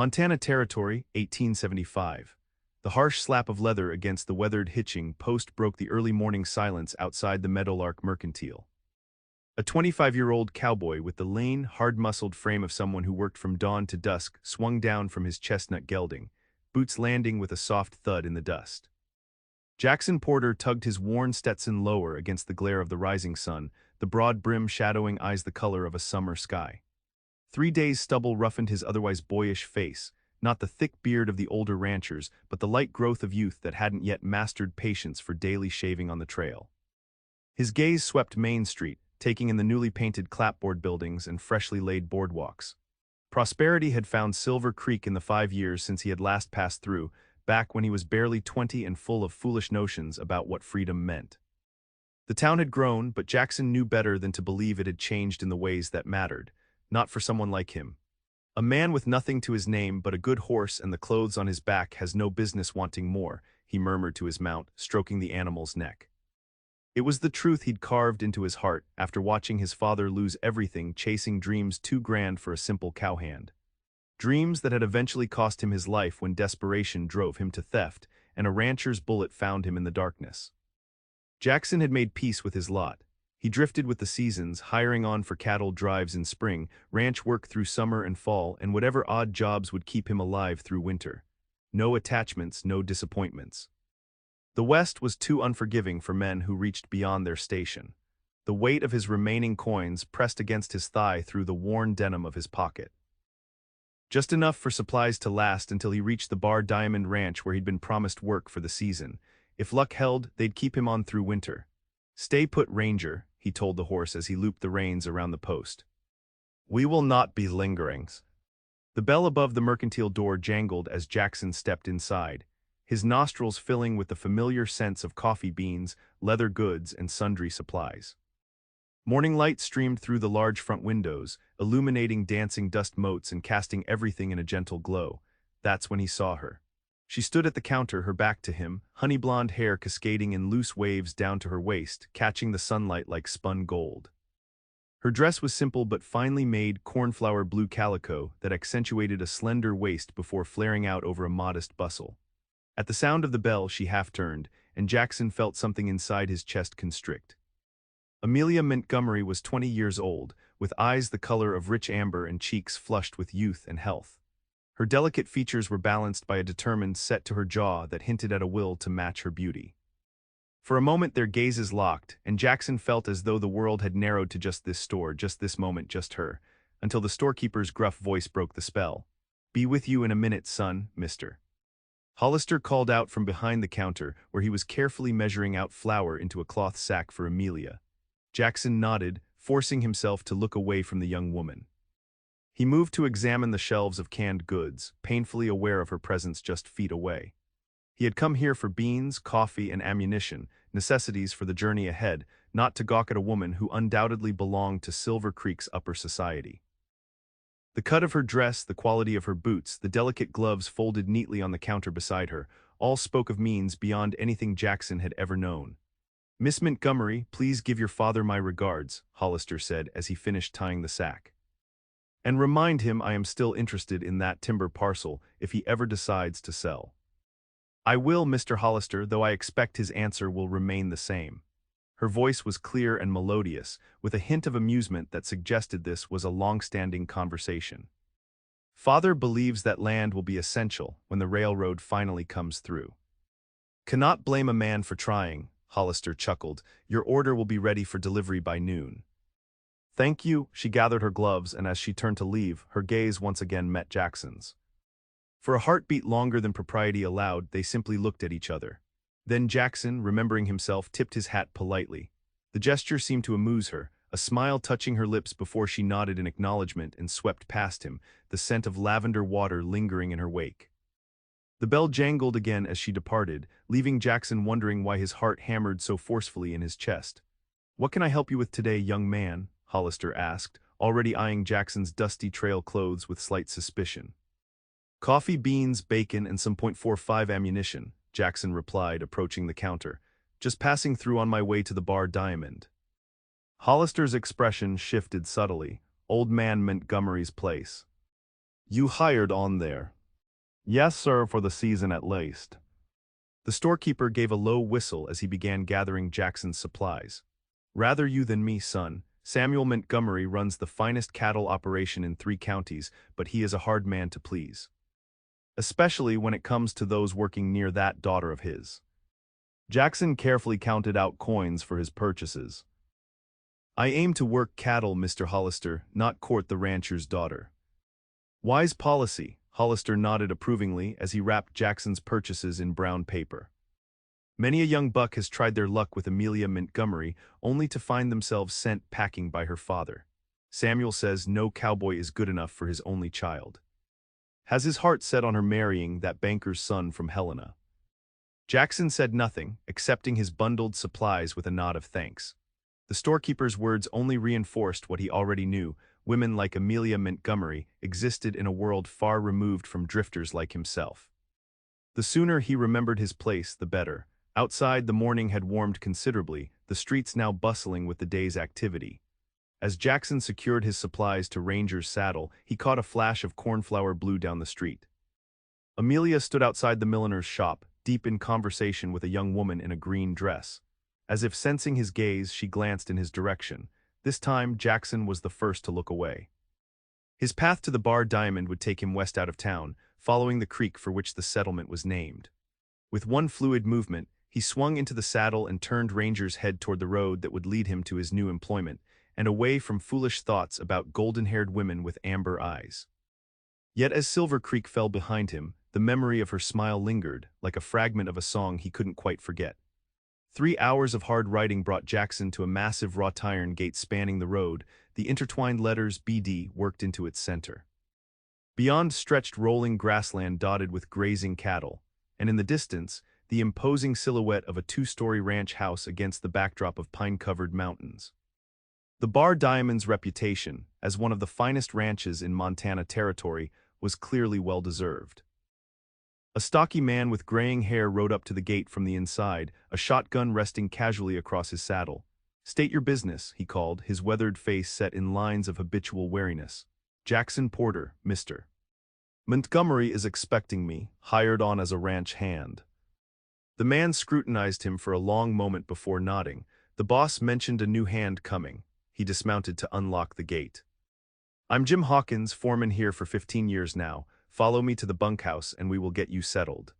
Montana Territory, 1875. The harsh slap of leather against the weathered hitching post broke the early morning silence outside the Meadowlark Mercantile. A 25-year-old cowboy with the lean, hard-muscled frame of someone who worked from dawn to dusk swung down from his chestnut gelding, boots landing with a soft thud in the dust. Jackson Porter tugged his worn Stetson lower against the glare of the rising sun, the broad brim shadowing eyes the color of a summer sky. 3 days' stubble roughened his otherwise boyish face, not the thick beard of the older ranchers, but the light growth of youth that hadn't yet mastered patience for daily shaving on the trail. His gaze swept Main Street, taking in the newly painted clapboard buildings and freshly laid boardwalks. Prosperity had found Silver Creek in the 5 years since he had last passed through, back when he was barely 20 and full of foolish notions about what freedom meant. The town had grown, but Jackson knew better than to believe it had changed in the ways that mattered, not for someone like him. A man with nothing to his name but a good horse and the clothes on his back has no business wanting more, he murmured to his mount, stroking the animal's neck. It was the truth he'd carved into his heart after watching his father lose everything chasing dreams too grand for a simple cowhand. Dreams that had eventually cost him his life when desperation drove him to theft, and a rancher's bullet found him in the darkness. Jackson had made peace with his lot. He drifted with the seasons, hiring on for cattle drives in spring, ranch work through summer and fall, and whatever odd jobs would keep him alive through winter. No attachments, no disappointments. The West was too unforgiving for men who reached beyond their station. The weight of his remaining coins pressed against his thigh through the worn denim of his pocket. Just enough for supplies to last until he reached the Bar Diamond Ranch where he'd been promised work for the season. If luck held, they'd keep him on through winter. "Stay put, Ranger," he told the horse as he looped the reins around the post. "We will not be lingering." The bell above the mercantile door jangled as Jackson stepped inside, his nostrils filling with the familiar scents of coffee beans, leather goods, and sundry supplies. Morning light streamed through the large front windows, illuminating dancing dust motes and casting everything in a gentle glow. That's when he saw her. She stood at the counter, her back to him, honey blonde hair cascading in loose waves down to her waist, catching the sunlight like spun gold. Her dress was simple but finely made cornflower blue calico that accentuated a slender waist before flaring out over a modest bustle. At the sound of the bell, she half turned, and Jackson felt something inside his chest constrict. Amelia Montgomery was 20 years old, with eyes the color of rich amber and cheeks flushed with youth and health. Her delicate features were balanced by a determined set to her jaw that hinted at a will to match her beauty. For a moment their gazes locked, and Jackson felt as though the world had narrowed to just this store, just this moment, just her, until the storekeeper's gruff voice broke the spell. "Be with you in a minute, son, mister." Hollister called out from behind the counter, where he was carefully measuring out flour into a cloth sack for Amelia. Jackson nodded, forcing himself to look away from the young woman. He moved to examine the shelves of canned goods, painfully aware of her presence just feet away. He had come here for beans, coffee, and ammunition, necessities for the journey ahead, not to gawk at a woman who undoubtedly belonged to Silver Creek's upper society. The cut of her dress, the quality of her boots, the delicate gloves folded neatly on the counter beside her, all spoke of means beyond anything Jackson had ever known. "Miss Montgomery, please give your father my regards," Hollister said as he finished tying the sack. "And remind him I am still interested in that timber parcel if he ever decides to sell." "I will, Mr. Hollister, though I expect his answer will remain the same." Her voice was clear and melodious, with a hint of amusement that suggested this was a long-standing conversation. "Father believes that land will be essential when the railroad finally comes through." "Cannot blame a man for trying," Hollister chuckled. "Your order will be ready for delivery by noon." "Thank you." She gathered her gloves, and as she turned to leave, her gaze once again met Jackson's. For a heartbeat longer than propriety allowed, they simply looked at each other. Then Jackson, remembering himself, tipped his hat politely. The gesture seemed to amuse her, a smile touching her lips before she nodded in acknowledgement and swept past him, the scent of lavender water lingering in her wake. The bell jangled again as she departed, leaving Jackson wondering why his heart hammered so forcefully in his chest. "What can I help you with today, young man?" Hollister asked, already eyeing Jackson's dusty trail clothes with slight suspicion. "Coffee, beans, bacon, and some .45 ammunition," Jackson replied, approaching the counter. "Just passing through on my way to the Bar Diamond." Hollister's expression shifted subtly. Old man Montgomery's place. You hired on there. Yes, sir, for the season at least. The storekeeper gave a low whistle as he began gathering Jackson's supplies. Rather you than me, son. Samuel Montgomery runs the finest cattle operation in 3 counties, but he is a hard man to please. Especially when it comes to those working near that daughter of his. Jackson carefully counted out coins for his purchases. I aim to work cattle, Mr. Hollister, not court the rancher's daughter. Wise policy, Hollister nodded approvingly as he wrapped Jackson's purchases in brown paper. Many a young buck has tried their luck with Amelia Montgomery only to find themselves sent packing by her father. Samuel says no cowboy is good enough for his only child. Has his heart set on her marrying that banker's son from Helena. Jackson said nothing, accepting his bundled supplies with a nod of thanks. The storekeeper's words only reinforced what he already knew. Women like Amelia Montgomery existed in a world far removed from drifters like himself. The sooner he remembered his place, the better. Outside, the morning had warmed considerably, the streets now bustling with the day's activity. As Jackson secured his supplies to Ranger's saddle, he caught a flash of cornflower blue down the street. Amelia stood outside the milliner's shop, deep in conversation with a young woman in a green dress. As if sensing his gaze, she glanced in his direction. This time, Jackson was the first to look away. His path to the Bar Diamond would take him west out of town, following the creek for which the settlement was named. With one fluid movement, he swung into the saddle and turned Ranger's head toward the road that would lead him to his new employment, and away from foolish thoughts about golden-haired women with amber eyes. Yet as Silver Creek fell behind him, the memory of her smile lingered, like a fragment of a song he couldn't quite forget. 3 hours of hard riding brought Jackson to a massive wrought iron gate spanning the road, the intertwined letters BD worked into its center. Beyond stretched rolling grassland dotted with grazing cattle, and in the distance, the imposing silhouette of a 2-story ranch house against the backdrop of pine-covered mountains. The Bar Diamond's reputation, as one of the finest ranches in Montana Territory, was clearly well-deserved. A stocky man with graying hair rode up to the gate from the inside, a shotgun resting casually across his saddle. "State your business," he called, his weathered face set in lines of habitual wariness. "Jackson Porter, Mr. Montgomery is expecting me, hired on as a ranch hand." The man scrutinized him for a long moment before nodding. The boss mentioned a new hand coming. He dismounted to unlock the gate. "I'm Jim Hawkins, foreman here for 15 years now. Follow me to the bunkhouse and we will get you settled."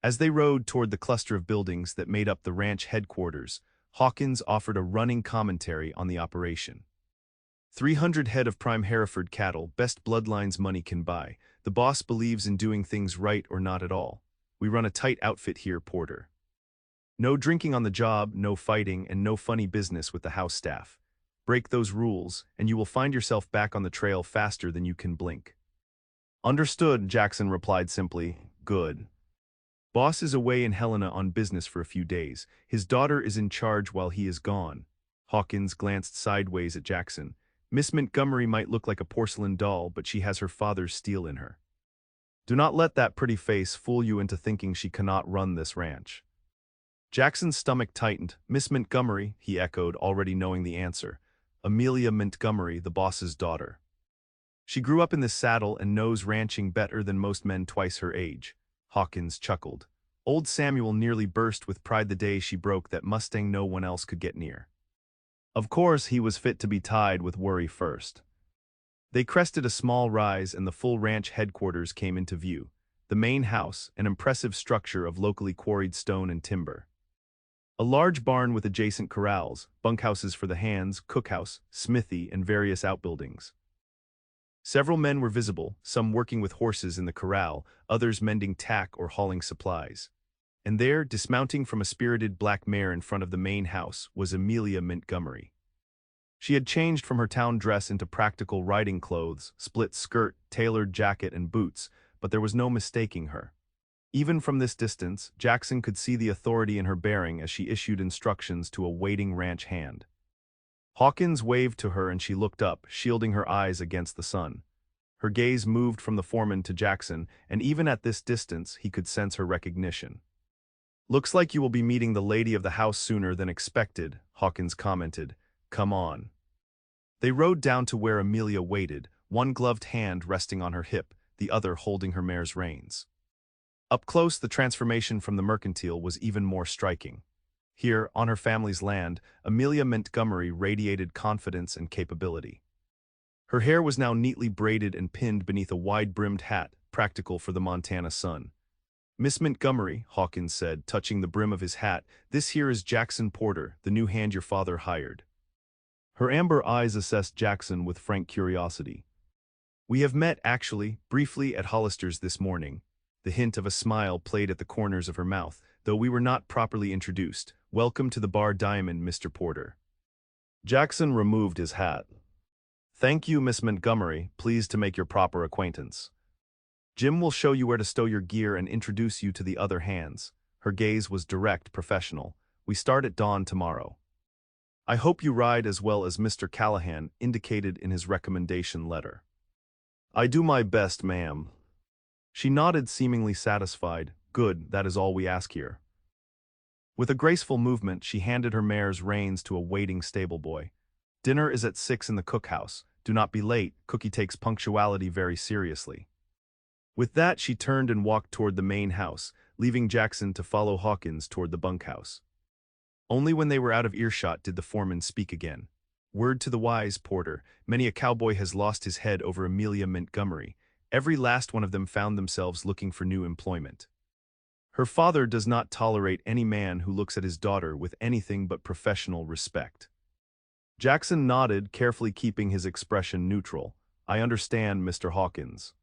As they rode toward the cluster of buildings that made up the ranch headquarters, Hawkins offered a running commentary on the operation. 300 head of prime Hereford cattle, best bloodlines money can buy. The boss believes in doing things right or not at all. We run a tight outfit here, Porter. No drinking on the job, no fighting, and no funny business with the house staff. Break those rules, and you will find yourself back on the trail faster than you can blink. "Understood," Jackson replied simply. "Good." Boss is away in Helena on business for a few days. His daughter is in charge while he is gone. Hawkins glanced sideways at Jackson. "Miss Montgomery might look like a porcelain doll, but she has her father's steel in her. Do not let that pretty face fool you into thinking she cannot run this ranch." Jackson's stomach tightened. "Miss Montgomery," he echoed, already knowing the answer. "Amelia Montgomery, the boss's daughter. She grew up in this saddle and knows ranching better than most men twice her age." Hawkins chuckled. Old Samuel nearly burst with pride the day she broke that Mustang no one else could get near. Of course, he was fit to be tied with worry first. They crested a small rise and the full ranch headquarters came into view. The main house, an impressive structure of locally quarried stone and timber. A large barn with adjacent corrals, bunkhouses for the hands, cookhouse, smithy, and various outbuildings. Several men were visible, some working with horses in the corral, others mending tack or hauling supplies. And there, dismounting from a spirited black mare in front of the main house, was Amelia Montgomery. She had changed from her town dress into practical riding clothes, split skirt, tailored jacket, and boots, but there was no mistaking her. Even from this distance, Jackson could see the authority in her bearing as she issued instructions to a waiting ranch hand. Hawkins waved to her and she looked up, shielding her eyes against the sun. Her gaze moved from the foreman to Jackson, and even at this distance, he could sense her recognition. "Looks like you will be meeting the lady of the house sooner than expected," Hawkins commented. "Come on." They rode down to where Amelia waited, one gloved hand resting on her hip, the other holding her mare's reins. Up close, the transformation from the mercantile was even more striking. Here, on her family's land, Amelia Montgomery radiated confidence and capability. Her hair was now neatly braided and pinned beneath a wide-brimmed hat, practical for the Montana sun. "Miss Montgomery," Hawkins said, touching the brim of his hat, "this here is Jackson Porter, the new hand your father hired." Her amber eyes assessed Jackson with frank curiosity. "We have met, actually, briefly at Hollister's this morning." The hint of a smile played at the corners of her mouth, though we were not properly introduced. "Welcome to the Bar Diamond, Mr. Porter." Jackson removed his hat. "Thank you, Miss Montgomery. Pleased to make your proper acquaintance. Jim will show you where to stow your gear and introduce you to the other hands." Her gaze was direct, professional. "We start at dawn tomorrow. I hope you ride as well as Mr. Callahan indicated in his recommendation letter." "I do my best, ma'am." She nodded, seemingly satisfied. "Good, that is all we ask here." With a graceful movement, she handed her mare's reins to a waiting stable boy. "Dinner is at 6 in the cookhouse. Do not be late. Cookie takes punctuality very seriously." With that, she turned and walked toward the main house, leaving Jackson to follow Hawkins toward the bunkhouse. Only when they were out of earshot did the foreman speak again. "Word to the wise, Porter. Many a cowboy has lost his head over Amelia Montgomery. Every last one of them found themselves looking for new employment. Her father does not tolerate any man who looks at his daughter with anything but professional respect." Jackson nodded, carefully keeping his expression neutral. "I understand, Mr. Hawkins.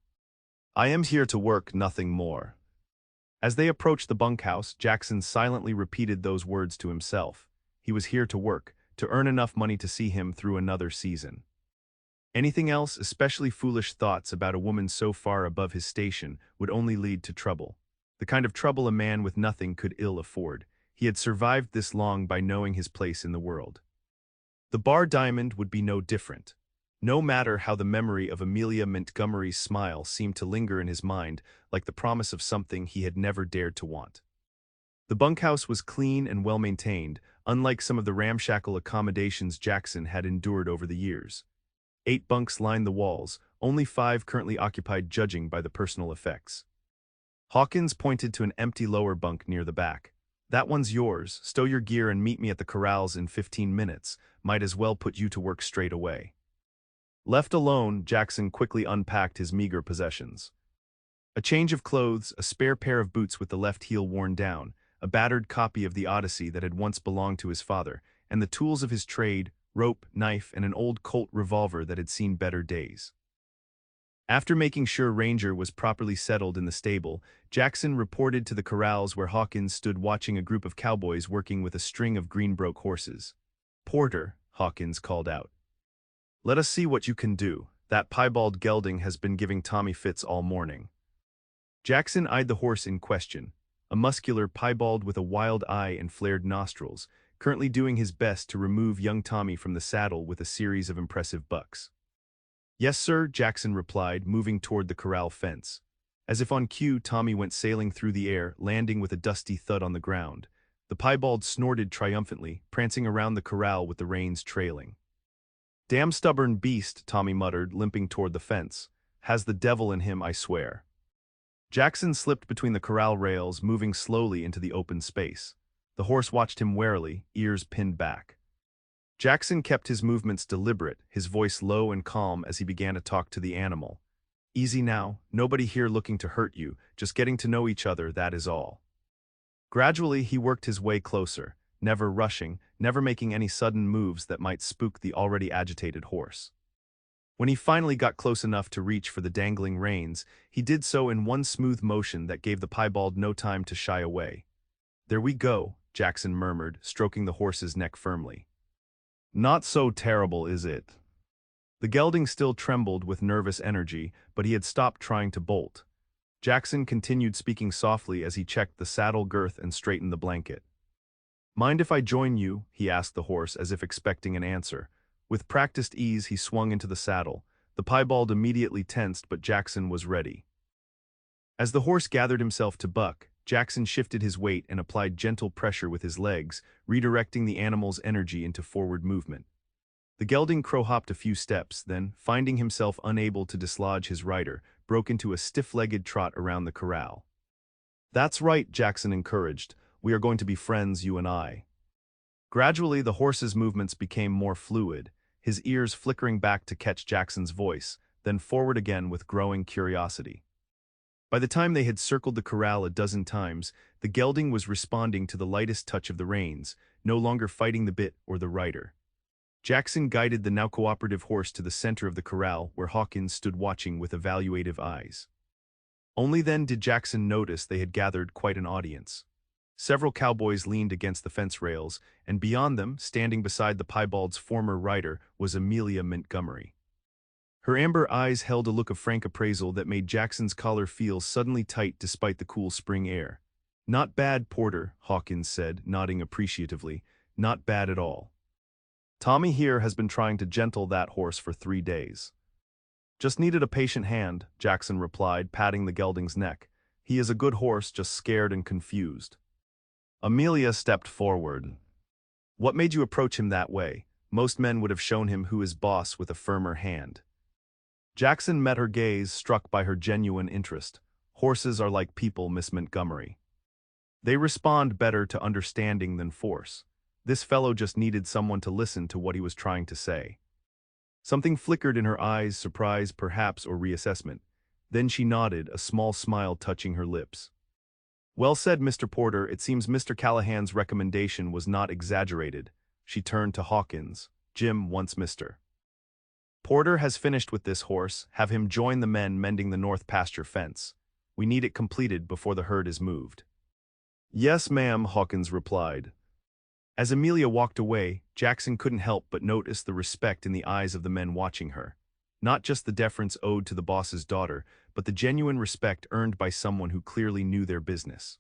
I am here to work, nothing more." As they approached the bunkhouse, Jackson silently repeated those words to himself. He was here to work, to earn enough money to see him through another season. Anything else, especially foolish thoughts about a woman so far above his station, would only lead to trouble. The kind of trouble a man with nothing could ill afford. He had survived this long by knowing his place in the world. The Bar Diamond would be no different. No matter how the memory of Amelia Montgomery's smile seemed to linger in his mind, like the promise of something he had never dared to want. The bunkhouse was clean and well-maintained, unlike some of the ramshackle accommodations Jackson had endured over the years. 8 bunks lined the walls, only 5 currently occupied judging by the personal effects. Hawkins pointed to an empty lower bunk near the back. "That one's yours. Stow your gear and meet me at the corrals in 15 minutes. Might as well put you to work straight away." Left alone, Jackson quickly unpacked his meager possessions. A change of clothes, a spare pair of boots with the left heel worn down, a battered copy of the Odyssey that had once belonged to his father, and the tools of his trade, rope, knife, and an old Colt revolver that had seen better days. After making sure Ranger was properly settled in the stable, Jackson reported to the corrals where Hawkins stood watching a group of cowboys working with a string of Greenbroke horses. "Porter," Hawkins called out. "Let us see what you can do. That piebald gelding has been giving Tommy fits all morning." Jackson eyed the horse in question, a muscular piebald with a wild eye and flared nostrils, currently doing his best to remove young Tommy from the saddle with a series of impressive bucks. "Yes, sir," Jackson replied, moving toward the corral fence. As if on cue, Tommy went sailing through the air, landing with a dusty thud on the ground. The piebald snorted triumphantly, prancing around the corral with the reins trailing. "Damn stubborn beast," Tommy muttered, limping toward the fence. "Has the devil in him, I swear." Jackson slipped between the corral rails, moving slowly into the open space. The horse watched him warily, ears pinned back. Jackson kept his movements deliberate, his voice low and calm as he began to talk to the animal. "Easy now, nobody here looking to hurt you, just getting to know each other, that is all." Gradually, he worked his way closer, never rushing, never making any sudden moves that might spook the already agitated horse. When he finally got close enough to reach for the dangling reins, he did so in one smooth motion that gave the piebald no time to shy away. "There we go," Jackson murmured, stroking the horse's neck firmly. "Not so terrible, is it?" The gelding still trembled with nervous energy, but he had stopped trying to bolt. Jackson continued speaking softly as he checked the saddle girth and straightened the blanket. "Mind if I join you?" he asked the horse as if expecting an answer. With practiced ease, he swung into the saddle. The piebald immediately tensed, but Jackson was ready. As the horse gathered himself to buck, Jackson shifted his weight and applied gentle pressure with his legs, redirecting the animal's energy into forward movement. The gelding crow-hopped a few steps, then, finding himself unable to dislodge his rider, broke into a stiff-legged trot around the corral. "That's right," Jackson encouraged. "We are going to be friends, you and I." Gradually, the horse's movements became more fluid, his ears flickering back to catch Jackson's voice, then forward again with growing curiosity. By the time they had circled the corral a dozen times, the gelding was responding to the lightest touch of the reins, no longer fighting the bit or the rider. Jackson guided the now cooperative horse to the center of the corral where Hawkins stood watching with evaluative eyes. Only then did Jackson notice they had gathered quite an audience. Several cowboys leaned against the fence rails, and beyond them, standing beside the piebald's former rider, was Amelia Montgomery. Her amber eyes held a look of frank appraisal that made Jackson's collar feel suddenly tight despite the cool spring air. "Not bad, Porter," Hawkins said, nodding appreciatively. "Not bad at all. Tommy here has been trying to gentle that horse for 3 days." "Just needed a patient hand," Jackson replied, patting the gelding's neck. "He is a good horse, just scared and confused." Amelia stepped forward. "What made you approach him that way? Most men would have shown him who is boss with a firmer hand." Jackson met her gaze, struck by her genuine interest. "Horses are like people, Miss Montgomery. They respond better to understanding than force. This fellow just needed someone to listen to what he was trying to say." Something flickered in her eyes, surprise perhaps or reassessment. Then she nodded, a small smile touching her lips. "Well said, Mr. Porter. It seems Mr. Callahan's recommendation was not exaggerated." She turned to Hawkins. "Jim wants Mr. Porter has finished with this horse. Have him join the men mending the north pasture fence. We need it completed before the herd is moved." "Yes, ma'am," Hawkins replied. As Amelia walked away, Jackson couldn't help but notice the respect in the eyes of the men watching her. Not just the deference owed to the boss's daughter, but the genuine respect earned by someone who clearly knew their business.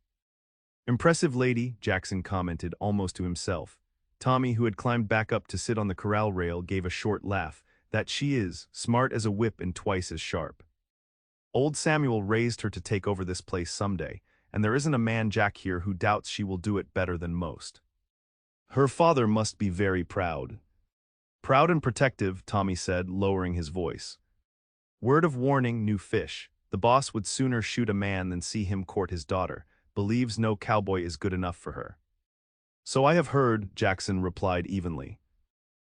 "Impressive lady," Jackson commented almost to himself. Tommy, who had climbed back up to sit on the corral rail, gave a short laugh. "That she is, smart as a whip and twice as sharp. Old Samuel raised her to take over this place someday, and there isn't a man Jack here who doubts she will do it better than most. Her father must be very proud." "Proud and protective," Tommy said, lowering his voice. "Word of warning, new fish. The boss would sooner shoot a man than see him court his daughter. Believes no cowboy is good enough for her." "So I have heard," Jackson replied evenly.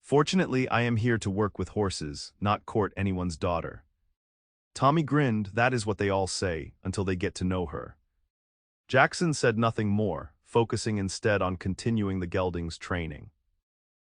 "Fortunately, I am here to work with horses, not court anyone's daughter." Tommy grinned. "That is what they all say, until they get to know her." Jackson said nothing more, focusing instead on continuing the gelding's training.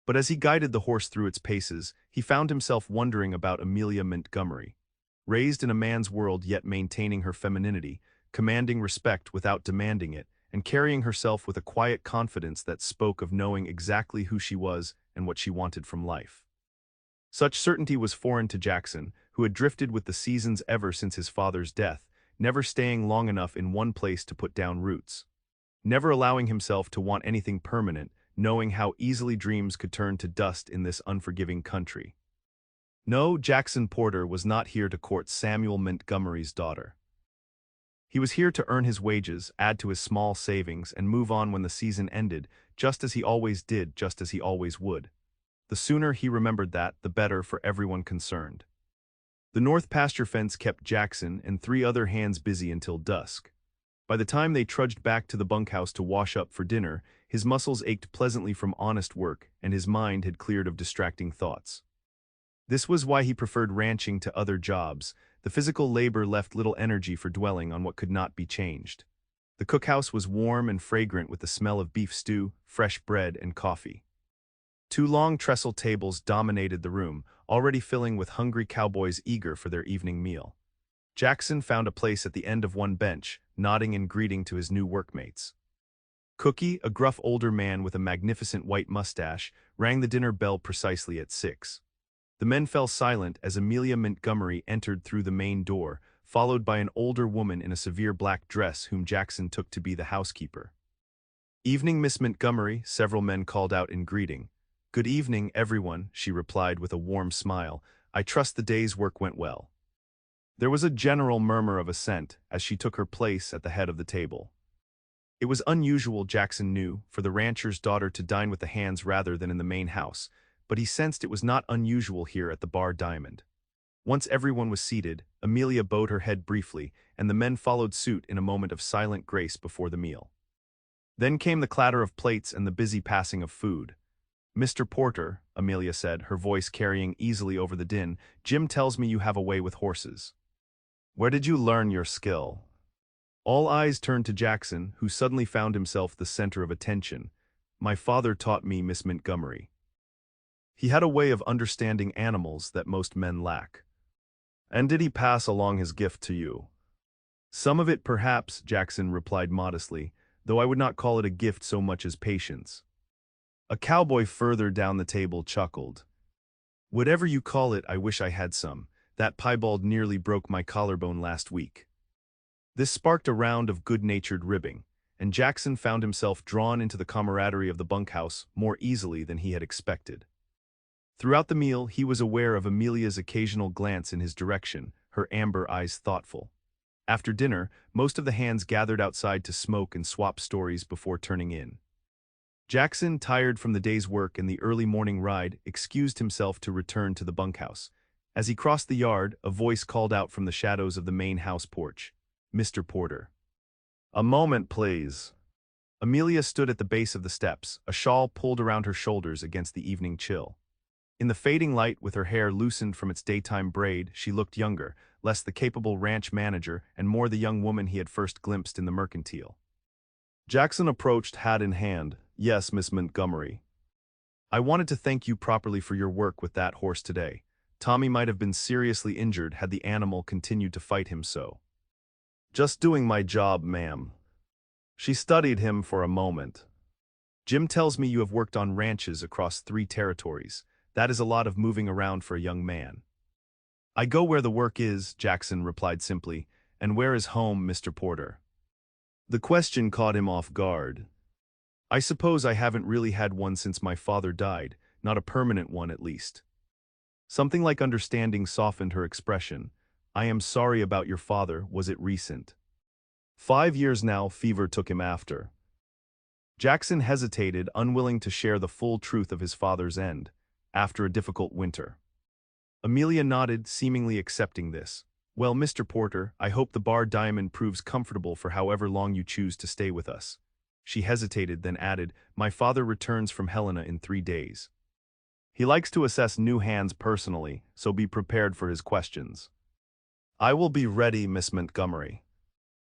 But as he guided the horse through its paces, he found himself wondering about Amelia Montgomery. Raised in a man's world yet maintaining her femininity, commanding respect without demanding it, and carrying herself with a quiet confidence that spoke of knowing exactly who she was and what she wanted from life. Such certainty was foreign to Jackson, who had drifted with the seasons ever since his father's death, never staying long enough in one place to put down roots. Never allowing himself to want anything permanent, knowing how easily dreams could turn to dust in this unforgiving country. No, Jackson Porter was not here to court Samuel Montgomery's daughter. He was here to earn his wages, add to his small savings, and move on when the season ended, just as he always did, just as he always would. The sooner he remembered that, the better for everyone concerned. The north pasture fence kept Jackson and 3 other hands busy until dusk. By the time they trudged back to the bunkhouse to wash up for dinner, his muscles ached pleasantly from honest work, and his mind had cleared of distracting thoughts. This was why he preferred ranching to other jobs. The physical labor left little energy for dwelling on what could not be changed. The cookhouse was warm and fragrant with the smell of beef stew, fresh bread, and coffee. 2 long trestle tables dominated the room, already filling with hungry cowboys eager for their evening meal. Jackson found a place at the end of one bench, nodding in greeting to his new workmates. Cookie, a gruff older man with a magnificent white mustache, rang the dinner bell precisely at 6. The men fell silent as Amelia Montgomery entered through the main door, followed by an older woman in a severe black dress whom Jackson took to be the housekeeper. "Evening, Miss Montgomery," several men called out in greeting. "Good evening, everyone," she replied with a warm smile. "I trust the day's work went well." There was a general murmur of assent as she took her place at the head of the table. It was unusual, Jackson knew, for the rancher's daughter to dine with the hands rather than in the main house, but he sensed it was not unusual here at the Bar Diamond. Once everyone was seated, Amelia bowed her head briefly, and the men followed suit in a moment of silent grace before the meal. Then came the clatter of plates and the busy passing of food. "Mr. Porter," Amelia said, her voice carrying easily over the din, "Jim tells me you have a way with horses. Where did you learn your skill?" All eyes turned to Jackson, who suddenly found himself the center of attention. "My father taught me, Miss Montgomery." He had a way of understanding animals that most men lack. "And did he pass along his gift to you?" "Some of it, perhaps," Jackson replied modestly, "though I would not call it a gift so much as patience." A cowboy further down the table chuckled. "Whatever you call it, I wish I had some. That piebald nearly broke my collarbone last week." This sparked a round of good-natured ribbing, and Jackson found himself drawn into the camaraderie of the bunkhouse more easily than he had expected. Throughout the meal, he was aware of Amelia's occasional glance in his direction, her amber eyes thoughtful. After dinner, most of the hands gathered outside to smoke and swap stories before turning in. Jackson, tired from the day's work and the early morning ride, excused himself to return to the bunkhouse. As he crossed the yard, a voice called out from the shadows of the main house porch, "Mr. Porter." "A moment, please." Amelia stood at the base of the steps, a shawl pulled around her shoulders against the evening chill. In the fading light, with her hair loosened from its daytime braid, she looked younger, less the capable ranch manager and more the young woman he had first glimpsed in the Mercantile. Jackson approached, hat in hand. "Yes, Miss Montgomery. I wanted to thank you properly for your work with that horse today. Tommy might have been seriously injured had the animal continued to fight him so." "Just doing my job, ma'am." She studied him for a moment. "Jim tells me you have worked on ranches across 3 territories. That is a lot of moving around for a young man." "I go where the work is," Jackson replied simply. "And where is home, Mr. Porter?" The question caught him off guard. "I suppose I haven't really had one since my father died, not a permanent one at least." Something like understanding softened her expression. "I am sorry about your father. Was it recent?" 5 years now, fever took him after." Jackson hesitated, unwilling to share the full truth of his father's end, after a difficult winter. Amelia nodded, seemingly accepting this. "Well, Mr. Porter, I hope the Bar Diamond proves comfortable for however long you choose to stay with us." She hesitated, then added, "My father returns from Helena in 3 days. He likes to assess new hands personally, so be prepared for his questions." "I will be ready, Miss Montgomery."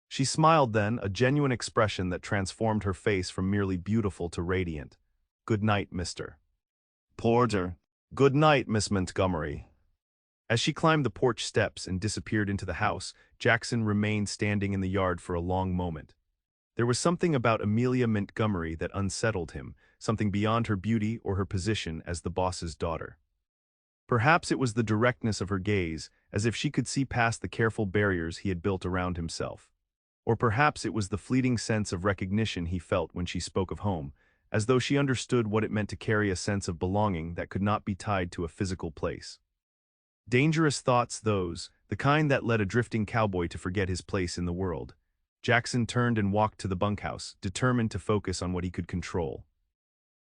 She smiled then, a genuine expression that transformed her face from merely beautiful to radiant. "Good night, Mr. Porter." "Good night, Miss Montgomery." As she climbed the porch steps and disappeared into the house, Jackson remained standing in the yard for a long moment. There was something about Amelia Montgomery that unsettled him, something beyond her beauty or her position as the boss's daughter. Perhaps it was the directness of her gaze, as if she could see past the careful barriers he had built around himself. Or perhaps it was the fleeting sense of recognition he felt when she spoke of home, as though she understood what it meant to carry a sense of belonging that could not be tied to a physical place. Dangerous thoughts those, the kind that led a drifting cowboy to forget his place in the world. Jackson turned and walked to the bunkhouse, determined to focus on what he could control.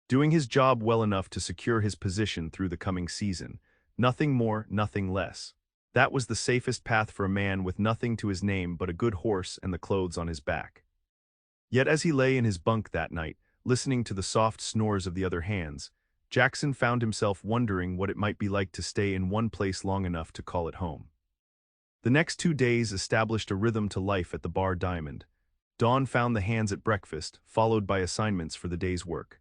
Doing his job well enough to secure his position through the coming season. Nothing more, nothing less. That was the safest path for a man with nothing to his name but a good horse and the clothes on his back. Yet as he lay in his bunk that night, listening to the soft snores of the other hands, Jackson found himself wondering what it might be like to stay in one place long enough to call it home. The next 2 days established a rhythm to life at the Bar Diamond. Dawn found the hands at breakfast, followed by assignments for the day's work.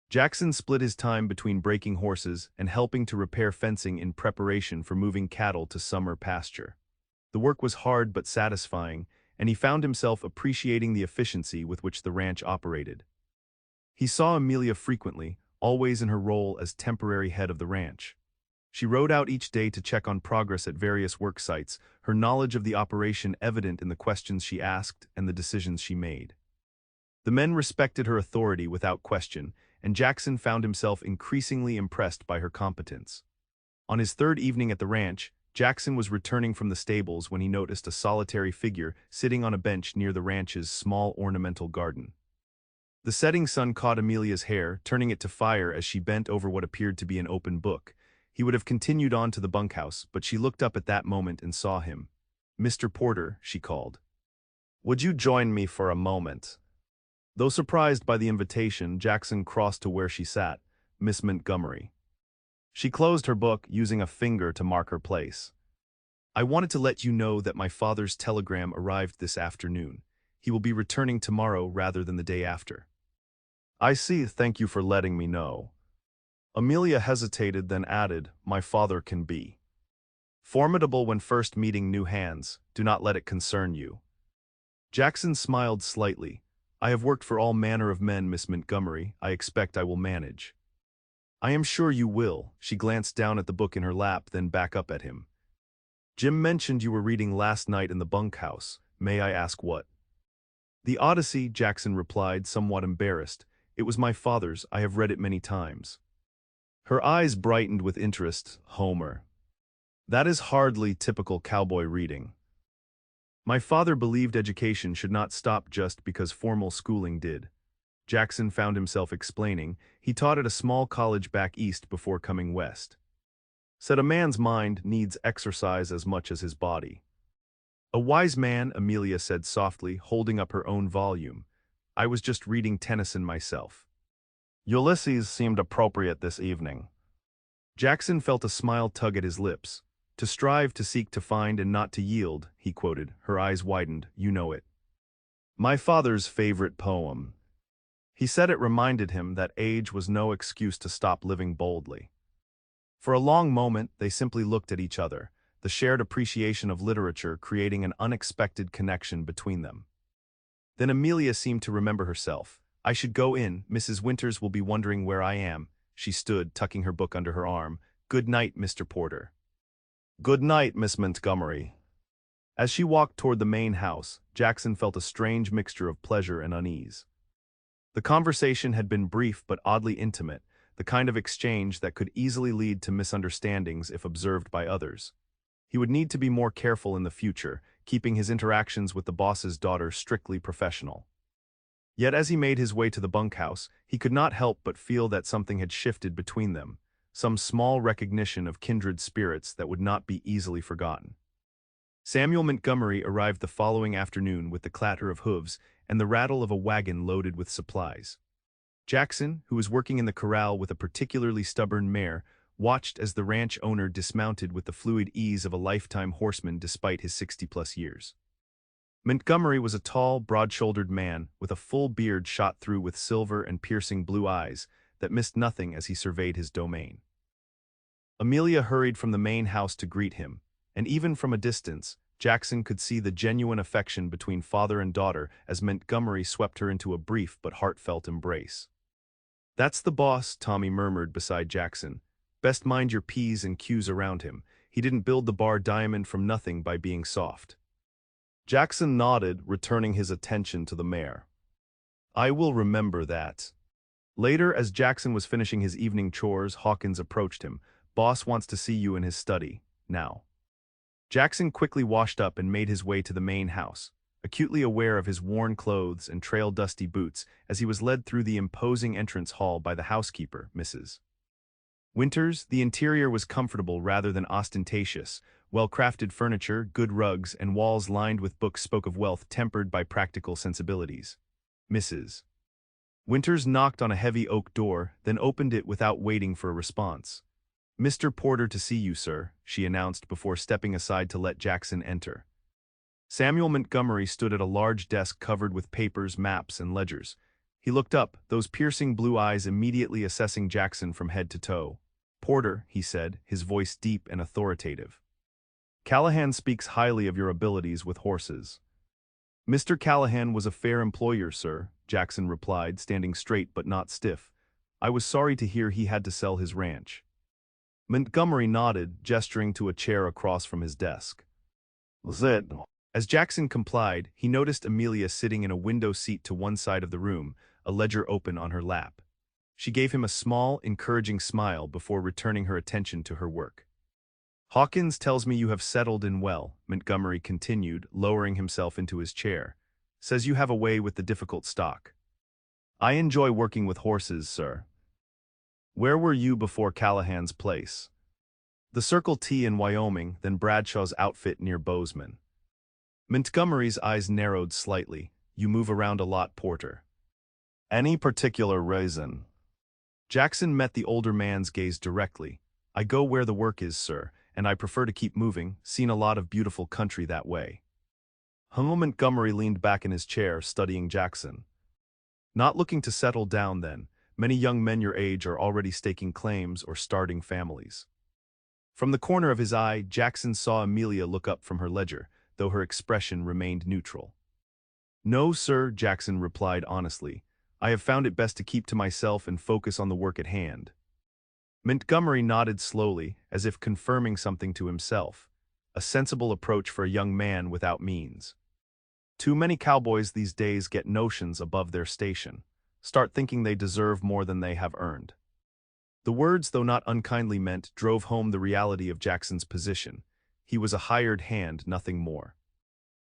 Jackson split his time between breaking horses and helping to repair fencing in preparation for moving cattle to summer pasture. The work was hard but satisfying, and he found himself appreciating the efficiency with which the ranch operated. He saw Amelia frequently, always in her role as temporary head of the ranch. She rode out each day to check on progress at various work sites, her knowledge of the operation evident in the questions she asked and the decisions she made. The men respected her authority without question, and Jackson found himself increasingly impressed by her competence. On his 3rd evening at the ranch, Jackson was returning from the stables when he noticed a solitary figure sitting on a bench near the ranch's small ornamental garden. The setting sun caught Amelia's hair, turning it to fire as she bent over what appeared to be an open book. He would have continued on to the bunkhouse, but she looked up at that moment and saw him. "Mr. Porter," she called. "Would you join me for a moment?" Though surprised by the invitation, Jackson crossed to where she sat, Miss Montgomery. She closed her book, using a finger to mark her place. "I wanted to let you know that my father's telegram arrived this afternoon. He will be returning tomorrow rather than the day after." "I see, thank you for letting me know." Amelia hesitated, then added, "My father can be formidable when first meeting new hands. Do not let it concern you." Jackson smiled slightly. "I have worked for all manner of men, Miss Montgomery. I expect I will manage." "I am sure you will." She glanced down at the book in her lap, then back up at him. "Jim mentioned you were reading last night in the bunkhouse. May I ask what?" "The Odyssey," Jackson replied, somewhat embarrassed. "It was my father's. I have read it many times." Her eyes brightened with interest. "Homer. That is hardly typical cowboy reading." "My father believed education should not stop just because formal schooling did." Jackson found himself explaining. "He taught at a small college back east before coming west. Said a man's mind needs exercise as much as his body." "A wise man," Amelia said softly, holding up her own volume. "I was just reading Tennyson myself." "Ulysses seemed appropriate this evening." Jackson felt a smile tug at his lips. "To strive, to seek, to find, and not to yield," he quoted. Her eyes widened. "You know it." "My father's favorite poem." He said it reminded him that age was no excuse to stop living boldly. For a long moment, they simply looked at each other, the shared appreciation of literature creating an unexpected connection between them. Then Amelia seemed to remember herself. "I should go in. Mrs. Winters will be wondering where I am." She stood, tucking her book under her arm. "Good night, Mr. Porter." "Good night, Miss Montgomery." As she walked toward the main house, Jackson felt a strange mixture of pleasure and unease. The conversation had been brief but oddly intimate, the kind of exchange that could easily lead to misunderstandings if observed by others. He would need to be more careful in the future, keeping his interactions with the boss's daughter strictly professional. Yet as he made his way to the bunkhouse, he could not help but feel that something had shifted between them, some small recognition of kindred spirits that would not be easily forgotten. Samuel Montgomery arrived the following afternoon with the clatter of hooves and the rattle of a wagon loaded with supplies. Jackson, who was working in the corral with a particularly stubborn mare, watched as the ranch owner dismounted with the fluid ease of a lifetime horseman despite his 60-plus years. Montgomery was a tall, broad-shouldered man with a full beard shot through with silver and piercing blue eyes that missed nothing as he surveyed his domain. Amelia hurried from the main house to greet him, and even from a distance, Jackson could see the genuine affection between father and daughter as Montgomery swept her into a brief but heartfelt embrace. "That's the boss," Tommy murmured beside Jackson. "Best mind your P's and Q's around him. He didn't build the bar diamond from nothing by being soft." Jackson nodded, returning his attention to the mare. "I will remember that." Later, as Jackson was finishing his evening chores, Hawkins approached him. "Boss wants to see you in his study, now." Jackson quickly washed up and made his way to the main house, acutely aware of his worn clothes and trail-dusty boots as he was led through the imposing entrance hall by the housekeeper, Mrs. Winters. The interior was comfortable rather than ostentatious. Well-crafted furniture, good rugs, and walls lined with books spoke of wealth tempered by practical sensibilities. Mrs. Winters knocked on a heavy oak door, then opened it without waiting for a response. "Mr. Porter to see you, sir," she announced before stepping aside to let Jackson enter. Samuel Montgomery stood at a large desk covered with papers, maps, and ledgers. He looked up, those piercing blue eyes immediately assessing Jackson from head to toe. "Porter," he said, his voice deep and authoritative. "Callahan speaks highly of your abilities with horses." "Mr. Callahan was a fair employer, sir," Jackson replied, standing straight but not stiff. "I was sorry to hear he had to sell his ranch." Montgomery nodded, gesturing to a chair across from his desk. "Zed." As Jackson complied, he noticed Amelia sitting in a window seat to one side of the room, a ledger open on her lap. She gave him a small, encouraging smile before returning her attention to her work. "Hawkins tells me you have settled in well," Montgomery continued, lowering himself into his chair. "Says you have a way with the difficult stock." I enjoy working with horses, sir. Where were you before Callahan's place? The Circle T in Wyoming, then Bradshaw's outfit near Bozeman. Montgomery's eyes narrowed slightly. You move around a lot, Porter. Any particular reason? Jackson met the older man's gaze directly. I go where the work is, sir, and I prefer to keep moving, seen a lot of beautiful country that way. Montgomery leaned back in his chair, studying Jackson. Not looking to settle down then, many young men your age are already staking claims or starting families. From the corner of his eye, Jackson saw Amelia look up from her ledger, though her expression remained neutral. No, sir, Jackson replied honestly. I have found it best to keep to myself and focus on the work at hand. Montgomery nodded slowly, as if confirming something to himself. A sensible approach for a young man without means. Too many cowboys these days get notions above their station, start thinking they deserve more than they have earned. The words, though not unkindly meant, drove home the reality of Jackson's position. He was a hired hand, nothing more.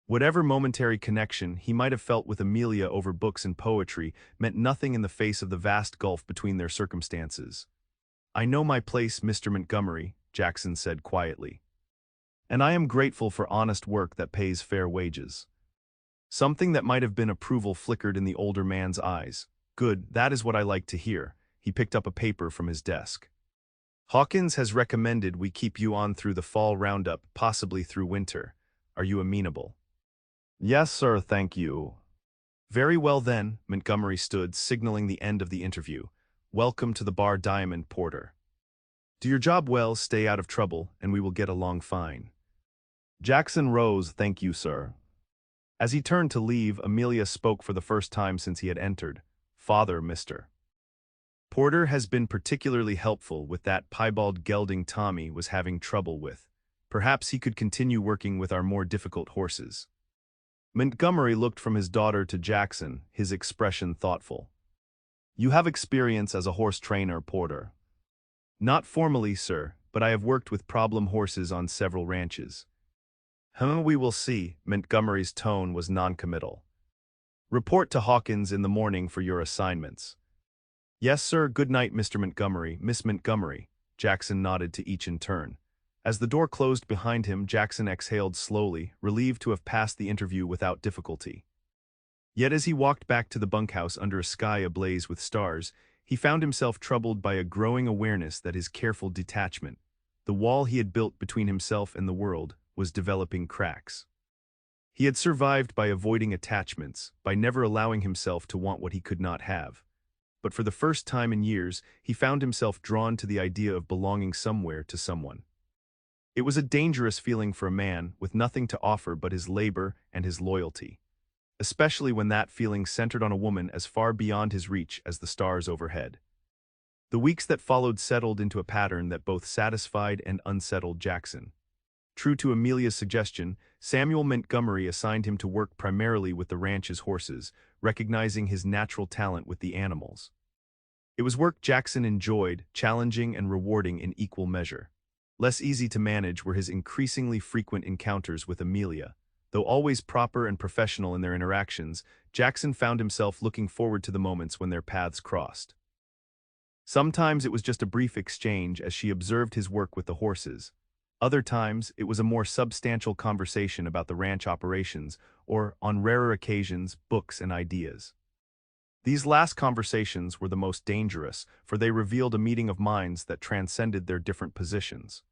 Whatever momentary connection he might have felt with Amelia over books and poetry meant nothing in the face of the vast gulf between their circumstances. I know my place, Mr. Montgomery, Jackson said quietly. And I am grateful for honest work that pays fair wages. Something that might have been approval flickered in the older man's eyes. Good, that is what I like to hear. He picked up a paper from his desk. Hawkins has recommended we keep you on through the fall roundup, possibly through winter. Are you amenable? Yes, sir, thank you. Very well then, Montgomery stood, signaling the end of the interview. Welcome to the Bar Diamond, Porter. Do your job well, stay out of trouble, and we will get along fine. Jackson rose, thank you, sir. As he turned to leave, Amelia spoke for the first time since he had entered. Father, Mr. Porter has been particularly helpful with that piebald gelding Tommy was having trouble with. Perhaps he could continue working with our more difficult horses. Montgomery looked from his daughter to Jackson, his expression thoughtful. You have experience as a horse trainer, Porter. Not formally, sir, but I have worked with problem horses on several ranches. We will see. Montgomery's tone was noncommittal. Report to Hawkins in the morning for your assignments. Yes, sir. Good night, Mr. Montgomery, Miss Montgomery. Jackson nodded to each in turn. As the door closed behind him, Jackson exhaled slowly, relieved to have passed the interview without difficulty. Yet as he walked back to the bunkhouse under a sky ablaze with stars, he found himself troubled by a growing awareness that his careful detachment, the wall he had built between himself and the world, was developing cracks. He had survived by avoiding attachments, by never allowing himself to want what he could not have. But for the first time in years, he found himself drawn to the idea of belonging somewhere to someone. It was a dangerous feeling for a man with nothing to offer but his labor and his loyalty, especially when that feeling centered on a woman as far beyond his reach as the stars overhead. The weeks that followed settled into a pattern that both satisfied and unsettled Jackson. True to Amelia's suggestion, Samuel Montgomery assigned him to work primarily with the ranch's horses, recognizing his natural talent with the animals. It was work Jackson enjoyed, challenging and rewarding in equal measure. Less easy to manage were his increasingly frequent encounters with Amelia. Though always proper and professional in their interactions, Jackson found himself looking forward to the moments when their paths crossed. Sometimes it was just a brief exchange as she observed his work with the horses. Other times, it was a more substantial conversation about the ranch operations, or, on rarer occasions, books and ideas. These last conversations were the most dangerous, for they revealed a meeting of minds that transcended their different positions.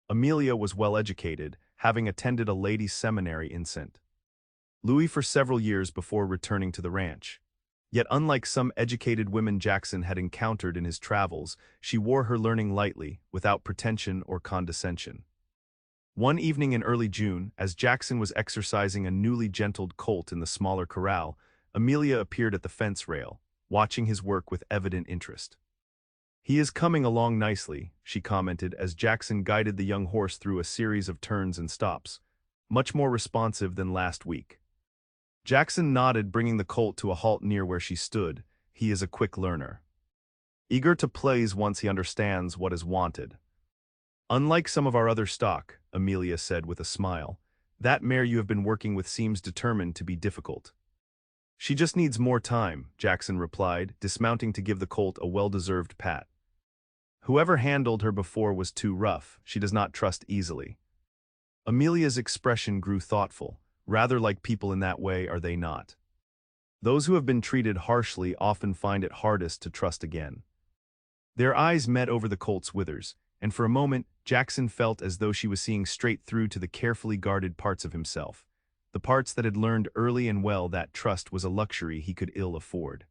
Amelia was well educated, having attended a ladies' seminary in St. Louis for several years before returning to the ranch. Yet unlike some educated women Jackson had encountered in his travels, she wore her learning lightly, without pretension or condescension. One evening in early June, as Jackson was exercising a newly gentled colt in the smaller corral, Amelia appeared at the fence rail, watching his work with evident interest. He is coming along nicely, she commented as Jackson guided the young horse through a series of turns and stops, much more responsive than last week. Jackson nodded, bringing the colt to a halt near where she stood. He is a quick learner. Eager to please once he understands what is wanted. Unlike some of our other stock, Amelia said with a smile, that mare you have been working with seems determined to be difficult. She just needs more time, Jackson replied, dismounting to give the colt a well-deserved pat. Whoever handled her before was too rough. She does not trust easily. Amelia's expression grew thoughtful. Rather like people in that way, are they not? Those who have been treated harshly often find it hardest to trust again. Their eyes met over the colt's withers, and for a moment, Jackson felt as though she was seeing straight through to the carefully guarded parts of himself, the parts that had learned early and well that trust was a luxury he could ill afford.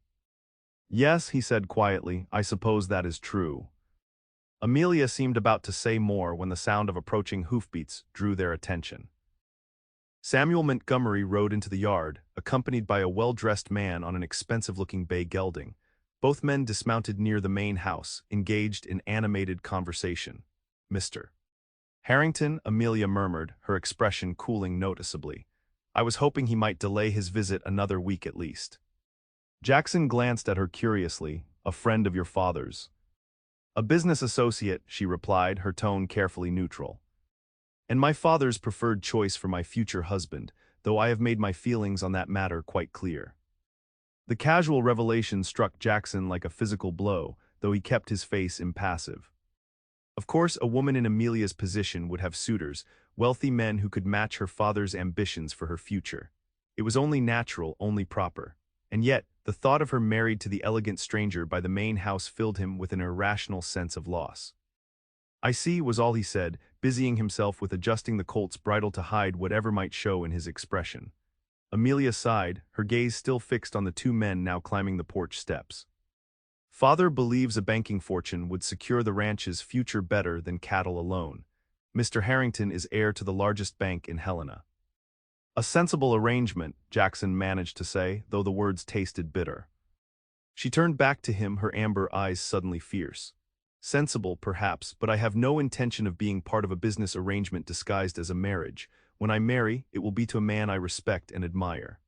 Yes, he said quietly, I suppose that is true. Amelia seemed about to say more when the sound of approaching hoofbeats drew their attention. Samuel Montgomery rode into the yard, accompanied by a well-dressed man on an expensive-looking bay gelding. Both men dismounted near the main house, engaged in animated conversation. Mr. Harrington, Amelia murmured, her expression cooling noticeably. I was hoping he might delay his visit another week at least. Jackson glanced at her curiously. A friend of your father's. A business associate, she replied, her tone carefully neutral. And my father's preferred choice for my future husband, though I have made my feelings on that matter quite clear. The casual revelation struck Jackson like a physical blow, though he kept his face impassive. Of course, a woman in Amelia's position would have suitors, wealthy men who could match her father's ambitions for her future. It was only natural, only proper. And yet, the thought of her married to the elegant stranger by the main house filled him with an irrational sense of loss. I see, was all he said, busying himself with adjusting the colt's bridle to hide whatever might show in his expression. Amelia sighed, her gaze still fixed on the two men now climbing the porch steps. Father believes a banking fortune would secure the ranch's future better than cattle alone. Mr. Harrington is heir to the largest bank in Helena. A sensible arrangement, Jackson managed to say, though the words tasted bitter. She turned back to him, her amber eyes suddenly fierce. Sensible, perhaps, but I have no intention of being part of a business arrangement disguised as a marriage. When I marry, it will be to a man I respect and admire.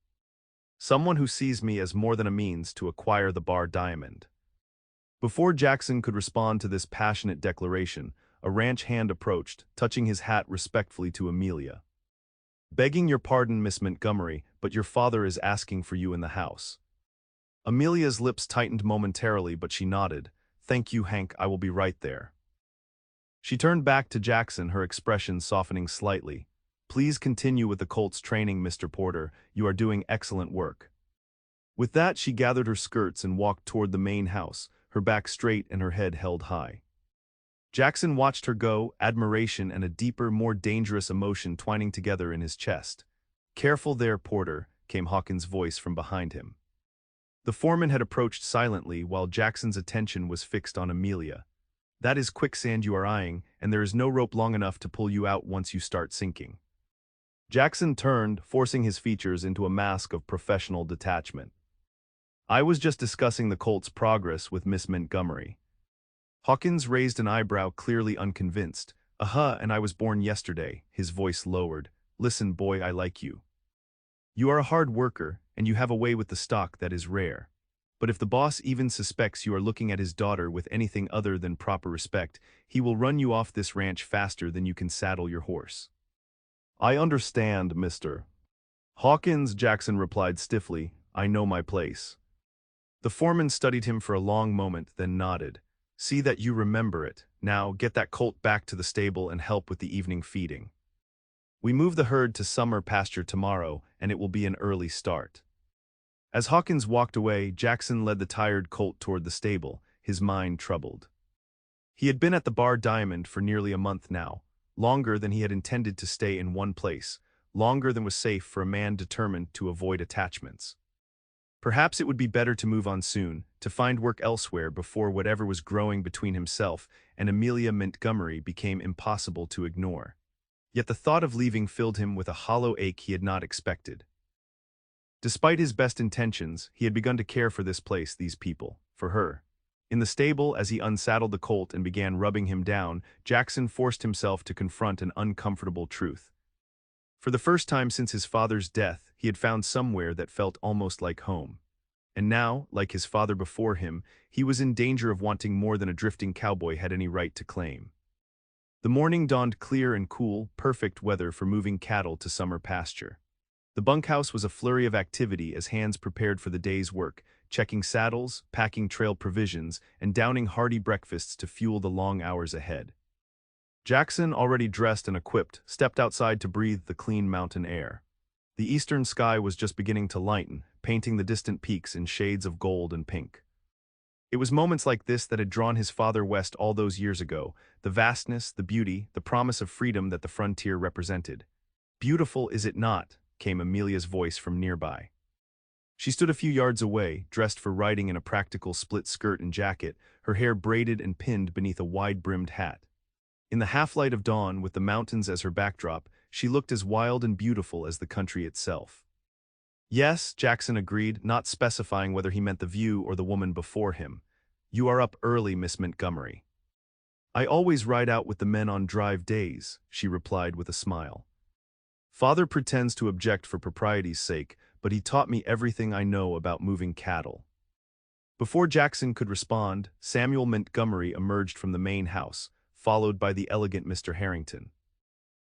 Someone who sees me as more than a means to acquire the bar diamond. Before Jackson could respond to this passionate declaration, a ranch hand approached, touching his hat respectfully to Amelia. Begging your pardon, Miss Montgomery, but your father is asking for you in the house. Amelia's lips tightened momentarily, but she nodded. Thank you, Hank, I will be right there. She turned back to Jackson, her expression softening slightly. Please continue with the colt's training, Mr. Porter. You are doing excellent work. With that, she gathered her skirts and walked toward the main house, her back straight and her head held high. Jackson watched her go, admiration and a deeper, more dangerous emotion twining together in his chest. Careful there, Porter, came Hawkins' voice from behind him. The foreman had approached silently while Jackson's attention was fixed on Amelia. That is quicksand you are eyeing, and there is no rope long enough to pull you out once you start sinking. Jackson turned, forcing his features into a mask of professional detachment. I was just discussing the colt's progress with Miss Montgomery. Hawkins raised an eyebrow, clearly unconvinced. And I was born yesterday, his voice lowered. Listen, boy, I like you. You are a hard worker, and you have a way with the stock that is rare. But if the boss even suspects you are looking at his daughter with anything other than proper respect, he will run you off this ranch faster than you can saddle your horse. I understand, Mr. Hawkins, Jackson replied stiffly. I know my place. The foreman studied him for a long moment, then nodded. See that you remember it. Now, get that colt back to the stable and help with the evening feeding. We move the herd to summer pasture tomorrow, and it will be an early start. As Hawkins walked away, Jackson led the tired colt toward the stable, his mind troubled. He had been at the Bar Diamond for nearly a month now, longer than he had intended to stay in one place, longer than was safe for a man determined to avoid attachments. Perhaps it would be better to move on soon, to find work elsewhere before whatever was growing between himself and Amelia Montgomery became impossible to ignore. Yet the thought of leaving filled him with a hollow ache he had not expected. Despite his best intentions, he had begun to care for this place, these people, for her. In the stable, as he unsaddled the colt and began rubbing him down, Jackson forced himself to confront an uncomfortable truth. For the first time since his father's death, he had found somewhere that felt almost like home. And now, like his father before him, he was in danger of wanting more than a drifting cowboy had any right to claim. The morning dawned clear and cool, perfect weather for moving cattle to summer pasture. The bunkhouse was a flurry of activity as hands prepared for the day's work, checking saddles, packing trail provisions, and downing hearty breakfasts to fuel the long hours ahead. Jackson, already dressed and equipped, stepped outside to breathe the clean mountain air. The eastern sky was just beginning to lighten, painting the distant peaks in shades of gold and pink. It was moments like this that had drawn his father west all those years ago, the vastness, the beauty, the promise of freedom that the frontier represented. "Beautiful, is it not?" came Amelia's voice from nearby. She stood a few yards away, dressed for riding in a practical split skirt and jacket, her hair braided and pinned beneath a wide-brimmed hat. In the half-light of dawn, with the mountains as her backdrop, she looked as wild and beautiful as the country itself. "Yes," Jackson agreed, not specifying whether he meant the view or the woman before him. "You are up early, Miss Montgomery." "I always ride out with the men on drive days," she replied with a smile. "Father pretends to object for propriety's sake, but he taught me everything I know about moving cattle." Before Jackson could respond, Samuel Montgomery emerged from the main house, followed by the elegant Mr. Harrington.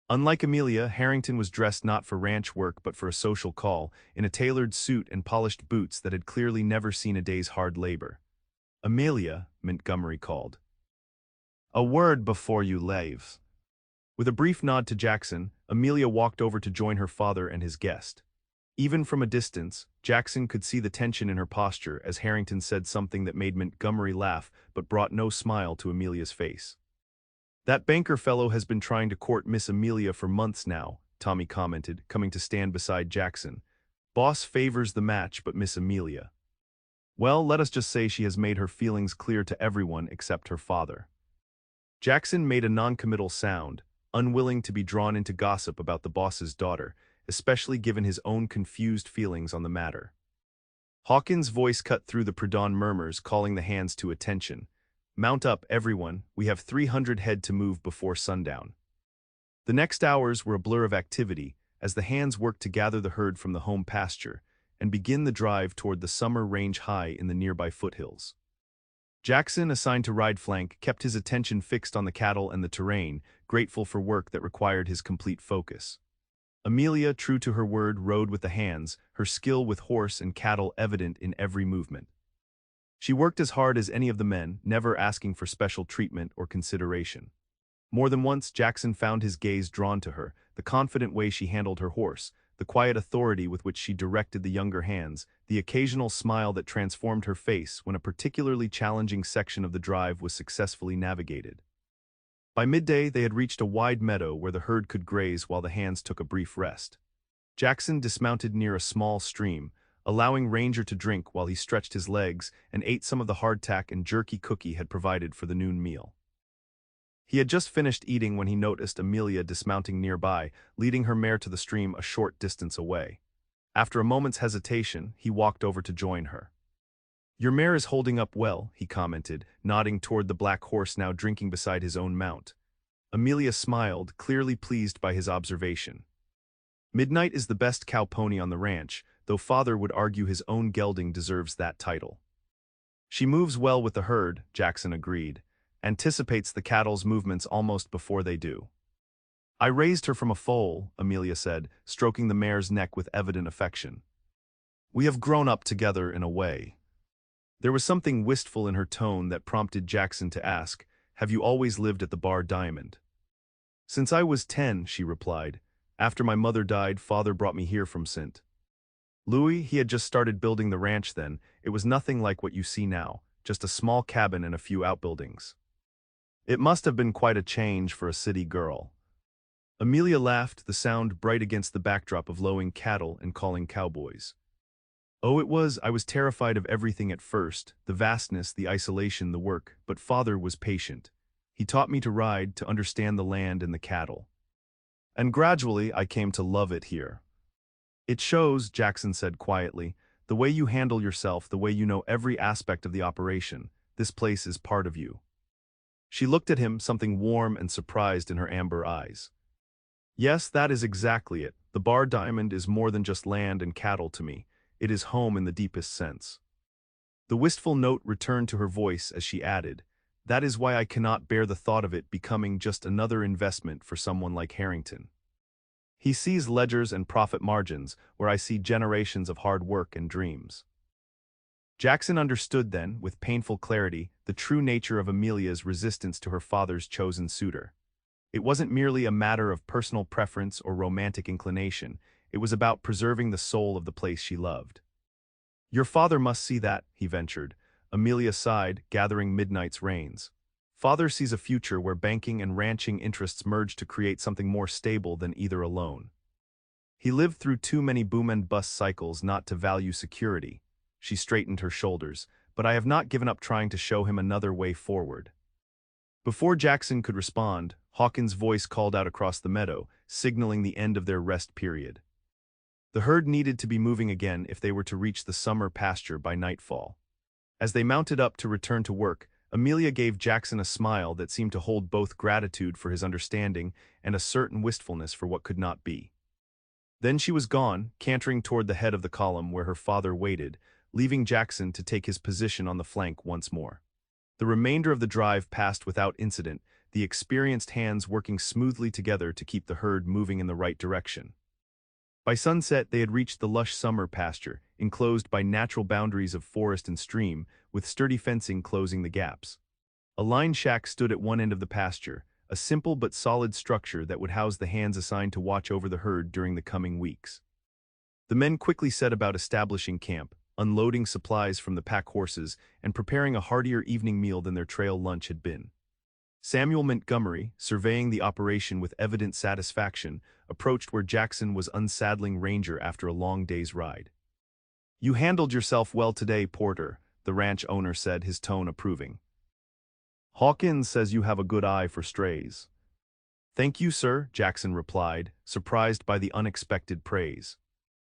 Unlike Amelia, Harrington was dressed not for ranch work but for a social call, in a tailored suit and polished boots that had clearly never seen a day's hard labor. "Amelia," Montgomery called. "A word before you leave." With a brief nod to Jackson, Amelia walked over to join her father and his guest. Even from a distance, Jackson could see the tension in her posture as Harrington said something that made Montgomery laugh but brought no smile to Amelia's face. "That banker fellow has been trying to court Miss Amelia for months now," Tommy commented, coming to stand beside Jackson. "Boss favors the match, but Miss Amelia. Well, let us just say she has made her feelings clear to everyone except her father." Jackson made a non-committal sound, unwilling to be drawn into gossip about the boss's daughter, especially given his own confused feelings on the matter. Hawkins' voice cut through the Pradon murmurs, calling the hands to attention. "Mount up, everyone, we have 300 head to move before sundown." The next hours were a blur of activity, as the hands worked to gather the herd from the home pasture, and begin the drive toward the summer range high in the nearby foothills. Jackson, assigned to ride flank, kept his attention fixed on the cattle and the terrain, grateful for work that required his complete focus. Amelia, true to her word, rode with the hands, her skill with horse and cattle evident in every movement. She worked as hard as any of the men, never asking for special treatment or consideration. More than once, Jackson found his gaze drawn to her, the confident way she handled her horse, the quiet authority with which she directed the younger hands, the occasional smile that transformed her face when a particularly challenging section of the drive was successfully navigated. By midday, they had reached a wide meadow where the herd could graze while the hands took a brief rest. Jackson dismounted near a small stream, allowing Ranger to drink while he stretched his legs and ate some of the hardtack and jerky Cookie had provided for the noon meal. He had just finished eating when he noticed Amelia dismounting nearby, leading her mare to the stream a short distance away. After a moment's hesitation, he walked over to join her. "Your mare is holding up well," he commented, nodding toward the black horse now drinking beside his own mount. Amelia smiled, clearly pleased by his observation. "Midnight is the best cow pony on the ranch, though father would argue his own gelding deserves that title." "She moves well with the herd," Jackson agreed. "Anticipates the cattle's movements almost before they do." "I raised her from a foal," Amelia said, stroking the mare's neck with evident affection. "We have grown up together in a way." There was something wistful in her tone that prompted Jackson to ask, "Have you always lived at the Bar Diamond?" "Since I was 10, she replied. "After my mother died, father brought me here from St. Louis. He had just started building the ranch then. It was nothing like what you see now, just a small cabin and a few outbuildings." "It must have been quite a change for a city girl." Amelia laughed, the sound bright against the backdrop of lowing cattle and calling cowboys. "Oh, it was. I was terrified of everything at first, the vastness, the isolation, the work, but father was patient. He taught me to ride, to understand the land and the cattle. And gradually I came to love it here." "It shows," Jackson said quietly, "the way you handle yourself, the way you know every aspect of the operation. This place is part of you." She looked at him, something warm and surprised in her amber eyes. "Yes, that is exactly it. The Bar Diamond is more than just land and cattle to me. It is home in the deepest sense." The wistful note returned to her voice as she added, "That is why I cannot bear the thought of it becoming just another investment for someone like Harrington." He sees ledgers and profit margins, where I see generations of hard work and dreams. Jackson understood then, with painful clarity, the true nature of Amelia's resistance to her father's chosen suitor. It wasn't merely a matter of personal preference or romantic inclination, it was about preserving the soul of the place she loved. "Your father must see that," he ventured. Amelia sighed, gathering midnight's rains. "Father sees a future where banking and ranching interests merge to create something more stable than either alone. He lived through too many boom and bust cycles not to value security." She straightened her shoulders, "But I have not given up trying to show him another way forward." Before Jackson could respond, Hawkins' voice called out across the meadow, signaling the end of their rest period. The herd needed to be moving again if they were to reach the summer pasture by nightfall. As they mounted up to return to work, Amelia gave Jackson a smile that seemed to hold both gratitude for his understanding and a certain wistfulness for what could not be. Then she was gone, cantering toward the head of the column where her father waited, leaving Jackson to take his position on the flank once more. The remainder of the drive passed without incident, the experienced hands working smoothly together to keep the herd moving in the right direction. By sunset, they had reached the lush summer pasture, enclosed by natural boundaries of forest and stream, with sturdy fencing closing the gaps. A line shack stood at one end of the pasture, a simple but solid structure that would house the hands assigned to watch over the herd during the coming weeks. The men quickly set about establishing camp, unloading supplies from the pack horses, and preparing a heartier evening meal than their trail lunch had been. Samuel Montgomery, surveying the operation with evident satisfaction, approached where Jackson was unsaddling Ranger after a long day's ride. "You handled yourself well today, Porter," the ranch owner said, his tone approving. "Hawkins says you have a good eye for strays." "Thank you, sir," Jackson replied, surprised by the unexpected praise.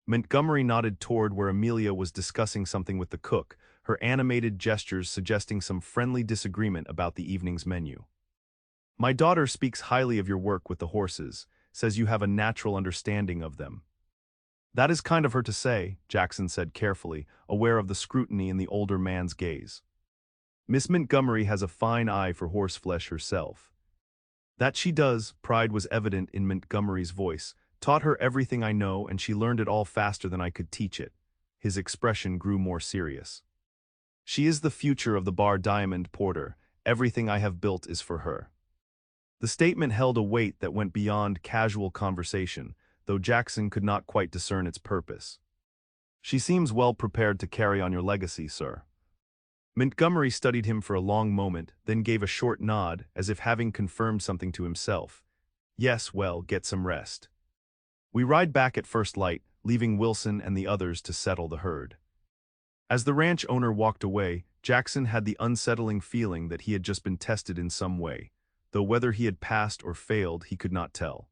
Montgomery nodded toward where Amelia was discussing something with the cook, her animated gestures suggesting some friendly disagreement about the evening's menu. "My daughter speaks highly of your work with the horses, says you have a natural understanding of them." "That is kind of her to say," Jackson said carefully, aware of the scrutiny in the older man's gaze. "Miss Montgomery has a fine eye for horseflesh herself." "That she does," pride was evident in Montgomery's voice. "Taught her everything I know, and she learned it all faster than I could teach it." His expression grew more serious. "She is the future of the Bar Diamond, Porter. Everything I have built is for her." The statement held a weight that went beyond casual conversation, though Jackson could not quite discern its purpose. "She seems well prepared to carry on your legacy, sir." Montgomery studied him for a long moment, then gave a short nod, as if having confirmed something to himself. "Yes, well, get some rest. We ride back at first light, leaving Wilson and the others to settle the herd." As the ranch owner walked away, Jackson had the unsettling feeling that he had just been tested in some way, though whether he had passed or failed he could not tell.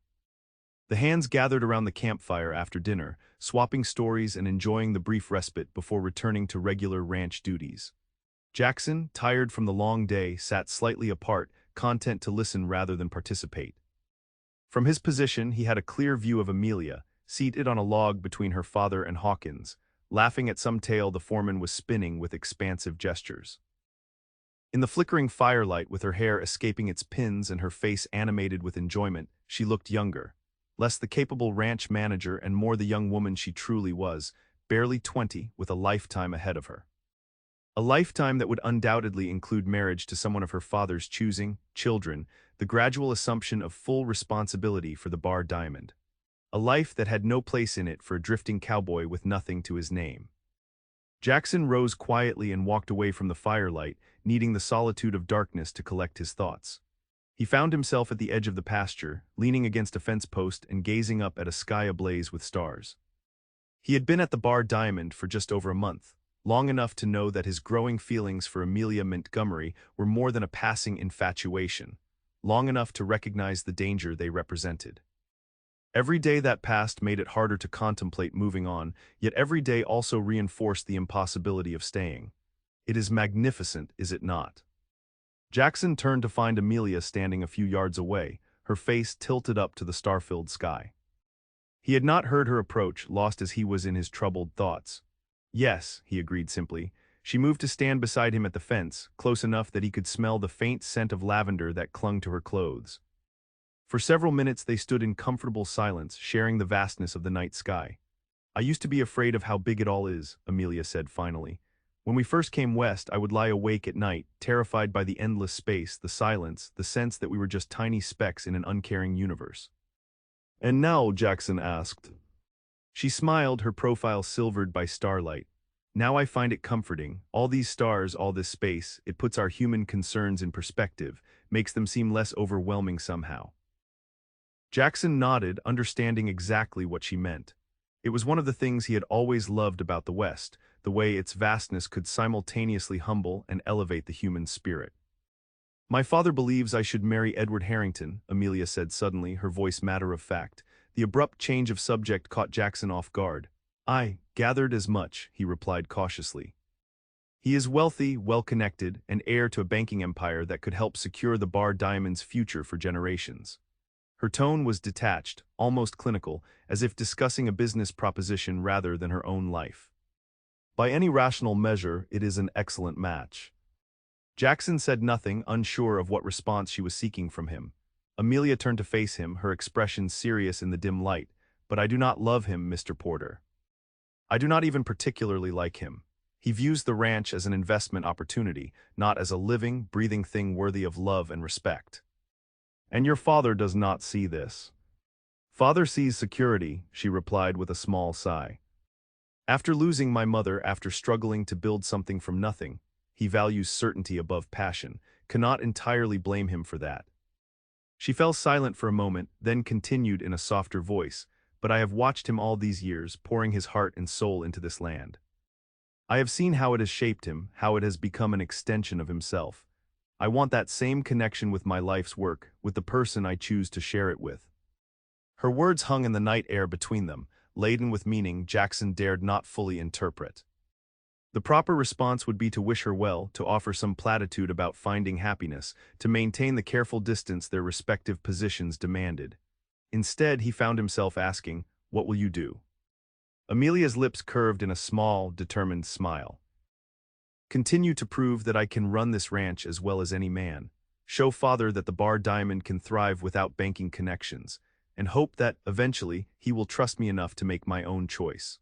The hands gathered around the campfire after dinner, swapping stories and enjoying the brief respite before returning to regular ranch duties. Jackson, tired from the long day, sat slightly apart, content to listen rather than participate. From his position, he had a clear view of Amelia, seated on a log between her father and Hawkins, laughing at some tale the foreman was spinning with expansive gestures. In the flickering firelight, with her hair escaping its pins and her face animated with enjoyment, she looked younger, less the capable ranch manager and more the young woman she truly was, barely 20, with a lifetime ahead of her. A lifetime that would undoubtedly include marriage to someone of her father's choosing, children, the gradual assumption of full responsibility for the Bar Diamond. A life that had no place in it for a drifting cowboy with nothing to his name. Jackson rose quietly and walked away from the firelight, needing the solitude of darkness to collect his thoughts. He found himself at the edge of the pasture, leaning against a fence post and gazing up at a sky ablaze with stars. He had been at the Bar Diamond for just over a month, long enough to know that his growing feelings for Amelia Montgomery were more than a passing infatuation, long enough to recognize the danger they represented. Every day that passed made it harder to contemplate moving on, yet every day also reinforced the impossibility of staying. It is magnificent, is it not? Jackson turned to find Amelia standing a few yards away, her face tilted up to the star-filled sky. He had not heard her approach, lost as he was in his troubled thoughts. "Yes," he agreed simply. She moved to stand beside him at the fence, close enough that he could smell the faint scent of lavender that clung to her clothes. For several minutes they stood in comfortable silence, sharing the vastness of the night sky. "I used to be afraid of how big it all is," Amelia said finally. "When we first came west, I would lie awake at night, terrified by the endless space, the silence, the sense that we were just tiny specks in an uncaring universe." "And now?" Jackson asked. She smiled, her profile silvered by starlight. "Now I find it comforting. All these stars, all this space, it puts our human concerns in perspective, makes them seem less overwhelming somehow." Jackson nodded, understanding exactly what she meant. It was one of the things he had always loved about the West, the way its vastness could simultaneously humble and elevate the human spirit. "My father believes I should marry Edward Harrington," Amelia said suddenly, her voice matter-of-fact. The abrupt change of subject caught Jackson off guard. "I gathered as much," he replied cautiously. "He is wealthy, well-connected, and heir to a banking empire that could help secure the Bar Diamond's future for generations." Her tone was detached, almost clinical, as if discussing a business proposition rather than her own life. "By any rational measure, it is an excellent match." Jackson said nothing, unsure of what response she was seeking from him. Amelia turned to face him, her expression serious in the dim light. "But I do not love him, Mr. Porter. I do not even particularly like him. He views the ranch as an investment opportunity, not as a living, breathing thing worthy of love and respect." "And your father does not see this?" "Father sees security," she replied with a small sigh. "After losing my mother, after struggling to build something from nothing, he values certainty above passion. Cannot entirely blame him for that." She fell silent for a moment, then continued in a softer voice, "But I have watched him all these years, pouring his heart and soul into this land. I have seen how it has shaped him, how it has become an extension of himself. I want that same connection with my life's work, with the person I choose to share it with." Her words hung in the night air between them, laden with meaning Jackson dared not fully interpret. The proper response would be to wish her well, to offer some platitude about finding happiness, to maintain the careful distance their respective positions demanded. Instead, he found himself asking, "What will you do?" Amelia's lips curved in a small, determined smile. "Continue to prove that I can run this ranch as well as any man. Show father that the Bar Diamond can thrive without banking connections, and hope that, eventually, he will trust me enough to make my own choice."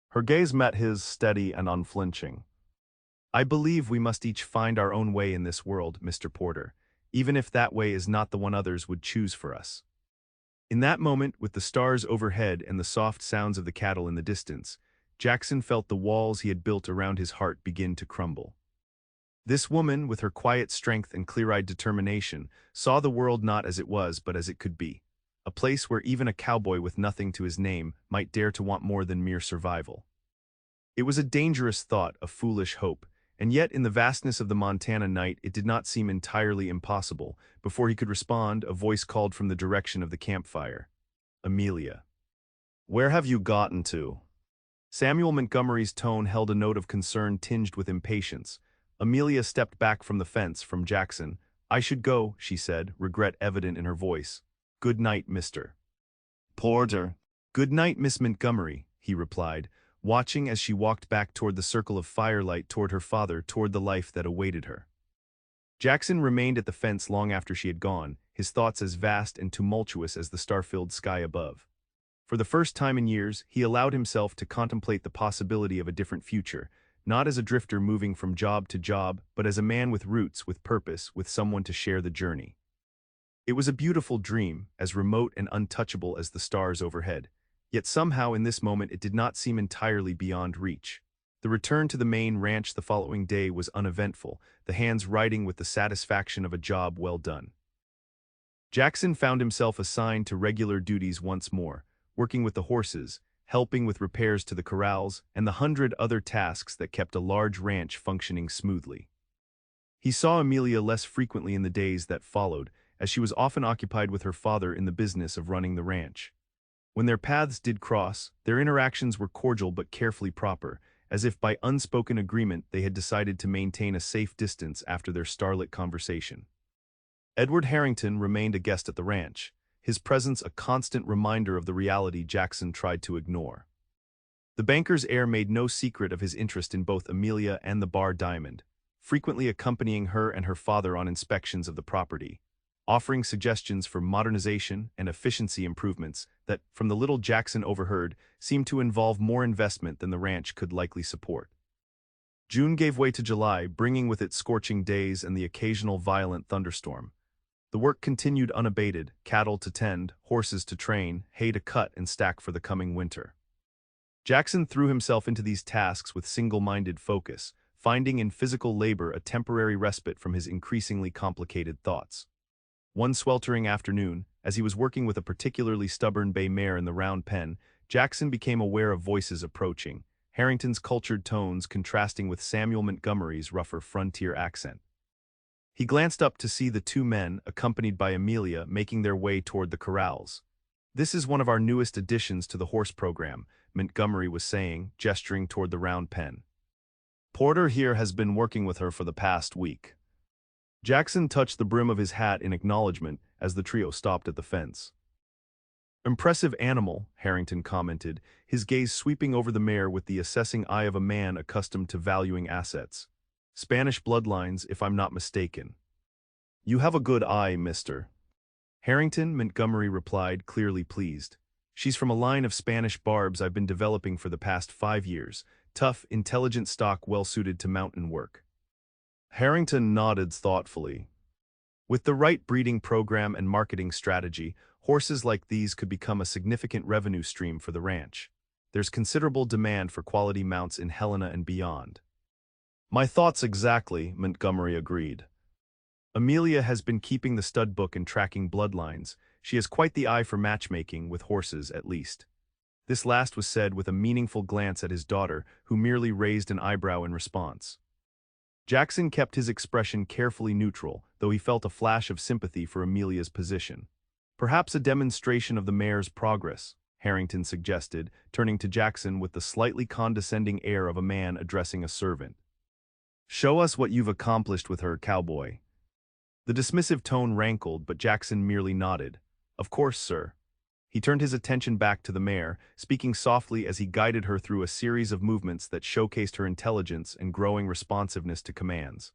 Her gaze met his, steady and unflinching. "I believe we must each find our own way in this world, Mr. Porter, even if that way is not the one others would choose for us." In that moment, with the stars overhead and the soft sounds of the cattle in the distance, Jackson felt the walls he had built around his heart begin to crumble. This woman, with her quiet strength and clear-eyed determination, saw the world not as it was but as it could be. A place where even a cowboy with nothing to his name might dare to want more than mere survival. It was a dangerous thought, a foolish hope, and yet in the vastness of the Montana night it did not seem entirely impossible. Before he could respond, a voice called from the direction of the campfire. "Amelia. Where have you gotten to?" Samuel Montgomery's tone held a note of concern tinged with impatience. Amelia stepped back from the fence, from Jackson. "I should go," she said, regret evident in her voice. "Good night, Mr. Porter." "Good night, Miss Montgomery," he replied, watching as she walked back toward the circle of firelight, toward her father, toward the life that awaited her. Jackson remained at the fence long after she had gone, his thoughts as vast and tumultuous as the star-filled sky above. For the first time in years, he allowed himself to contemplate the possibility of a different future, not as a drifter moving from job to job, but as a man with roots, with purpose, with someone to share the journey. It was a beautiful dream, as remote and untouchable as the stars overhead. Yet somehow in this moment it did not seem entirely beyond reach. The return to the main ranch the following day was uneventful, the hands writing with the satisfaction of a job well done. Jackson found himself assigned to regular duties once more, working with the horses, helping with repairs to the corrals, and the 100 other tasks that kept a large ranch functioning smoothly. He saw Amelia less frequently in the days that followed, as she was often occupied with her father in the business of running the ranch. When their paths did cross, their interactions were cordial but carefully proper, as if by unspoken agreement they had decided to maintain a safe distance after their starlit conversation. Edward Harrington remained a guest at the ranch, his presence a constant reminder of the reality Jackson tried to ignore. The banker's heir made no secret of his interest in both Amelia and the Bar Diamond, frequently accompanying her and her father on inspections of the property. offering suggestions for modernization and efficiency improvements that, from the little Jackson overheard, seemed to involve more investment than the ranch could likely support. June gave way to July, bringing with it scorching days and the occasional violent thunderstorm. The work continued unabated, cattle to tend, horses to train, hay to cut and stack for the coming winter. Jackson threw himself into these tasks with single-minded focus, finding in physical labor a temporary respite from his increasingly complicated thoughts. One sweltering afternoon, as he was working with a particularly stubborn bay mare in the round pen, Jackson became aware of voices approaching, Harrington's cultured tones contrasting with Samuel Montgomery's rougher frontier accent. He glanced up to see the two men, accompanied by Amelia, making their way toward the corrals. "This is one of our newest additions to the horse program," Montgomery was saying, gesturing toward the round pen. "Porter here has been working with her for the past week." Jackson touched the brim of his hat in acknowledgement as the trio stopped at the fence. "Impressive animal," Harrington commented, his gaze sweeping over the mare with the assessing eye of a man accustomed to valuing assets. "Spanish bloodlines, if I'm not mistaken." "You have a good eye, mister." Harrington, Montgomery replied, clearly pleased. "She's from a line of Spanish barbs I've been developing for the past 5 years. Tough, intelligent stock well-suited to mountain work." Harrington nodded thoughtfully. With the right breeding program and marketing strategy, horses like these could become a significant revenue stream for the ranch. There's considerable demand for quality mounts in Helena and beyond. "My thoughts exactly," Montgomery agreed. "Amelia has been keeping the stud book and tracking bloodlines. She has quite the eye for matchmaking, with horses at least." This last was said with a meaningful glance at his daughter, who merely raised an eyebrow in response. Jackson kept his expression carefully neutral, though he felt a flash of sympathy for Amelia's position. "Perhaps a demonstration of the mare's progress," Harrington suggested, turning to Jackson with the slightly condescending air of a man addressing a servant. "Show us what you've accomplished with her, Cowboy." The dismissive tone rankled, but Jackson merely nodded. "Of course, sir." He turned his attention back to the mare, speaking softly as he guided her through a series of movements that showcased her intelligence and growing responsiveness to commands.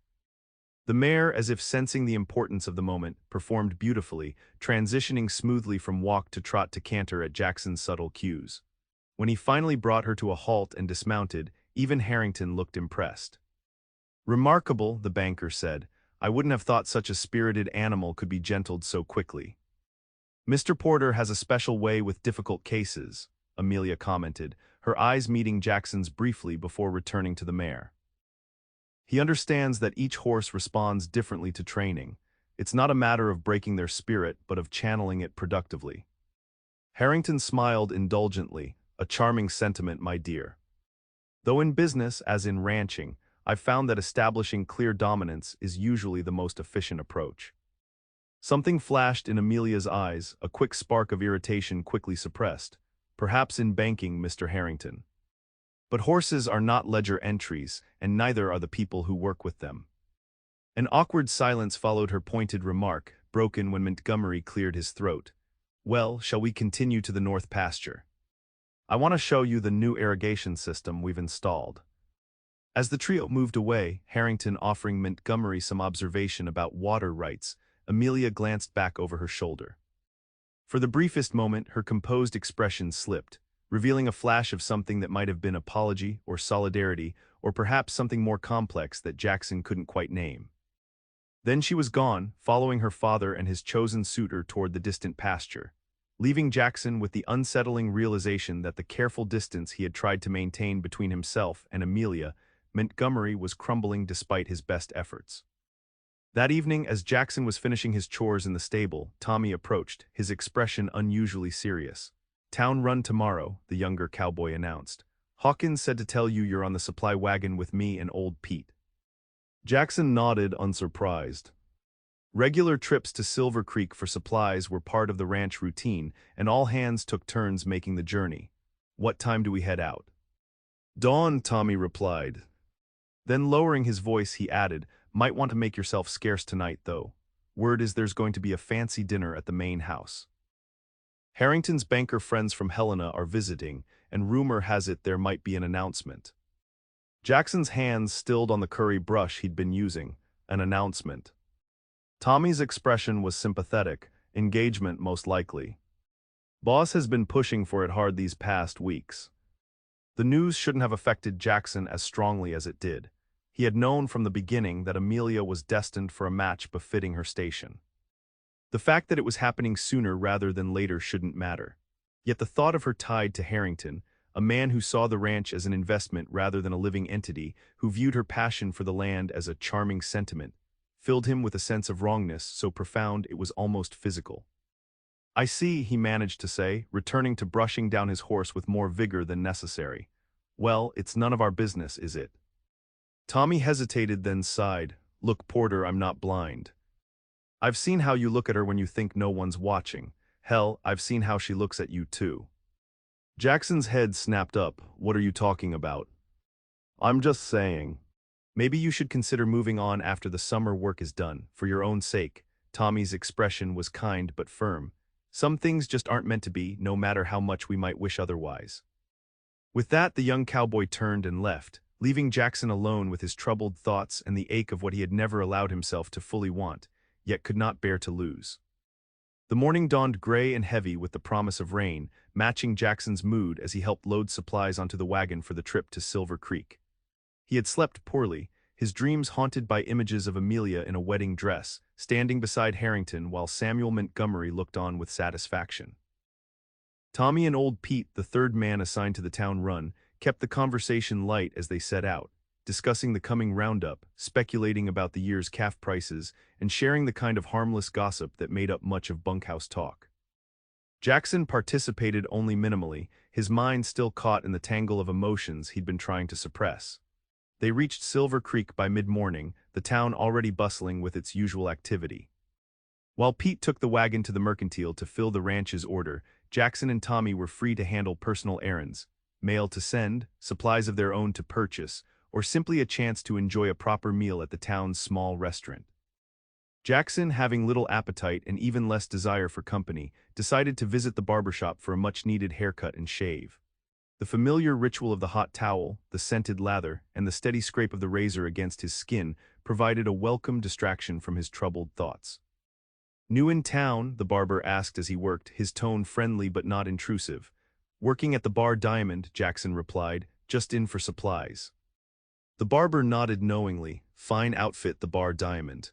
The mare, as if sensing the importance of the moment, performed beautifully, transitioning smoothly from walk to trot to canter at Jackson's subtle cues. When he finally brought her to a halt and dismounted, even Harrington looked impressed. "Remarkable," the banker said. "I wouldn't have thought such a spirited animal could be gentled so quickly." "Mr. Porter has a special way with difficult cases," Amelia commented, her eyes meeting Jackson's briefly before returning to the mare. "He understands that each horse responds differently to training. It's not a matter of breaking their spirit, but of channeling it productively." Harrington smiled indulgently, "A charming sentiment, my dear. Though in business, as in ranching, I've found that establishing clear dominance is usually the most efficient approach." Something flashed in Amelia's eyes, a quick spark of irritation quickly suppressed. "Perhaps in banking, Mr. Harrington. But horses are not ledger entries, and neither are the people who work with them." An awkward silence followed her pointed remark, broken when Montgomery cleared his throat. "Well, shall we continue to the north pasture? I want to show you the new irrigation system we've installed." As the trio moved away, Harrington offering Montgomery some observation about water rights, Amelia glanced back over her shoulder. For the briefest moment, her composed expression slipped, revealing a flash of something that might have been apology or solidarity, or perhaps something more complex that Jackson couldn't quite name. Then she was gone, following her father and his chosen suitor toward the distant pasture, leaving Jackson with the unsettling realization that the careful distance he had tried to maintain between himself and Amelia, Montgomery, was crumbling despite his best efforts. That evening, as Jackson was finishing his chores in the stable, Tommy approached, his expression unusually serious. "Town run tomorrow," the younger cowboy announced. "Hawkins said to tell you you're on the supply wagon with me and old Pete." Jackson nodded, unsurprised. Regular trips to Silver Creek for supplies were part of the ranch routine, and all hands took turns making the journey. "What time do we head out?" "Dawn," Tommy replied. Then lowering his voice, he added, "Might want to make yourself scarce tonight, though. Word is there's going to be a fancy dinner at the main house. Harrington's banker friends from Helena are visiting, and rumor has it there might be an announcement." Jackson's hands stilled on the curry brush he'd been using. An announcement. Tommy's expression was sympathetic, engagement most likely. Boss has been pushing for it hard these past weeks. The news shouldn't have affected Jackson as strongly as it did. He had known from the beginning that Amelia was destined for a match befitting her station. The fact that it was happening sooner rather than later shouldn't matter. Yet the thought of her tied to Harrington, a man who saw the ranch as an investment rather than a living entity, who viewed her passion for the land as a charming sentiment, filled him with a sense of wrongness so profound it was almost physical. "I see," he managed to say, returning to brushing down his horse with more vigor than necessary. "Well, it's none of our business, is it?" Tommy hesitated, then sighed. "Look, Porter, I'm not blind. I've seen how you look at her when you think no one's watching. Hell, I've seen how she looks at you too." Jackson's head snapped up. "What are you talking about?" "I'm just saying. Maybe you should consider moving on after the summer work is done, for your own sake." Tommy's expression was kind but firm. "Some things just aren't meant to be, no matter how much we might wish otherwise." With that, the young cowboy turned and left, leaving Jackson alone with his troubled thoughts and the ache of what he had never allowed himself to fully want, yet could not bear to lose. The morning dawned gray and heavy with the promise of rain, matching Jackson's mood as he helped load supplies onto the wagon for the trip to Silver Creek. He had slept poorly, his dreams haunted by images of Amelia in a wedding dress, standing beside Harrington while Samuel Montgomery looked on with satisfaction. Tommy and old Pete, the third man assigned to the town run, kept the conversation light as they set out, discussing the coming roundup, speculating about the year's calf prices, and sharing the kind of harmless gossip that made up much of bunkhouse talk. Jackson participated only minimally, his mind still caught in the tangle of emotions he'd been trying to suppress. They reached Silver Creek by mid-morning, the town already bustling with its usual activity. While Pete took the wagon to the Mercantile to fill the ranch's order, Jackson and Tommy were free to handle personal errands, mail to send, supplies of their own to purchase, or simply a chance to enjoy a proper meal at the town's small restaurant. Jackson, having little appetite and even less desire for company, decided to visit the barbershop for a much-needed haircut and shave. The familiar ritual of the hot towel, the scented lather, and the steady scrape of the razor against his skin provided a welcome distraction from his troubled thoughts. "New in town?" the barber asked as he worked, his tone friendly but not intrusive. "Working at the Bar Diamond," Jackson replied, "just in for supplies." The barber nodded knowingly. "Fine outfit, the Bar Diamond.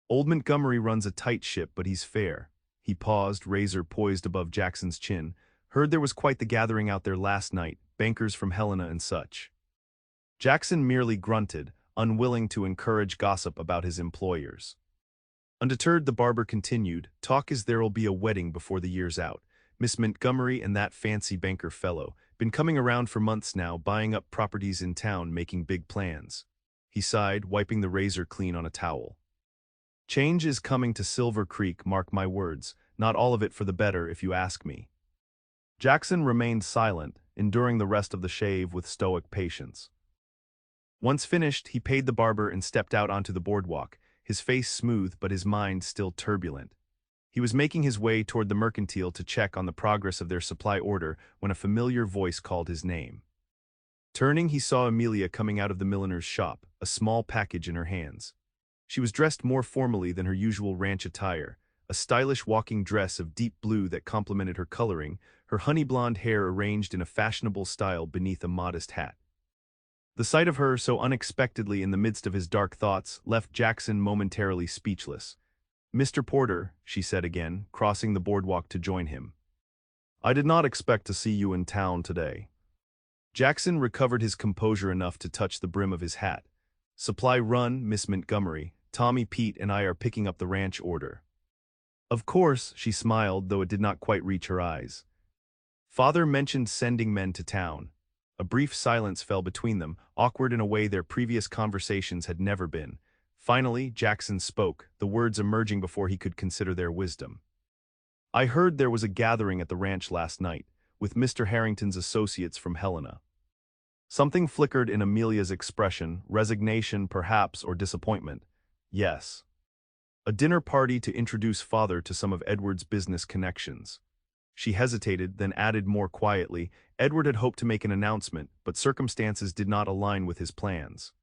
Old Montgomery runs a tight ship, but he's fair." He paused, razor poised above Jackson's chin. "Heard there was quite the gathering out there last night, bankers from Helena and such." Jackson merely grunted, unwilling to encourage gossip about his employers. Undeterred, the barber continued, "Talk is there'll be a wedding before the year's out. Miss Montgomery and that fancy banker fellow. Been coming around for months now, buying up properties in town, making big plans." He sighed, wiping the razor clean on a towel. "Change is coming to Silver Creek, mark my words. Not all of it for the better, if you ask me." Jackson remained silent, enduring the rest of the shave with stoic patience. Once finished, he paid the barber and stepped out onto the boardwalk, his face smooth but his mind still turbulent. He was making his way toward the Mercantile to check on the progress of their supply order when a familiar voice called his name. Turning, he saw Amelia coming out of the milliner's shop, a small package in her hands. She was dressed more formally than her usual ranch attire, a stylish walking dress of deep blue that complemented her coloring, her honey blonde hair arranged in a fashionable style beneath a modest hat. The sight of her so unexpectedly in the midst of his dark thoughts left Jackson momentarily speechless. "Mr. Porter," she said again, crossing the boardwalk to join him. "I did not expect to see you in town today." Jackson recovered his composure enough to touch the brim of his hat. "Supply run, Miss Montgomery. Tommy, Pete, and I are picking up the ranch order." "Of course," she smiled, though it did not quite reach her eyes. "Father mentioned sending men to town." A brief silence fell between them, awkward in a way their previous conversations had never been. Finally, Jackson spoke, the words emerging before he could consider their wisdom. "I heard there was a gathering at the ranch last night, with Mr. Harrington's associates from Helena." Something flickered in Amelia's expression, resignation perhaps, or disappointment. "Yes. A dinner party to introduce father to some of Edward's business connections." She hesitated, then added more quietly, Edward had hoped to make an announcement, but circumstances did not align with his plans.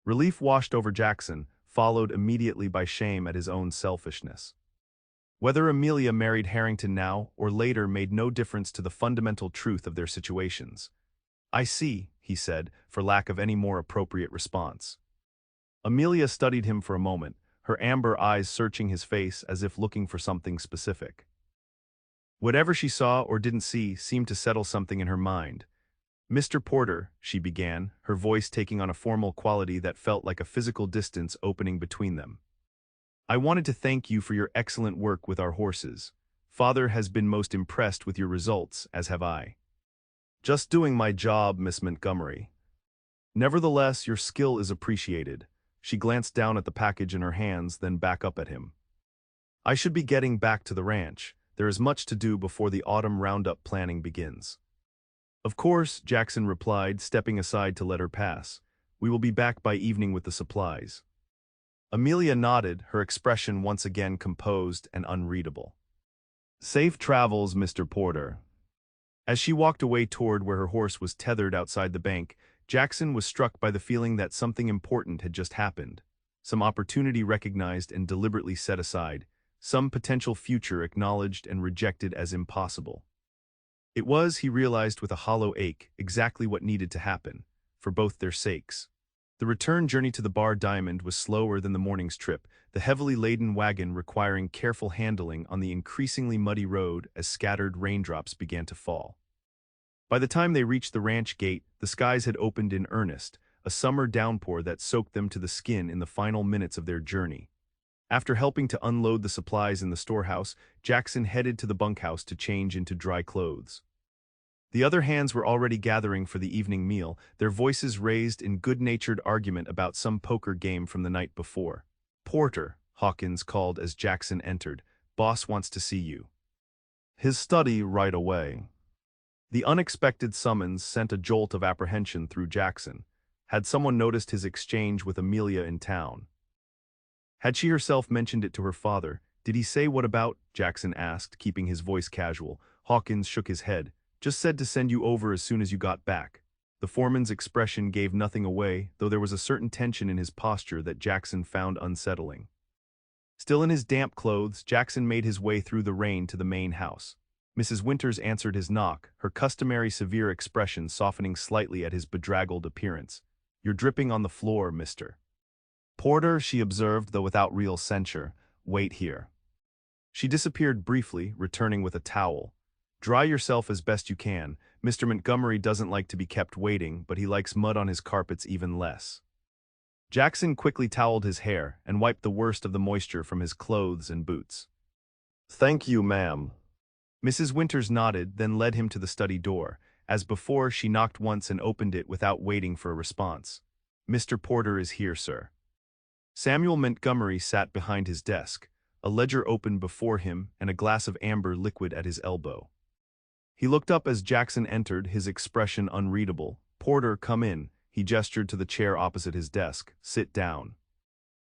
Relief washed over Jackson. followed immediately by shame at his own selfishness. Whether Amelia married Harrington now or later made no difference to the fundamental truth of their situations. "I see," he said, for lack of any more appropriate response. Amelia studied him for a moment, her amber eyes searching his face as if looking for something specific. Whatever she saw or didn't see seemed to settle something in her mind. "Mr. Porter," she began, her voice taking on a formal quality that felt like a physical distance opening between them. "I wanted to thank you for your excellent work with our horses. Father has been most impressed with your results, as have I." "Just doing my job, Miss Montgomery. Nevertheless, your skill is appreciated." She glanced down at the package in her hands, then back up at him. "I should be getting back to the ranch. There is much to do before the autumn roundup planning begins." "Of course," Jackson replied, stepping aside to let her pass. "We will be back by evening with the supplies." Amelia nodded, her expression once again composed and unreadable. "Safe travels, Mr. Porter." As she walked away toward where her horse was tethered outside the bank, Jackson was struck by the feeling that something important had just happened. Some opportunity recognized and deliberately set aside, some potential future acknowledged and rejected as impossible. It was, he realized with a hollow ache, exactly what needed to happen, for both their sakes. The return journey to the Bar Diamond was slower than the morning's trip, the heavily laden wagon requiring careful handling on the increasingly muddy road as scattered raindrops began to fall. By the time they reached the ranch gate, the skies had opened in earnest, a summer downpour that soaked them to the skin in the final minutes of their journey. After helping to unload the supplies in the storehouse, Jackson headed to the bunkhouse to change into dry clothes. The other hands were already gathering for the evening meal, their voices raised in good-natured argument about some poker game from the night before. "Porter," Hawkins called as Jackson entered, "Boss wants to see you." "His study right away." The unexpected summons sent a jolt of apprehension through Jackson. Had someone noticed his exchange with Amelia in town? Had she herself mentioned it to her father? "Did he say what about?" Jackson asked, keeping his voice casual. Hawkins shook his head. "Just said to send you over as soon as you got back." The foreman's expression gave nothing away, though there was a certain tension in his posture that Jackson found unsettling. Still in his damp clothes, Jackson made his way through the rain to the main house. Mrs. Winters answered his knock, her customary severe expression softening slightly at his bedraggled appearance. "You're dripping on the floor, Mr. Porter," she observed, though without real censure. "Wait here." She disappeared briefly, returning with a towel. "Dry yourself as best you can. Mr. Montgomery doesn't like to be kept waiting, but he likes mud on his carpets even less." Jackson quickly toweled his hair and wiped the worst of the moisture from his clothes and boots. "Thank you, ma'am." Mrs. Winters nodded, then led him to the study door. As before, she knocked once and opened it without waiting for a response. "Mr. Porter is here, sir." Samuel Montgomery sat behind his desk, a ledger open before him and a glass of amber liquid at his elbow. He looked up as Jackson entered, his expression unreadable. "Porter, come in." He gestured to the chair opposite his desk. "Sit down."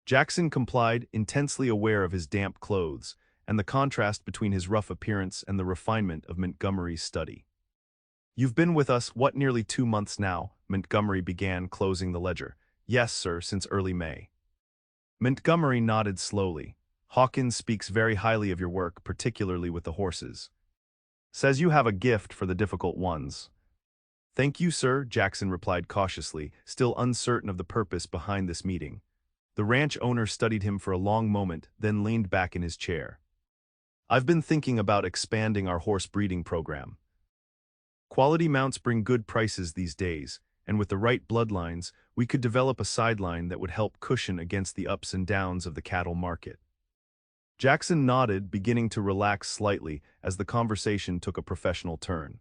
Jackson complied, intensely aware of his damp clothes, and the contrast between his rough appearance and the refinement of Montgomery's study. "You've been with us, what, nearly 2 months now?" Montgomery began, closing the ledger. "Yes, sir, since early May." Montgomery nodded slowly. "Hawkins speaks very highly of your work, particularly with the horses. Says you have a gift for the difficult ones." "Thank you, sir," Jackson replied cautiously, still uncertain of the purpose behind this meeting. The ranch owner studied him for a long moment, then leaned back in his chair. "I've been thinking about expanding our horse breeding program. Quality mounts bring good prices these days, and with the right bloodlines, we could develop a sideline that would help cushion against the ups and downs of the cattle market." Jackson nodded, beginning to relax slightly as the conversation took a professional turn.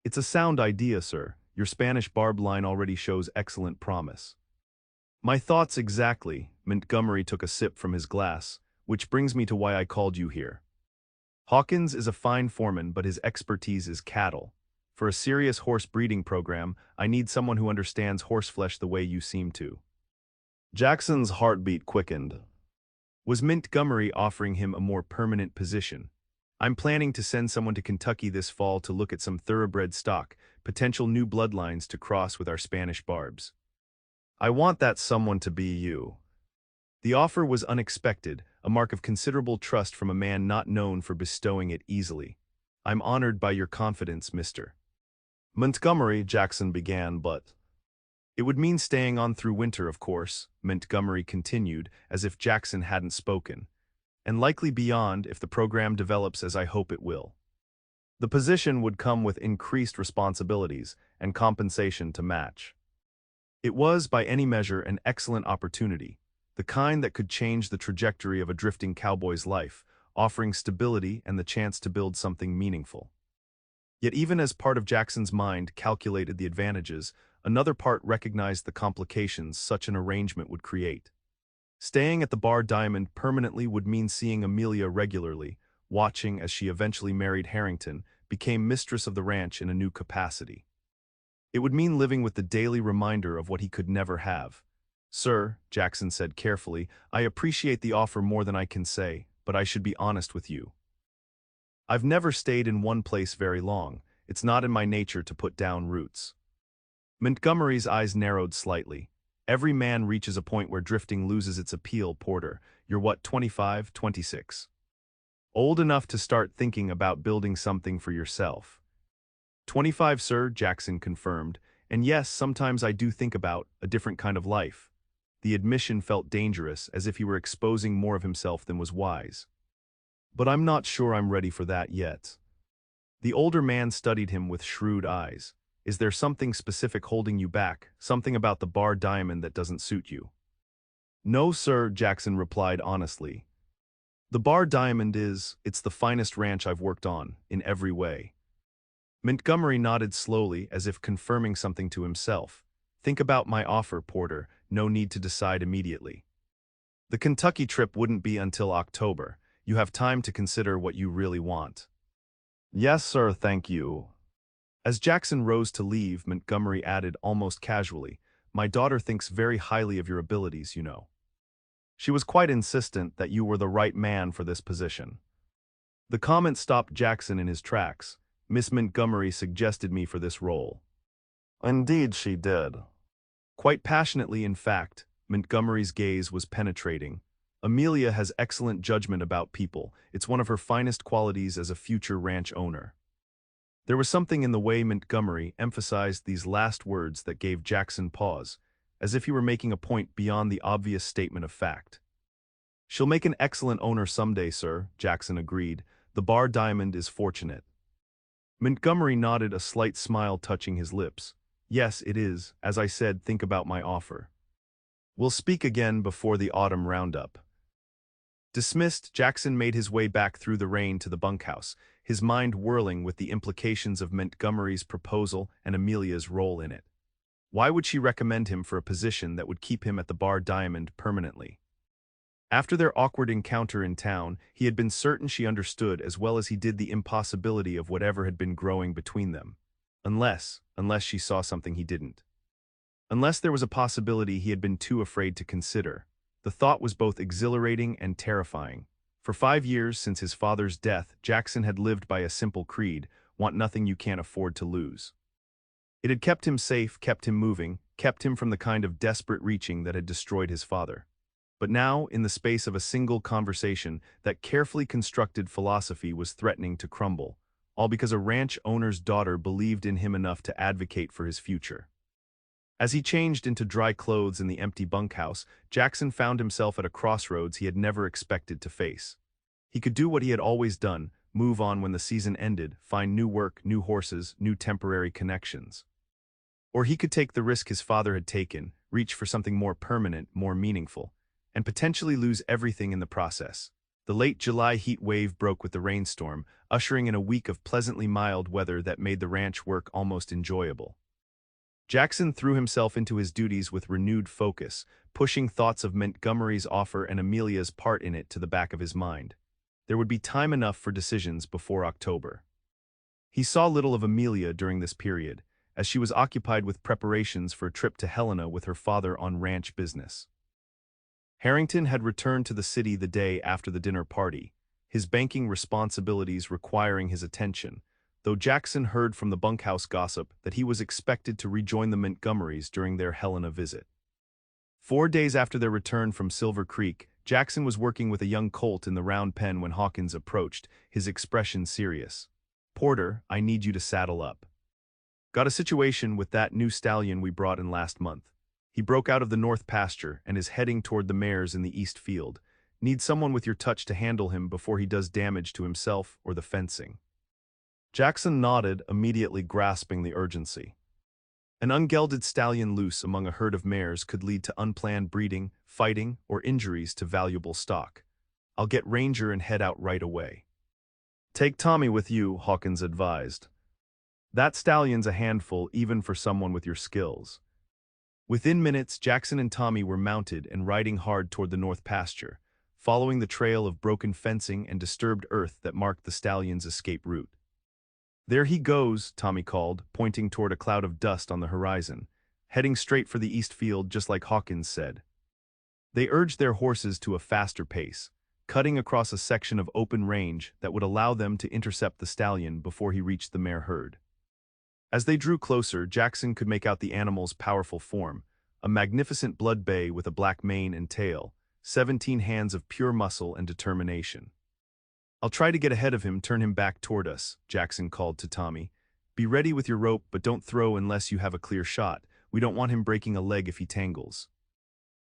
"It's a sound idea, sir. Your Spanish barb line already shows excellent promise." "My thoughts exactly." Montgomery took a sip from his glass, "which brings me to why I called you here. Hawkins is a fine foreman, but his expertise is cattle. For a serious horse breeding program, I need someone who understands horseflesh the way you seem to." Jackson's heartbeat quickened. Was Montgomery offering him a more permanent position? "I'm planning to send someone to Kentucky this fall to look at some thoroughbred stock, potential new bloodlines to cross with our Spanish barbs. I want that someone to be you." The offer was unexpected, a mark of considerable trust from a man not known for bestowing it easily. "I'm honored by your confidence, Mr. Montgomery," Jackson began, but "It would mean staying on through winter, of course," Montgomery continued, as if Jackson hadn't spoken, "and likely beyond if the program develops as I hope it will. The position would come with increased responsibilities and compensation to match." It was, by any measure, an excellent opportunity, the kind that could change the trajectory of a drifting cowboy's life, offering stability and the chance to build something meaningful. Yet even as part of Jackson's mind calculated the advantages, another part recognized the complications such an arrangement would create. Staying at the Bar Diamond permanently would mean seeing Amelia regularly, watching as she eventually married Harrington, became mistress of the ranch in a new capacity. It would mean living with the daily reminder of what he could never have. "Sir," Jackson said carefully, "I appreciate the offer more than I can say, but I should be honest with you. I've never stayed in one place very long. It's not in my nature to put down roots." Montgomery's eyes narrowed slightly. "Every man reaches a point where drifting loses its appeal, Porter. You're what, 25, 26? Old enough to start thinking about building something for yourself." "25, sir," Jackson confirmed, "and yes, sometimes I do think about a different kind of life." The admission felt dangerous, as if he were exposing more of himself than was wise. "But I'm not sure I'm ready for that yet." The older man studied him with shrewd eyes. "Is there something specific holding you back, something about the Bar Diamond that doesn't suit you?" "No, sir," Jackson replied honestly. "The Bar Diamond it's the finest ranch I've worked on, in every way." Montgomery nodded slowly, as if confirming something to himself. "Think about my offer, Porter. No need to decide immediately. The Kentucky trip wouldn't be until October. You have time to consider what you really want." "Yes, sir, thank you." As Jackson rose to leave, Montgomery added almost casually, "My daughter thinks very highly of your abilities, you know. She was quite insistent that you were the right man for this position." The comment stopped Jackson in his tracks. "Miss Montgomery suggested me for this role." "Indeed she did." Quite passionately, in fact. Montgomery's gaze was penetrating. "Amelia has excellent judgment about people. It's one of her finest qualities as a future ranch owner." There was something in the way Montgomery emphasized these last words that gave Jackson pause, as if he were making a point beyond the obvious statement of fact. "She'll make an excellent owner someday, sir," Jackson agreed. "The Bar Diamond is fortunate." Montgomery nodded, a slight smile touching his lips. "Yes, it is. As I said, think about my offer. We'll speak again before the autumn roundup." Dismissed, Jackson made his way back through the rain to the bunkhouse, his mind whirling with the implications of Montgomery's proposal and Amelia's role in it. Why would she recommend him for a position that would keep him at the Bar Diamond permanently? After their awkward encounter in town, he had been certain she understood as well as he did the impossibility of whatever had been growing between them. Unless she saw something he didn't. Unless there was a possibility he had been too afraid to consider. The thought was both exhilarating and terrifying. For 5 years since his father's death, Jackson had lived by a simple creed: want nothing you can't afford to lose. It had kept him safe, kept him moving, kept him from the kind of desperate reaching that had destroyed his father. But now, in the space of a single conversation, that carefully constructed philosophy was threatening to crumble, all because a ranch owner's daughter believed in him enough to advocate for his future. As he changed into dry clothes in the empty bunkhouse, Jackson found himself at a crossroads he had never expected to face. He could do what he had always done, move on when the season ended, find new work, new horses, new temporary connections. Or he could take the risk his father had taken, reach for something more permanent, more meaningful, and potentially lose everything in the process. The late July heat wave broke with the rainstorm, ushering in a week of pleasantly mild weather that made the ranch work almost enjoyable. Jackson threw himself into his duties with renewed focus, pushing thoughts of Montgomery's offer and Amelia's part in it to the back of his mind. There would be time enough for decisions before October. He saw little of Amelia during this period, as she was occupied with preparations for a trip to Helena with her father on ranch business. Harrington had returned to the city the day after the dinner party, his banking responsibilities requiring his attention, though Jackson heard from the bunkhouse gossip that he was expected to rejoin the Montgomerys during their Helena visit. 4 days after their return from Silver Creek, Jackson was working with a young colt in the round pen when Hawkins approached, his expression serious. "Porter, I need you to saddle up. Got a situation with that new stallion we brought in last month. He broke out of the north pasture and is heading toward the mares in the east field. Need someone with your touch to handle him before he does damage to himself or the fencing." Jackson nodded, immediately grasping the urgency. An ungelded stallion loose among a herd of mares could lead to unplanned breeding, fighting, or injuries to valuable stock. "I'll get Ranger and head out right away." "Take Tommy with you," Hawkins advised. "That stallion's a handful even for someone with your skills." Within minutes, Jackson and Tommy were mounted and riding hard toward the north pasture, following the trail of broken fencing and disturbed earth that marked the stallion's escape route. "There he goes," Tommy called, pointing toward a cloud of dust on the horizon, heading straight for the east field just like Hawkins said. They urged their horses to a faster pace, cutting across a section of open range that would allow them to intercept the stallion before he reached the mare herd. As they drew closer, Jackson could make out the animal's powerful form, a magnificent blood bay with a black mane and tail, 17 hands of pure muscle and determination. "I'll try to get ahead of him, turn him back toward us," Jackson called to Tommy. "Be ready with your rope, but don't throw unless you have a clear shot. We don't want him breaking a leg if he tangles."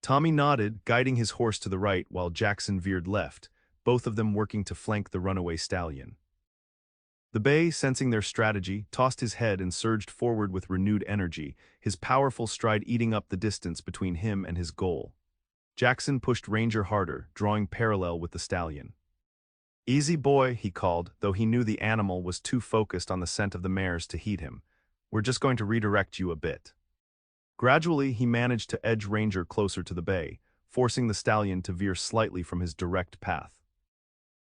Tommy nodded, guiding his horse to the right while Jackson veered left, both of them working to flank the runaway stallion. The bay, sensing their strategy, tossed his head and surged forward with renewed energy, his powerful stride eating up the distance between him and his goal. Jackson pushed Ranger harder, drawing parallel with the stallion. "Easy boy," he called, though he knew the animal was too focused on the scent of the mares to heed him. "We're just going to redirect you a bit." Gradually, he managed to edge Ranger closer to the bay, forcing the stallion to veer slightly from his direct path.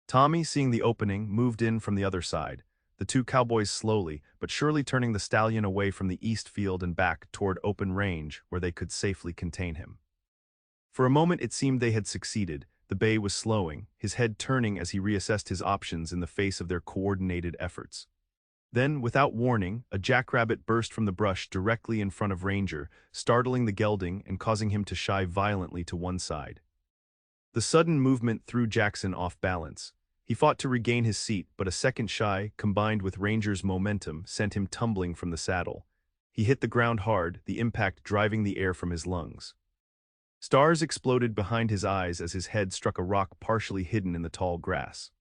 Tommy, seeing the opening, moved in from the other side, the two cowboys slowly but surely turning the stallion away from the east field and back toward open range where they could safely contain him. For a moment it seemed they had succeeded. The bay was slowing, his head turning as he reassessed his options in the face of their coordinated efforts. Then, without warning, a jackrabbit burst from the brush directly in front of Ranger, startling the gelding and causing him to shy violently to one side. The sudden movement threw Jackson off balance. He fought to regain his seat, but a second shy, combined with Ranger's momentum, sent him tumbling from the saddle. He hit the ground hard, the impact driving the air from his lungs. Stars exploded behind his eyes as his head struck a rock partially hidden in the tall grass.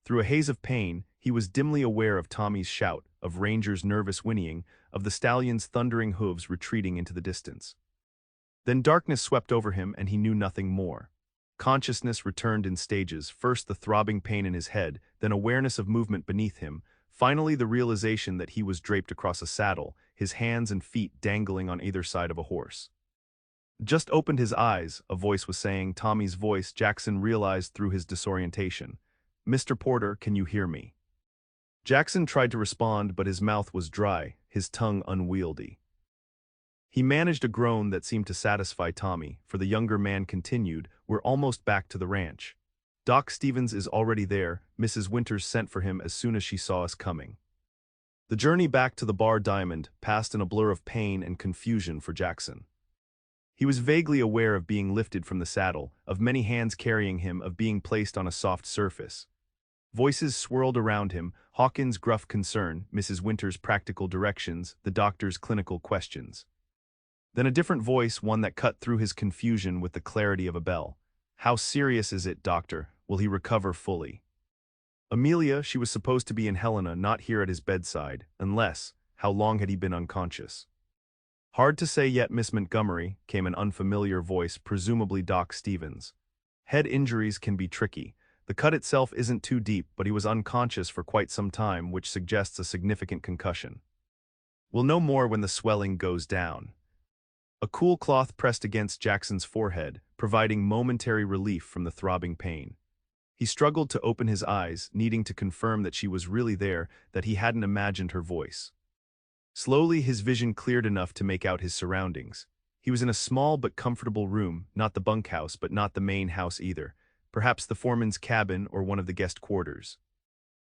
Through a haze of pain, he was dimly aware of Tommy's shout, of Ranger's nervous whinnying, of the stallion's thundering hooves retreating into the distance. Then darkness swept over him and he knew nothing more. Consciousness returned in stages, first the throbbing pain in his head, then awareness of movement beneath him, finally the realization that he was draped across a saddle, his hands and feet dangling on either side of a horse. Just opened his eyes, a voice was saying, Tommy's voice, Jackson realized through his disorientation. "Mr. Porter, can you hear me?" Jackson tried to respond, but his mouth was dry, his tongue unwieldy. He managed a groan that seemed to satisfy Tommy, for the younger man continued, "We're almost back to the ranch. Doc Stevens is already there. Mrs. Winters sent for him as soon as she saw us coming." The journey back to the Bar Diamond passed in a blur of pain and confusion for Jackson. He was vaguely aware of being lifted from the saddle, of many hands carrying him, of being placed on a soft surface. Voices swirled around him, Hawkins' gruff concern, Mrs. Winters' practical directions, the doctor's clinical questions. Then a different voice, one that cut through his confusion with the clarity of a bell. "How serious is it, doctor? Will he recover fully?" Amelia, she was supposed to be in Helena, not here at his bedside, unless, how long had he been unconscious? "Hard to say yet, Miss Montgomery," came an unfamiliar voice, presumably Doc Stevens. "Head injuries can be tricky. The cut itself isn't too deep, but he was unconscious for quite some time, which suggests a significant concussion. We'll know more when the swelling goes down." A cool cloth pressed against Jackson's forehead, providing momentary relief from the throbbing pain. He struggled to open his eyes, needing to confirm that she was really there, that he hadn't imagined her voice. Slowly, his vision cleared enough to make out his surroundings. He was in a small but comfortable room, not the bunkhouse, but not the main house either. Perhaps the foreman's cabin or one of the guest quarters.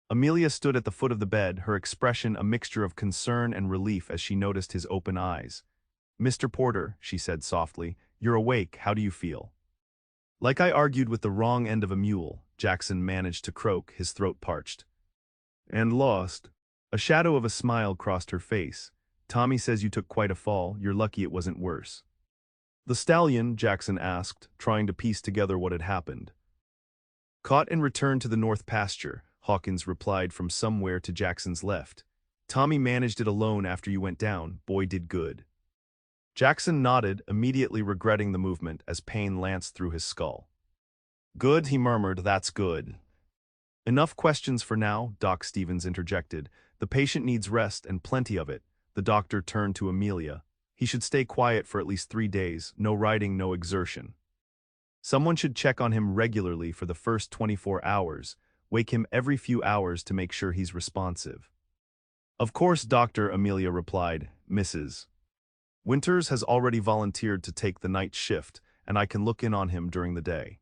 Amelia stood at the foot of the bed, her expression a mixture of concern and relief as she noticed his open eyes. "Mr. Porter," she said softly, You're awake, how do you feel? Like I argued with the wrong end of a mule, Jackson managed to croak, his throat parched. And lost. A shadow of a smile crossed her face. Tommy says you took quite a fall, you're lucky it wasn't worse. The stallion, Jackson asked, trying to piece together what had happened. Caught and returned to the north pasture, Hawkins replied from somewhere to Jackson's left. Tommy managed it alone after you went down, boy did good. Jackson nodded, immediately regretting the movement as pain lanced through his skull. Good, he murmured, that's good. Enough questions for now, Doc Stevens interjected. The patient needs rest and plenty of it. The doctor turned to Amelia. He should stay quiet for at least 3 days, no riding, no exertion. Someone should check on him regularly for the first 24 hours, wake him every few hours to make sure he's responsive. Of course, Doctor, Amelia replied. Mrs. Winters has already volunteered to take the night shift, and I can look in on him during the day.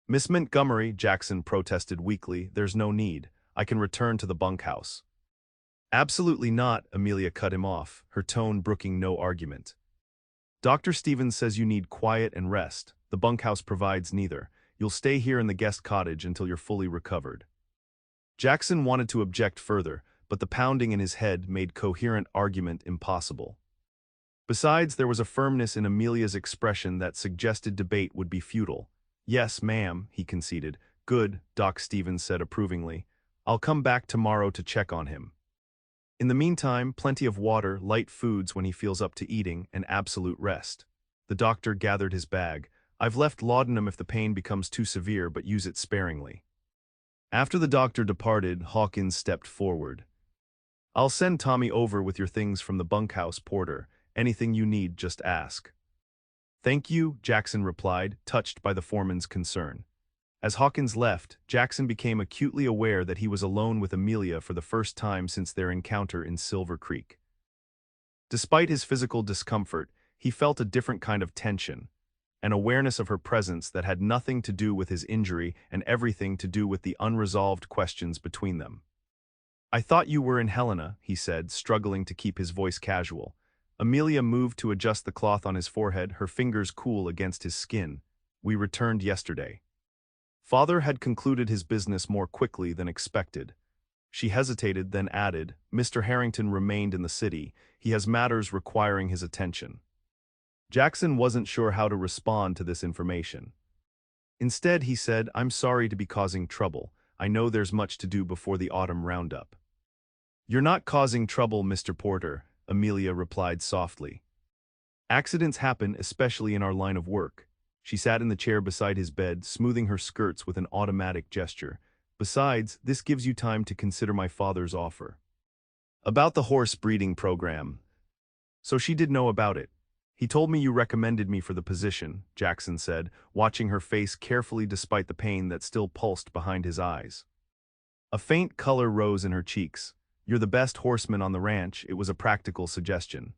Miss Montgomery, Jackson protested weakly, there's no need. I can return to the bunkhouse. Absolutely not, Amelia cut him off, her tone brooking no argument. Dr. Stevens says you need quiet and rest. The bunkhouse provides neither. You'll stay here in the guest cottage until you're fully recovered. Jackson wanted to object further, but the pounding in his head made coherent argument impossible. Besides, there was a firmness in Amelia's expression that suggested debate would be futile. Yes, ma'am, he conceded. Good, Doc Stevens said approvingly. I'll come back tomorrow to check on him. In the meantime, plenty of water, light foods when he feels up to eating, and absolute rest. The doctor gathered his bag. I've left laudanum if the pain becomes too severe, but use it sparingly. After the doctor departed, Hawkins stepped forward. I'll send Tommy over with your things from the bunkhouse, Porter. Anything you need, just ask. Thank you, Jackson replied, touched by the foreman's concern. As Hawkins left, Jackson became acutely aware that he was alone with Amelia for the first time since their encounter in Silver Creek. Despite his physical discomfort, he felt a different kind of tension, an awareness of her presence that had nothing to do with his injury and everything to do with the unresolved questions between them. I thought you were in Helena, he said, struggling to keep his voice casual. Amelia moved to adjust the cloth on his forehead, her fingers cool against his skin. We returned yesterday. Father had concluded his business more quickly than expected. She hesitated, then added, Mr. Harrington remained in the city. He has matters requiring his attention. Jackson wasn't sure how to respond to this information. Instead, he said, I'm sorry to be causing trouble. I know there's much to do before the autumn roundup. You're not causing trouble, Mr. Porter, Amelia replied softly. Accidents happen, especially in our line of work. She sat in the chair beside his bed, smoothing her skirts with an automatic gesture. Besides, this gives you time to consider my father's offer. About the horse breeding program. So she did know about it. He told me you recommended me for the position, Jackson said, watching her face carefully despite the pain that still pulsed behind his eyes. A faint color rose in her cheeks. You're the best horseman on the ranch, it was a practical suggestion.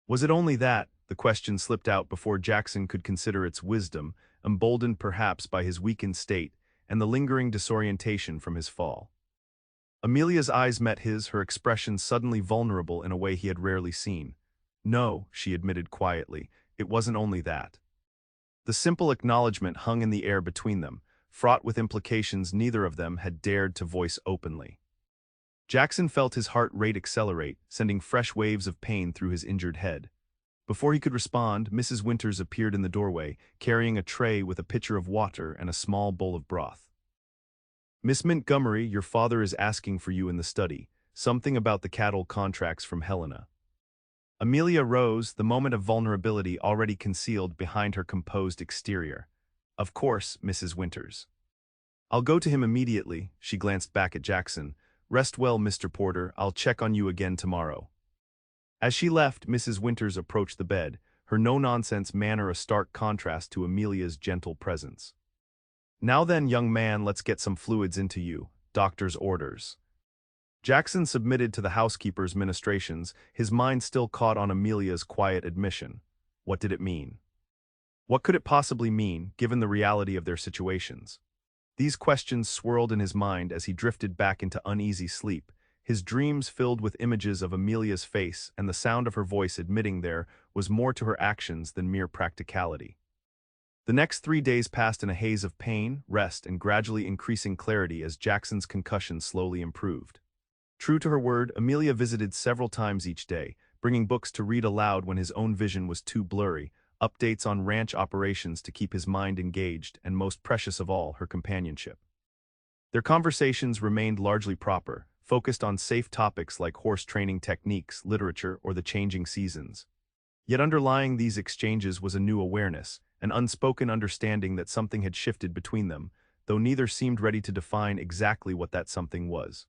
Was it only that? The question slipped out before Jackson could consider its wisdom, emboldened perhaps by his weakened state and the lingering disorientation from his fall. Amelia's eyes met his, her expression suddenly vulnerable in a way he had rarely seen. No, she admitted quietly, it wasn't only that. The simple acknowledgement hung in the air between them, fraught with implications neither of them had dared to voice openly. Jackson felt his heart rate accelerate, sending fresh waves of pain through his injured head. Before he could respond, Mrs. Winters appeared in the doorway, carrying a tray with a pitcher of water and a small bowl of broth. Miss Montgomery, your father is asking for you in the study, something about the cattle contracts from Helena. Amelia rose, the moment of vulnerability already concealed behind her composed exterior. Of course, Mrs. Winters. I'll go to him immediately, she glanced back at Jackson. Rest well, Mr. Porter, I'll check on you again tomorrow. As she left, Mrs. Winters approached the bed, her no-nonsense manner a stark contrast to Amelia's gentle presence. Now then, young man, let's get some fluids into you, doctor's orders. Jackson submitted to the housekeeper's ministrations, his mind still caught on Amelia's quiet admission. What did it mean? What could it possibly mean, given the reality of their situations? These questions swirled in his mind as he drifted back into uneasy sleep, his dreams filled with images of Amelia's face and the sound of her voice admitting there was more to her actions than mere practicality. The next 3 days passed in a haze of pain, rest, and gradually increasing clarity as Jackson's concussion slowly improved. True to her word, Amelia visited several times each day, bringing books to read aloud when his own vision was too blurry, updates on ranch operations to keep his mind engaged, and most precious of all, her companionship. Their conversations remained largely proper, focused on safe topics like horse training techniques, literature, or the changing seasons. Yet underlying these exchanges was a new awareness, an unspoken understanding that something had shifted between them, though neither seemed ready to define exactly what that something was.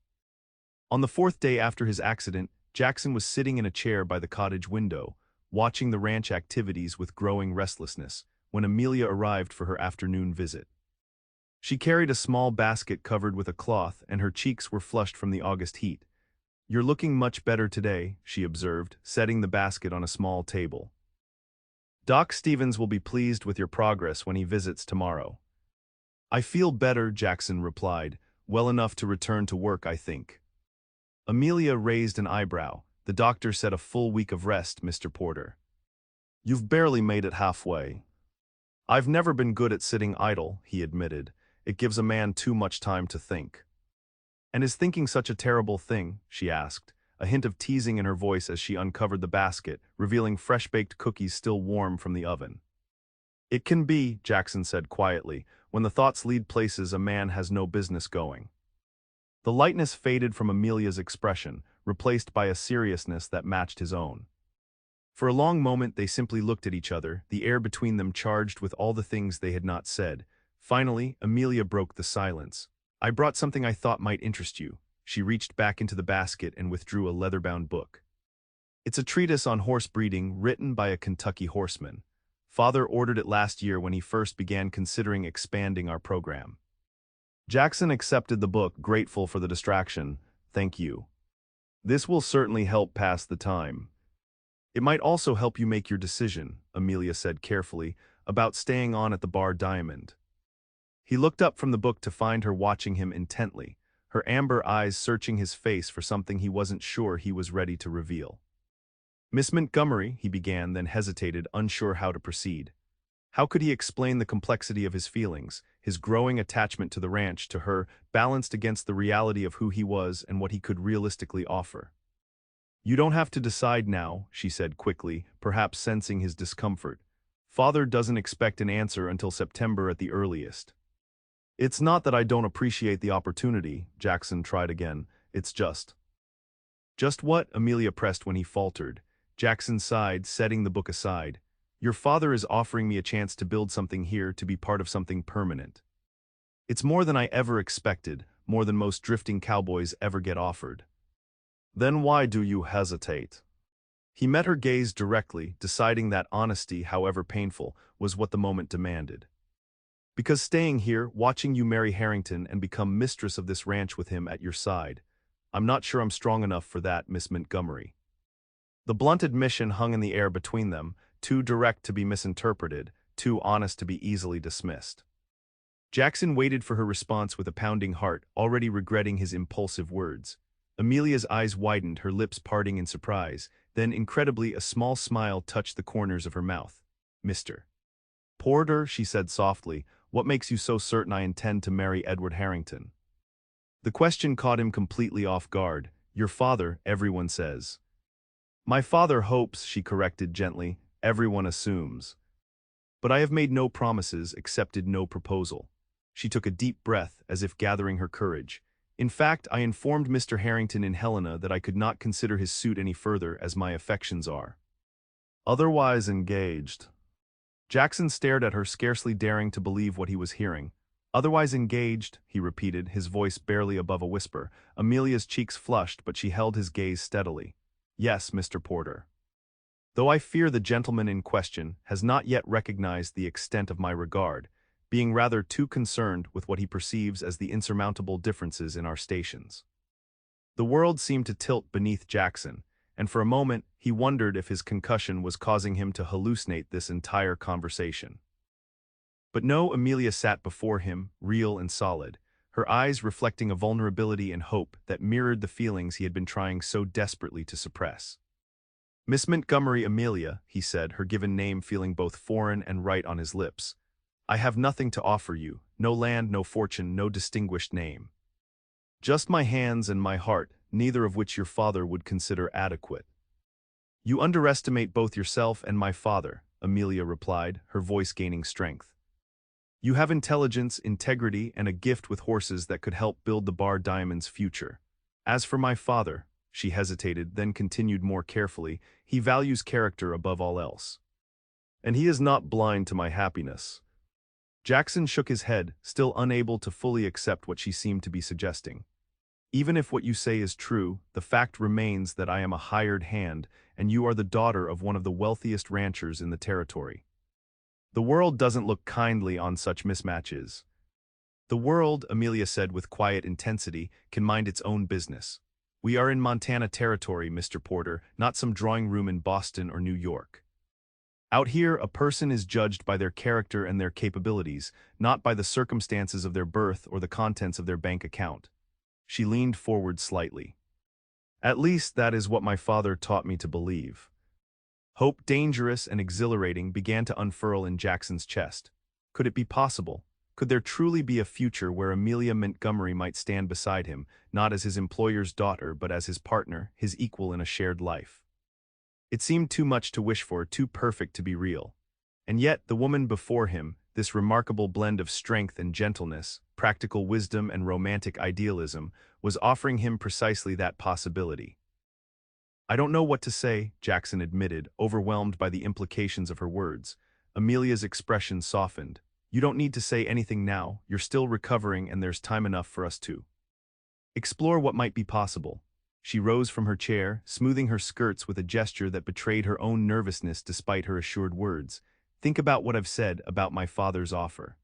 On the 4th day after his accident, Jackson was sitting in a chair by the cottage window, watching the ranch activities with growing restlessness, when Amelia arrived for her afternoon visit. She carried a small basket covered with a cloth, and her cheeks were flushed from the August heat. "You're looking much better today," she observed, setting the basket on a small table. "Doc Stevens will be pleased with your progress when he visits tomorrow." "I feel better," Jackson replied, "well enough to return to work, I think." Amelia raised an eyebrow. "The doctor said a full week of rest, Mr. Porter." "You've barely made it halfway." "I've never been good at sitting idle," he admitted. "It gives a man too much time to think." "And is thinking such a terrible thing?" she asked, a hint of teasing in her voice as she uncovered the basket, revealing fresh-baked cookies still warm from the oven. "It can be," Jackson said quietly, "when the thoughts lead places a man has no business going." The lightness faded from Amelia's expression, replaced by a seriousness that matched his own. For a long moment they simply looked at each other, the air between them charged with all the things they had not said. Finally, Amelia broke the silence. "I brought something I thought might interest you." She reached back into the basket and withdrew a leather-bound book. "It's a treatise on horse breeding written by a Kentucky horseman. Father ordered it last year when he first began considering expanding our program." Jackson accepted the book, grateful for the distraction. "Thank you. This will certainly help pass the time." "It might also help you make your decision," Amelia said carefully, "about staying on at the Bar Diamond." He looked up from the book to find her watching him intently, her amber eyes searching his face for something he wasn't sure he was ready to reveal. "Miss Montgomery," he began, then hesitated, unsure how to proceed. How could he explain the complexity of his feelings, his growing attachment to the ranch, to her, balanced against the reality of who he was and what he could realistically offer? "You don't have to decide now," she said quickly, perhaps sensing his discomfort. "Father doesn't expect an answer until September at the earliest." "It's not that I don't appreciate the opportunity," Jackson tried again. "It's just—" "Just what?" Amelia pressed when he faltered. Jackson sighed, setting the book aside. "Your father is offering me a chance to build something here, to be part of something permanent. It's more than I ever expected, more than most drifting cowboys ever get offered." "Then why do you hesitate?" He met her gaze directly, deciding that honesty, however painful, was what the moment demanded. "Because staying here, watching you marry Harrington and become mistress of this ranch with him at your side, I'm not sure I'm strong enough for that, Miss Montgomery." The blunt admission hung in the air between them, too direct to be misinterpreted, too honest to be easily dismissed. Jackson waited for her response with a pounding heart, already regretting his impulsive words. Amelia's eyes widened, her lips parting in surprise, then incredibly a small smile touched the corners of her mouth. "Mr. Porter," she said softly, "what makes you so certain I intend to marry Edward Harrington?" The question caught him completely off guard. "Your father, everyone says." "My father hopes," she corrected gently. "Everyone assumes. But I have made no promises, accepted no proposal." She took a deep breath, as if gathering her courage. "In fact, I informed Mr. Harrington in Helena that I could not consider his suit any further, as my affections are otherwise engaged." Jackson stared at her, scarcely daring to believe what he was hearing. "Otherwise engaged," he repeated, his voice barely above a whisper. Amelia's cheeks flushed, but she held his gaze steadily. "Yes, Mr. Porter. Though I fear the gentleman in question has not yet recognized the extent of my regard, being rather too concerned with what he perceives as the insurmountable differences in our stations." The world seemed to tilt beneath Jackson, and for a moment he wondered if his concussion was causing him to hallucinate this entire conversation. But no, Amelia sat before him, real and solid, her eyes reflecting a vulnerability and hope that mirrored the feelings he had been trying so desperately to suppress. "Miss Montgomery Amelia," he said, her given name feeling both foreign and right on his lips. "I have nothing to offer you, no land, no fortune, no distinguished name. Just my hands and my heart, neither of which your father would consider adequate." "You underestimate both yourself and my father," Amelia replied, her voice gaining strength. "You have intelligence, integrity, and a gift with horses that could help build the Bar Diamond's future. As for my father," she hesitated, then continued more carefully, "he values character above all else. And he is not blind to my happiness." Jackson shook his head, still unable to fully accept what she seemed to be suggesting. "Even if what you say is true, the fact remains that I am a hired hand, and you are the daughter of one of the wealthiest ranchers in the territory. The world doesn't look kindly on such mismatches." "The world," Amelia said with quiet intensity, "can mind its own business. We are in Montana territory, Mr. Porter, not some drawing room in Boston or New York. Out here, a person is judged by their character and their capabilities, not by the circumstances of their birth or the contents of their bank account." She leaned forward slightly. "At least that is what my father taught me to believe." Hope, dangerous and exhilarating, began to unfurl in Jackson's chest. Could it be possible? Could there truly be a future where Amelia Montgomery might stand beside him, not as his employer's daughter but as his partner, his equal in a shared life? It seemed too much to wish for, too perfect to be real. And yet, the woman before him, this remarkable blend of strength and gentleness, practical wisdom and romantic idealism, was offering him precisely that possibility. "I don't know what to say," Jackson admitted, overwhelmed by the implications of her words. Amelia's expression softened. "You don't need to say anything now, you're still recovering and there's time enough for us to explore what might be possible." She rose from her chair, smoothing her skirts with a gesture that betrayed her own nervousness despite her assured words. "Think about what I've said about my father's offer.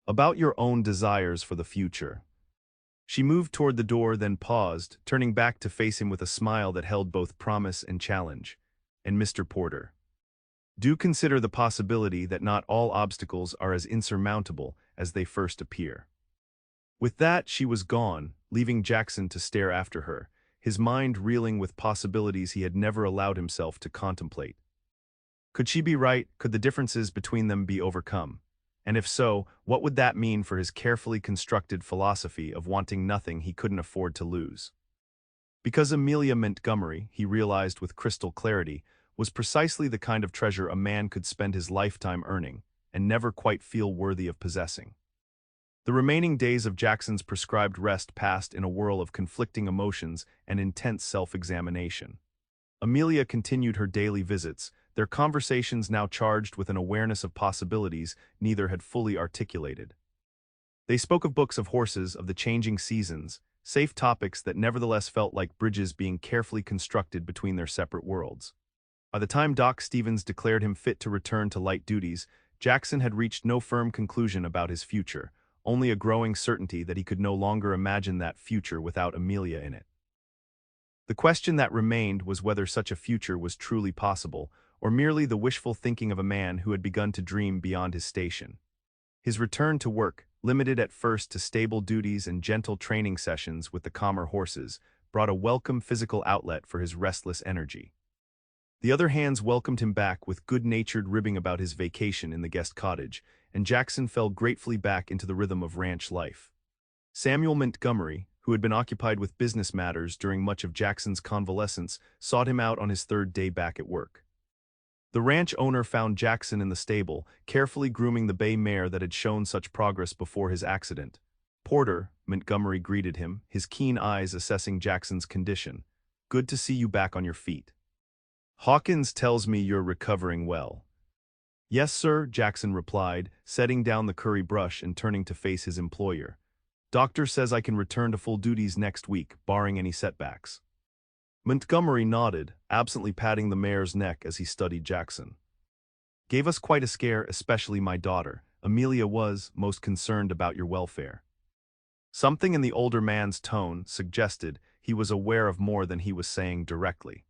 About your own desires for the future." She moved toward the door, then paused, turning back to face him with a smile that held both promise and challenge. "And Mr. Porter, do consider the possibility that not all obstacles are as insurmountable as they first appear." With that, she was gone, leaving Jackson to stare after her, his mind reeling with possibilities he had never allowed himself to contemplate. Could she be right? Could the differences between them be overcome? And if so, what would that mean for his carefully constructed philosophy of wanting nothing he couldn't afford to lose? Because Amelia Montgomery, he realized with crystal clarity, was precisely the kind of treasure a man could spend his lifetime earning, and never quite feel worthy of possessing. The remaining days of Jackson's prescribed rest passed in a whirl of conflicting emotions and intense self-examination. Amelia continued her daily visits, their conversations now charged with an awareness of possibilities neither had fully articulated. They spoke of books of horses, of the changing seasons, safe topics that nevertheless felt like bridges being carefully constructed between their separate worlds. By the time Doc Stevens declared him fit to return to light duties, Jackson had reached no firm conclusion about his future, only a growing certainty that he could no longer imagine that future without Amelia in it. The question that remained was whether such a future was truly possible, or merely the wishful thinking of a man who had begun to dream beyond his station. His return to work, limited at first to stable duties and gentle training sessions with the calmer horses, brought a welcome physical outlet for his restless energy. The other hands welcomed him back with good-natured ribbing about his vacation in the guest cottage, and Jackson fell gratefully back into the rhythm of ranch life. Samuel Montgomery, who had been occupied with business matters during much of Jackson's convalescence, sought him out on his third day back at work. The ranch owner found Jackson in the stable, carefully grooming the bay mare that had shown such progress before his accident. "Porter," Montgomery greeted him, his keen eyes assessing Jackson's condition. "Good to see you back on your feet. Hawkins tells me you're recovering well." "Yes, sir," Jackson replied, setting down the curry brush and turning to face his employer. "Doctor says I can return to full duties next week, barring any setbacks." Montgomery nodded, absently patting the mare's neck as he studied Jackson. "Gave us quite a scare, especially my daughter. Amelia was most concerned about your welfare." Something in the older man's tone suggested he was aware of more than he was saying directly.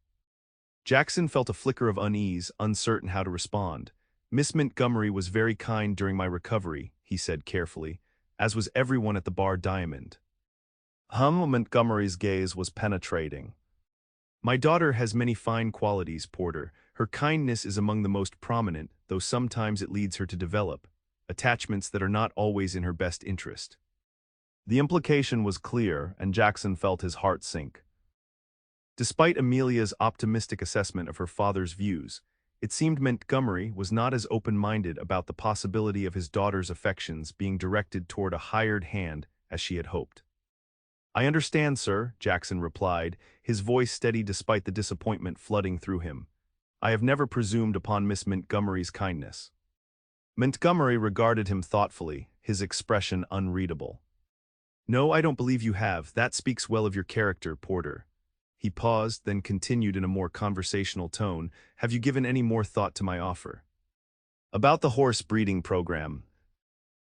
Jackson felt a flicker of unease, uncertain how to respond. "Miss Montgomery was very kind during my recovery," he said carefully. as was everyone at the Bar Diamond. Montgomery's gaze was penetrating. My daughter has many fine qualities, Porter. Her kindness is among the most prominent, though sometimes it leads her to develop attachments that are not always in her best interest. The implication was clear, and Jackson felt his heart sink. Despite Amelia's optimistic assessment of her father's views, it seemed Montgomery was not as open-minded about the possibility of his daughter's affections being directed toward a hired hand as she had hoped. "I understand, sir," Jackson replied, his voice steady despite the disappointment flooding through him. "I have never presumed upon Miss Montgomery's kindness." Montgomery regarded him thoughtfully, his expression unreadable. "No, I don't believe you have. That speaks well of your character, Porter." He paused, then continued in a more conversational tone, "Have you given any more thought to my offer?" "About the horse breeding program."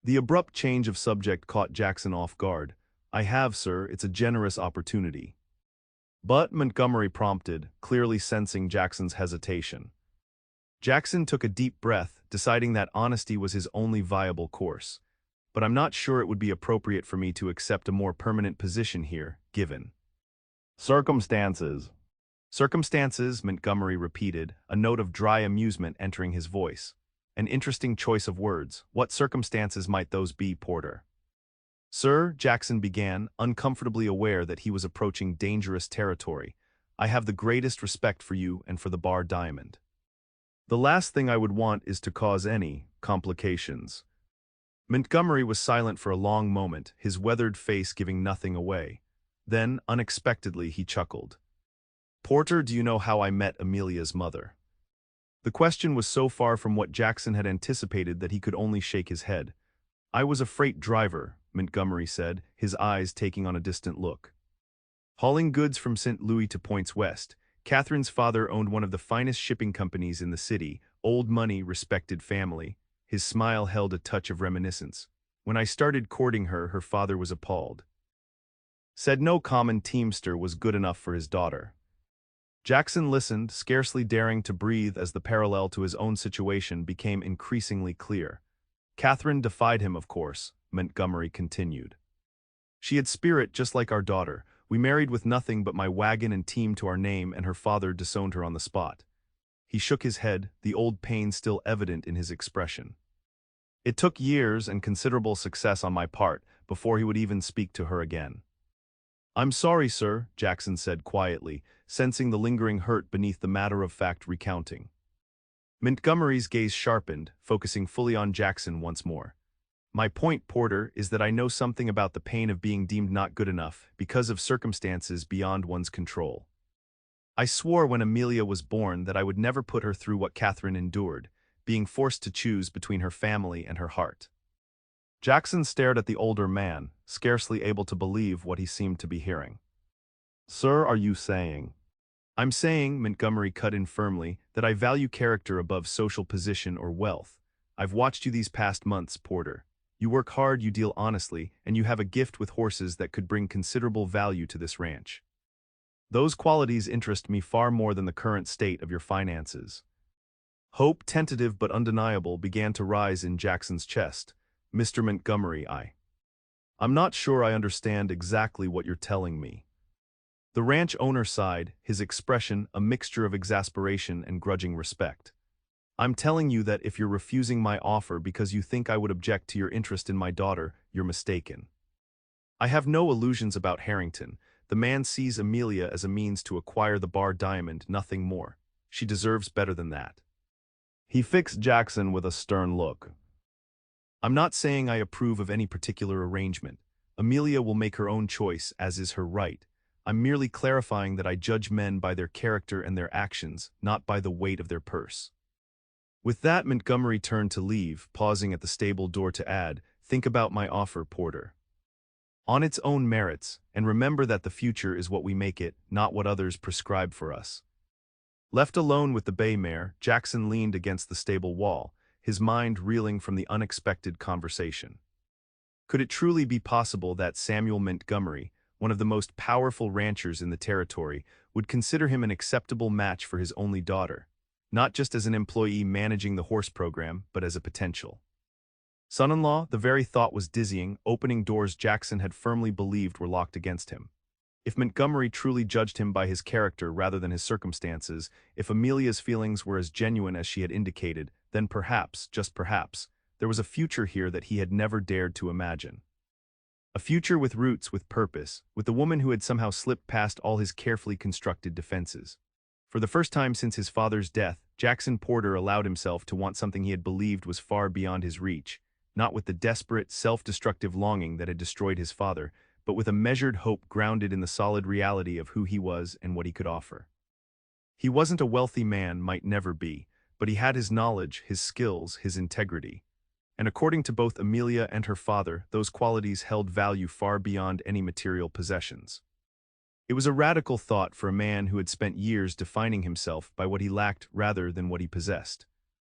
The abrupt change of subject caught Jackson off guard. "I have, sir. It's a generous opportunity." "But," Montgomery prompted, clearly sensing Jackson's hesitation. Jackson took a deep breath, deciding that honesty was his only viable course. "But I'm not sure it would be appropriate for me to accept a more permanent position here, given circumstances." "Circumstances," Montgomery repeated, a note of dry amusement entering his voice. "An interesting choice of words. What circumstances might those be, Porter?" "Sir," Jackson began, uncomfortably aware that he was approaching dangerous territory, "I have the greatest respect for you and for the Bar Diamond. The last thing I would want is to cause any complications." Montgomery was silent for a long moment, his weathered face giving nothing away. Then, unexpectedly, he chuckled. "Porter, do you know how I met Amelia's mother?" The question was so far from what Jackson had anticipated that he could only shake his head. "I was a freight driver," Montgomery said, his eyes taking on a distant look. "Hauling goods from St. Louis to points west. Catherine's father owned one of the finest shipping companies in the city, old money, respected family." His smile held a touch of reminiscence. "When I started courting her, her father was appalled. Said no common teamster was good enough for his daughter." Jackson listened, scarcely daring to breathe as the parallel to his own situation became increasingly clear. "Catherine defied him, of course," Montgomery continued. "She had spirit just like our daughter. We married with nothing but my wagon and team to our name, and her father disowned her on the spot." He shook his head, the old pain still evident in his expression. "It took years and considerable success on my part before he would even speak to her again." "I'm sorry, sir," Jackson said quietly, sensing the lingering hurt beneath the matter-of-fact recounting. Montgomery's gaze sharpened, focusing fully on Jackson once more. "My point, Porter, is that I know something about the pain of being deemed not good enough because of circumstances beyond one's control. I swore when Amelia was born that I would never put her through what Catherine endured, being forced to choose between her family and her heart." Jackson stared at the older man, scarcely able to believe what he seemed to be hearing. "Sir, are you saying—" "I'm saying," Montgomery cut in firmly, "that I value character above social position or wealth. I've watched you these past months, Porter. You work hard, you deal honestly, and you have a gift with horses that could bring considerable value to this ranch. Those qualities interest me far more than the current state of your finances." Hope, tentative but undeniable, began to rise in Jackson's chest. "Mr. Montgomery, I'm not sure I understand exactly what you're telling me." The ranch owner sighed, his expression a mixture of exasperation and grudging respect. "I'm telling you that if you're refusing my offer because you think I would object to your interest in my daughter, you're mistaken. I have no illusions about Harrington. The man sees Amelia as a means to acquire the Bar Diamond, nothing more. She deserves better than that." He fixed Jackson with a stern look. "I'm not saying I approve of any particular arrangement. Amelia will make her own choice, as is her right. I'm merely clarifying that I judge men by their character and their actions, not by the weight of their purse." With that, Montgomery turned to leave, pausing at the stable door to add, "Think about my offer, Porter. On its own merits, and remember that the future is what we make it, not what others prescribe for us." Left alone with the bay mare, Jackson leaned against the stable wall, his mind reeling from the unexpected conversation. Could it truly be possible that Samuel Montgomery, one of the most powerful ranchers in the territory, would consider him an acceptable match for his only daughter, not just as an employee managing the horse program, but as a potential Son-in-law, the very thought was dizzying, opening doors Jackson had firmly believed were locked against him. If Montgomery truly judged him by his character rather than his circumstances, if Amelia's feelings were as genuine as she had indicated, then perhaps, just perhaps, there was a future here that he had never dared to imagine. A future with roots, with purpose, with the woman who had somehow slipped past all his carefully constructed defenses. For the first time since his father's death, Jackson Porter allowed himself to want something he had believed was far beyond his reach, not with the desperate, self-destructive longing that had destroyed his father, but with a measured hope grounded in the solid reality of who he was and what he could offer. He wasn't a wealthy man, might never be, but he had his knowledge, his skills, his integrity. And according to both Amelia and her father, those qualities held value far beyond any material possessions. It was a radical thought for a man who had spent years defining himself by what he lacked rather than what he possessed.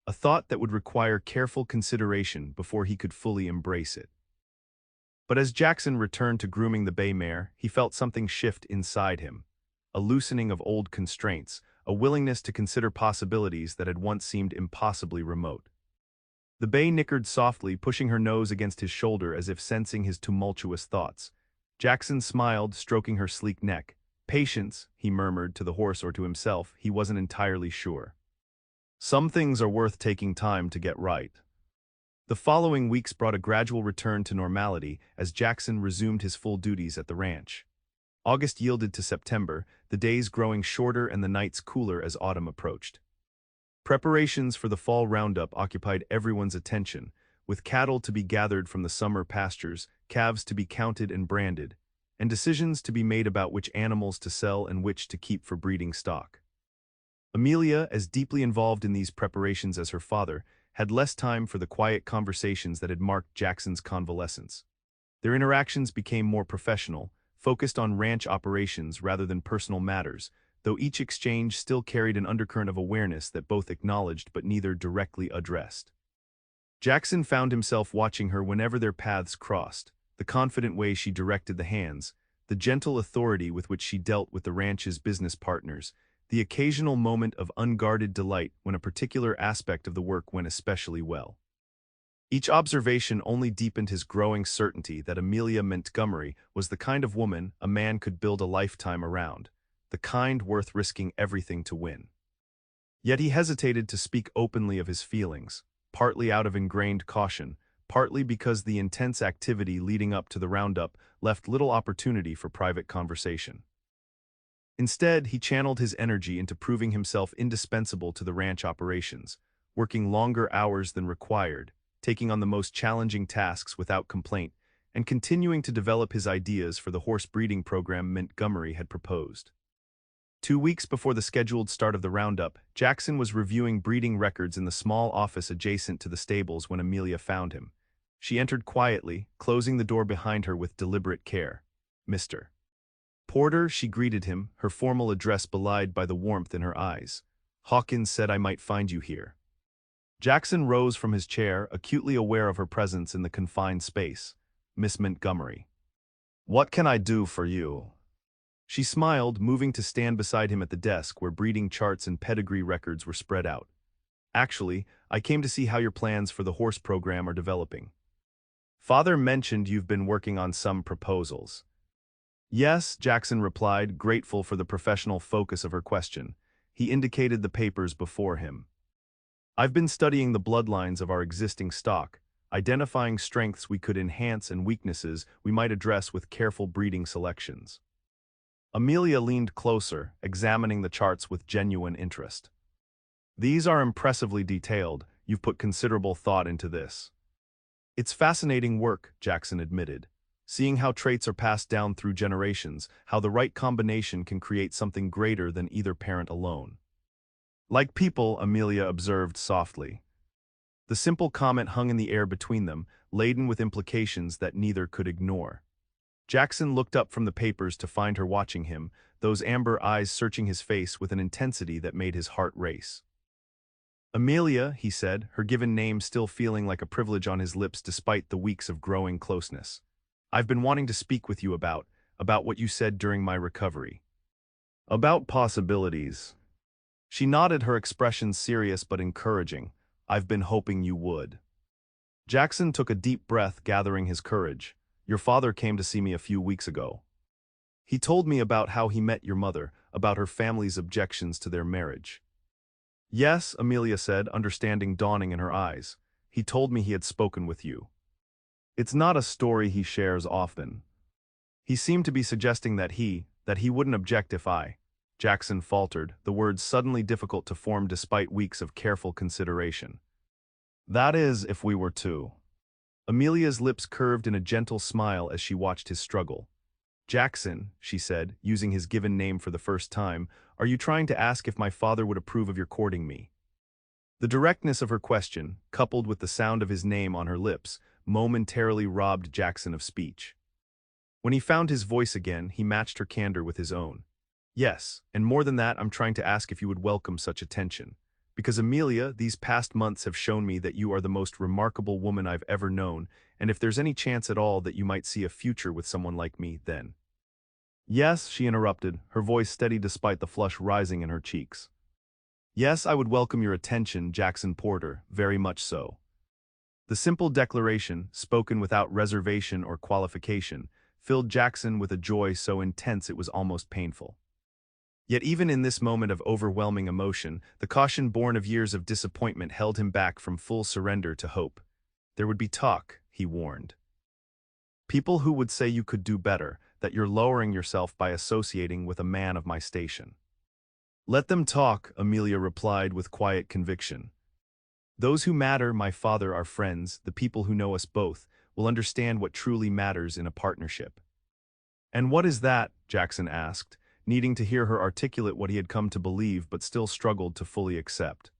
A thought that would require careful consideration before he could fully embrace it. But as Jackson returned to grooming the bay mare, he felt something shift inside him. A loosening of old constraints, a willingness to consider possibilities that had once seemed impossibly remote. The bay nickered softly, pushing her nose against his shoulder as if sensing his tumultuous thoughts. Jackson smiled, stroking her sleek neck. "Patience," he murmured to the horse or to himself, he wasn't entirely sure. "Some things are worth taking time to get right." The following weeks brought a gradual return to normality as Jackson resumed his full duties at the ranch. August yielded to September, the days growing shorter and the nights cooler as autumn approached. Preparations for the fall roundup occupied everyone's attention, with cattle to be gathered from the summer pastures, calves to be counted and branded, and decisions to be made about which animals to sell and which to keep for breeding stock. Amelia, as deeply involved in these preparations as her father, had less time for the quiet conversations that had marked Jackson's convalescence. Their interactions became more professional, focused on ranch operations rather than personal matters, though each exchange still carried an undercurrent of awareness that both acknowledged but neither directly addressed. Jackson found himself watching her whenever their paths crossed, the confident way she directed the hands, the gentle authority with which she dealt with the ranch's business partners, the occasional moment of unguarded delight when a particular aspect of the work went especially well. Each observation only deepened his growing certainty that Amelia Montgomery was the kind of woman a man could build a lifetime around, the kind worth risking everything to win. Yet he hesitated to speak openly of his feelings, partly out of ingrained caution, partly because the intense activity leading up to the roundup left little opportunity for private conversation. Instead, he channeled his energy into proving himself indispensable to the ranch operations, working longer hours than required, taking on the most challenging tasks without complaint, and continuing to develop his ideas for the horse breeding program Montgomery had proposed. 2 weeks before the scheduled start of the roundup, Jackson was reviewing breeding records in the small office adjacent to the stables when Amelia found him. She entered quietly, closing the door behind her with deliberate care. "Mr. Porter," she greeted him, her formal address belied by the warmth in her eyes. "Hawkins said I might find you here." Jackson rose from his chair, acutely aware of her presence in the confined space. "Miss Montgomery." "What can I do for you?" She smiled, moving to stand beside him at the desk where breeding charts and pedigree records were spread out. "Actually, I came to see how your plans for the horse program are developing. Father mentioned you've been working on some proposals." "Yes," Jackson replied, grateful for the professional focus of her question. He indicated the papers before him. "I've been studying the bloodlines of our existing stock, identifying strengths we could enhance and weaknesses we might address with careful breeding selections." Amelia leaned closer, examining the charts with genuine interest. "These are impressively detailed. You've put considerable thought into this." "It's fascinating work," Jackson admitted. "Seeing how traits are passed down through generations, how the right combination can create something greater than either parent alone." "Like people," Amelia observed softly. The simple comment hung in the air between them, laden with implications that neither could ignore. Jackson looked up from the papers to find her watching him, those amber eyes searching his face with an intensity that made his heart race. "Amelia," he said, her given name still feeling like a privilege on his lips despite the weeks of growing closeness. "I've been wanting to speak with you about what you said during my recovery." "About possibilities." She nodded, her expression serious but encouraging. "I've been hoping you would." Jackson took a deep breath, gathering his courage. Your father came to see me a few weeks ago. He told me about how he met your mother, about her family's objections to their marriage. Yes, Amelia said, understanding dawning in her eyes. He told me he had spoken with you. It's not a story he shares often. He seemed to be suggesting that he wouldn't object if I. Jackson faltered, the words suddenly difficult to form despite weeks of careful consideration. That is, if we were to. Amelia's lips curved in a gentle smile as she watched his struggle. Jackson, she said, using his given name for the first time, are you trying to ask if my father would approve of your courting me? The directness of her question, coupled with the sound of his name on her lips, momentarily robbed Jackson of speech. When he found his voice again, he matched her candor with his own. Yes, and more than that, I'm trying to ask if you would welcome such attention. Because Amelia, these past months have shown me that you are the most remarkable woman I've ever known, and if there's any chance at all that you might see a future with someone like me, then. Yes, she interrupted, her voice steady despite the flush rising in her cheeks. Yes, I would welcome your attention, Jackson Porter, very much so. The simple declaration, spoken without reservation or qualification, filled Jackson with a joy so intense it was almost painful. Yet even in this moment of overwhelming emotion, the caution born of years of disappointment held him back from full surrender to hope. There would be talk, he warned. People who would say you could do better, that you're lowering yourself by associating with a man of my station. Let them talk, Amelia replied with quiet conviction. Those who matter, my father, our friends, the people who know us both, will understand what truly matters in a partnership. And what is that? Jackson asked, needing to hear her articulate what he had come to believe but still struggled to fully accept.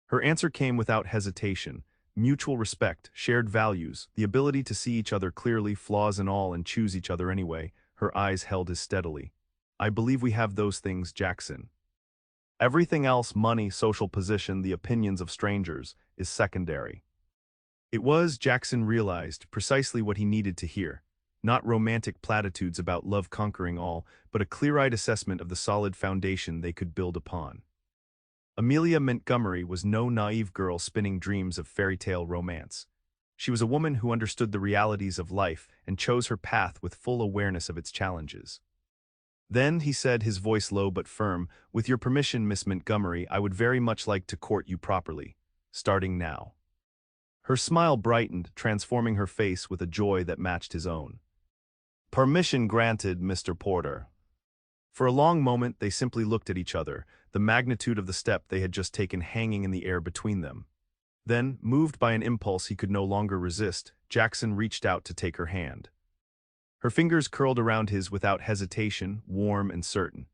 Her answer came without hesitation: mutual respect, shared values, the ability to see each other clearly, flaws and all, and choose each other anyway. Her eyes held his steadily. I believe we have those things, Jackson. Everything else, money, social position, the opinions of strangers, is secondary. It was, Jackson realized, precisely what he needed to hear. Not romantic platitudes about love conquering all, but a clear-eyed assessment of the solid foundation they could build upon. Amelia Montgomery was no naive girl spinning dreams of fairy-tale romance. She was a woman who understood the realities of life and chose her path with full awareness of its challenges. Then, he said, his voice low but firm, with your permission, Miss Montgomery, I would very much like to court you properly, starting now. Her smile brightened, transforming her face with a joy that matched his own. Permission granted, Mr. Porter. For a long moment, they simply looked at each other, the magnitude of the step they had just taken hanging in the air between them. Then, moved by an impulse he could no longer resist, Jackson reached out to take her hand. Her fingers curled around his without hesitation, warm and certain.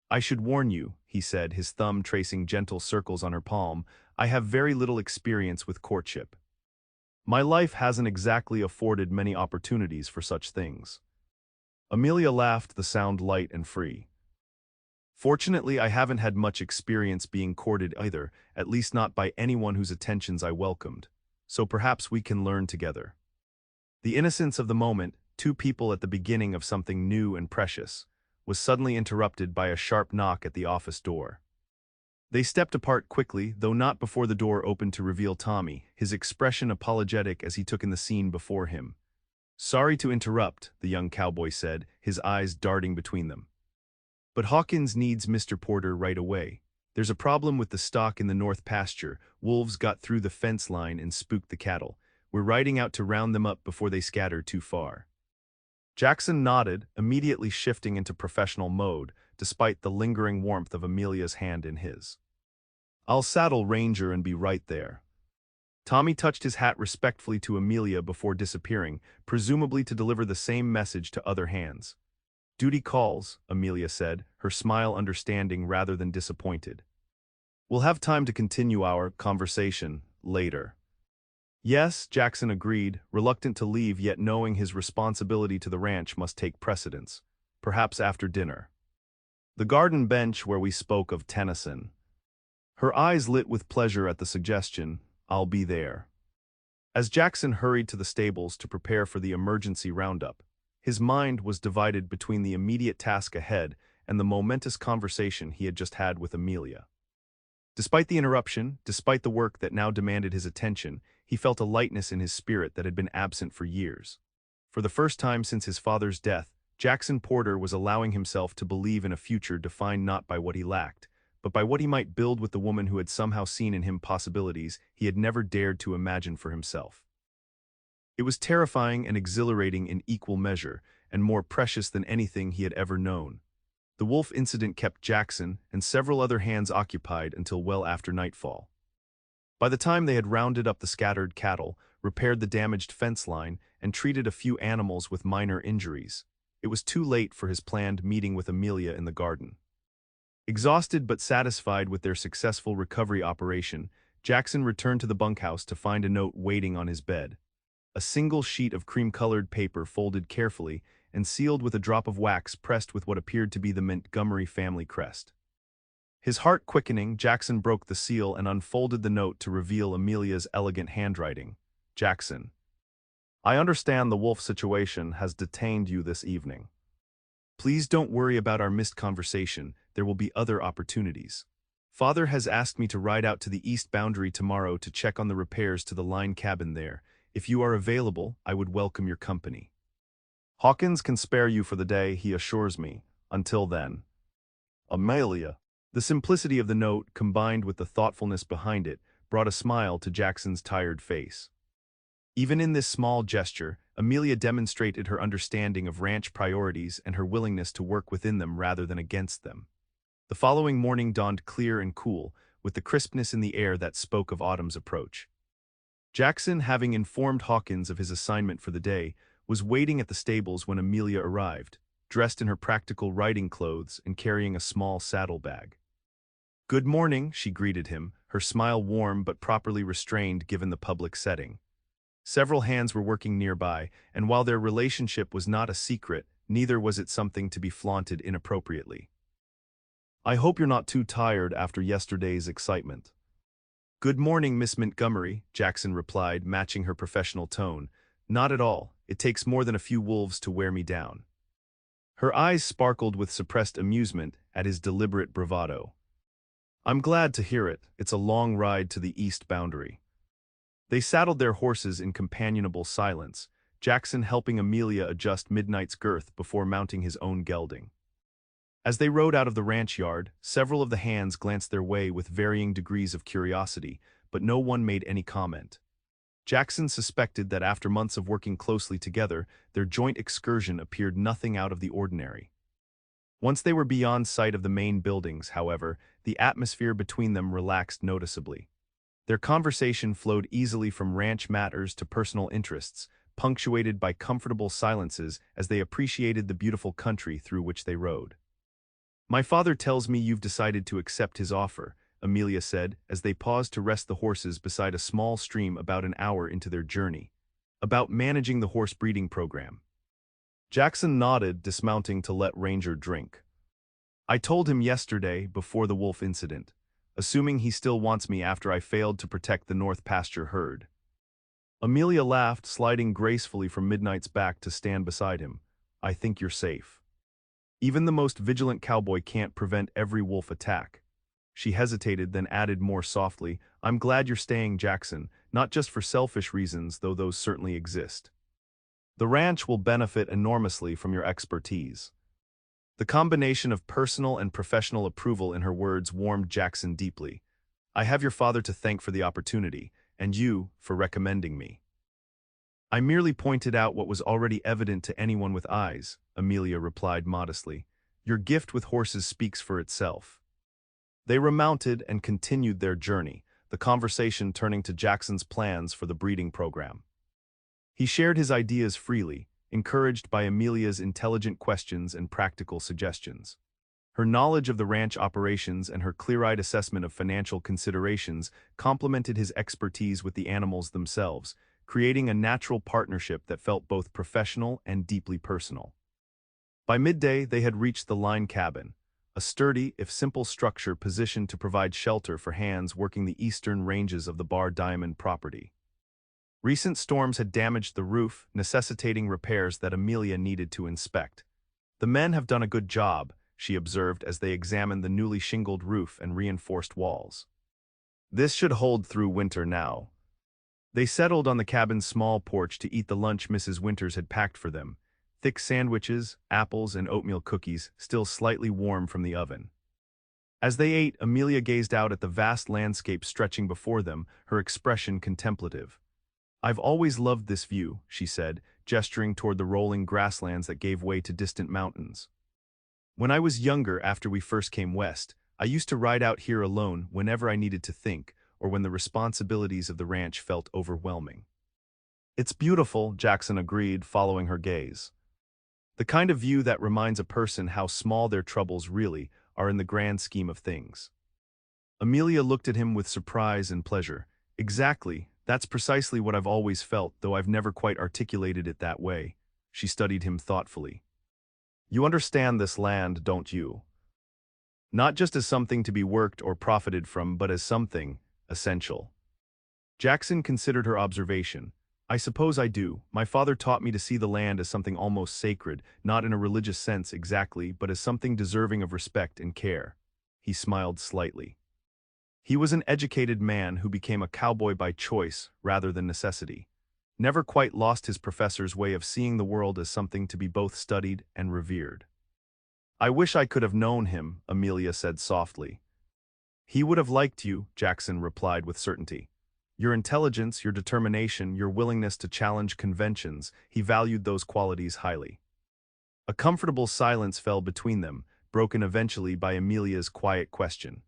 I should warn you, he said, his thumb tracing gentle circles on her palm, I have very little experience with courtship. My life hasn't exactly afforded many opportunities for such things. Amelia laughed, the sound light and free. Fortunately, I haven't had much experience being courted either, at least not by anyone whose attentions I welcomed. So perhaps we can learn together. The innocence of the moment, two people at the beginning of something new and precious, was suddenly interrupted by a sharp knock at the office door. They stepped apart quickly, though not before the door opened to reveal Tommy, his expression apologetic as he took in the scene before him. Sorry to interrupt, the young cowboy said, his eyes darting between them. But Hawkins needs Mr. Porter right away. There's a problem with the stock in the north pasture. Wolves got through the fence line and spooked the cattle. We're riding out to round them up before they scatter too far. Jackson nodded, immediately shifting into professional mode, despite the lingering warmth of Amelia's hand in his. I'll saddle Ranger and be right there. Tommy touched his hat respectfully to Amelia before disappearing, presumably to deliver the same message to other hands. Duty calls, Amelia said, her smile understanding rather than disappointed. We'll have time to continue our conversation later. Yes, Jackson agreed, reluctant to leave yet knowing his responsibility to the ranch must take precedence, perhaps after dinner. The garden bench where we spoke of Tennyson. Her eyes lit with pleasure at the suggestion, I'll be there. As Jackson hurried to the stables to prepare for the emergency roundup, his mind was divided between the immediate task ahead and the momentous conversation he had just had with Amelia. Despite the interruption, despite the work that now demanded his attention, he felt a lightness in his spirit that had been absent for years. For the first time since his father's death, Jackson Porter was allowing himself to believe in a future defined not by what he lacked, but by what he might build with the woman who had somehow seen in him possibilities he had never dared to imagine for himself. It was terrifying and exhilarating in equal measure, and more precious than anything he had ever known. The wolf incident kept Jackson and several other hands occupied until well after nightfall. By the time they had rounded up the scattered cattle, repaired the damaged fence line, and treated a few animals with minor injuries, it was too late for his planned meeting with Amelia in the garden. Exhausted but satisfied with their successful recovery operation, Jackson returned to the bunkhouse to find a note waiting on his bed. A single sheet of cream-colored paper folded carefully and sealed with a drop of wax pressed with what appeared to be the Montgomery family crest. His heart quickening, Jackson broke the seal and unfolded the note to reveal Amelia's elegant handwriting. Jackson, I understand the wolf situation has detained you this evening. Please don't worry about our missed conversation, there will be other opportunities. Father has asked me to ride out to the east boundary tomorrow to check on the repairs to the line cabin there. If you are available, I would welcome your company. Hawkins can spare you for the day, he assures me. Until then. Amelia. The simplicity of the note, combined with the thoughtfulness behind it, brought a smile to Jackson's tired face. Even in this small gesture, Amelia demonstrated her understanding of ranch priorities and her willingness to work within them rather than against them. The following morning dawned clear and cool, with the crispness in the air that spoke of autumn's approach. Jackson, having informed Hawkins of his assignment for the day, was waiting at the stables when Amelia arrived, dressed in her practical riding clothes and carrying a small saddlebag. Good morning, she greeted him, her smile warm but properly restrained given the public setting. Several hands were working nearby, and while their relationship was not a secret, neither was it something to be flaunted inappropriately. I hope you're not too tired after yesterday's excitement. Good morning, Miss Montgomery, Jackson replied, matching her professional tone. Not at all. It takes more than a few wolves to wear me down. Her eyes sparkled with suppressed amusement at his deliberate bravado. I'm glad to hear it. It's a long ride to the east boundary. They saddled their horses in companionable silence, Jackson helping Amelia adjust Midnight's girth before mounting his own gelding. As they rode out of the ranch yard, several of the hands glanced their way with varying degrees of curiosity, but no one made any comment. Jackson suspected that after months of working closely together, their joint excursion appeared nothing out of the ordinary. Once they were beyond sight of the main buildings, however, the atmosphere between them relaxed noticeably. Their conversation flowed easily from ranch matters to personal interests, punctuated by comfortable silences as they appreciated the beautiful country through which they rode. My father tells me you've decided to accept his offer, Amelia said as they paused to rest the horses beside a small stream about an hour into their journey. About managing the horse breeding program. Jackson nodded, dismounting to let Ranger drink. I told him yesterday, before the wolf incident, assuming he still wants me after I failed to protect the North Pasture herd. Amelia laughed, sliding gracefully from Midnight's back to stand beside him. I think you're safe. Even the most vigilant cowboy can't prevent every wolf attack. She hesitated, then added more softly, I'm glad you're staying, Jackson, not just for selfish reasons, though those certainly exist. The ranch will benefit enormously from your expertise. The combination of personal and professional approval in her words warmed Jackson deeply. I have your father to thank for the opportunity, and you for recommending me. I merely pointed out what was already evident to anyone with eyes, Amelia replied modestly. Your gift with horses speaks for itself. They remounted and continued their journey, the conversation turning to Jackson's plans for the breeding program. He shared his ideas freely, encouraged by Amelia's intelligent questions and practical suggestions. Her knowledge of the ranch operations and her clear-eyed assessment of financial considerations complemented his expertise with the animals themselves, creating a natural partnership that felt both professional and deeply personal. By midday, they had reached the line cabin, a sturdy, if simple structure positioned to provide shelter for hands working the eastern ranges of the Bar Diamond property. Recent storms had damaged the roof, necessitating repairs that Amelia needed to inspect. The men have done a good job, she observed as they examined the newly shingled roof and reinforced walls. This should hold through winter now. They settled on the cabin's small porch to eat the lunch Mrs. Winters had packed for them, thick sandwiches, apples, and oatmeal cookies, still slightly warm from the oven. As they ate, Amelia gazed out at the vast landscape stretching before them, her expression contemplative. "I've always loved this view," she said, gesturing toward the rolling grasslands that gave way to distant mountains. "When I was younger, after we first came west, I used to ride out here alone whenever I needed to think, or when the responsibilities of the ranch felt overwhelming." "It's beautiful," Jackson agreed, following her gaze. "The kind of view that reminds a person how small their troubles really are in the grand scheme of things." Amelia looked at him with surprise and pleasure. "Exactly, that's precisely what I've always felt, though I've never quite articulated it that way." She studied him thoughtfully. "You understand this land, don't you? Not just as something to be worked or profited from, but as something essential." Jackson considered her observation. "I suppose I do. My father taught me to see the land as something almost sacred, not in a religious sense exactly, but as something deserving of respect and care." He smiled slightly. He was an educated man who became a cowboy by choice rather than necessity. Never quite lost his professor's way of seeing the world as something to be both studied and revered. "I wish I could have known him," Amelia said softly. "He would have liked you," Jackson replied with certainty. "Your intelligence, your determination, your willingness to challenge conventions, he valued those qualities highly." A comfortable silence fell between them, broken eventually by Amelia's quiet question.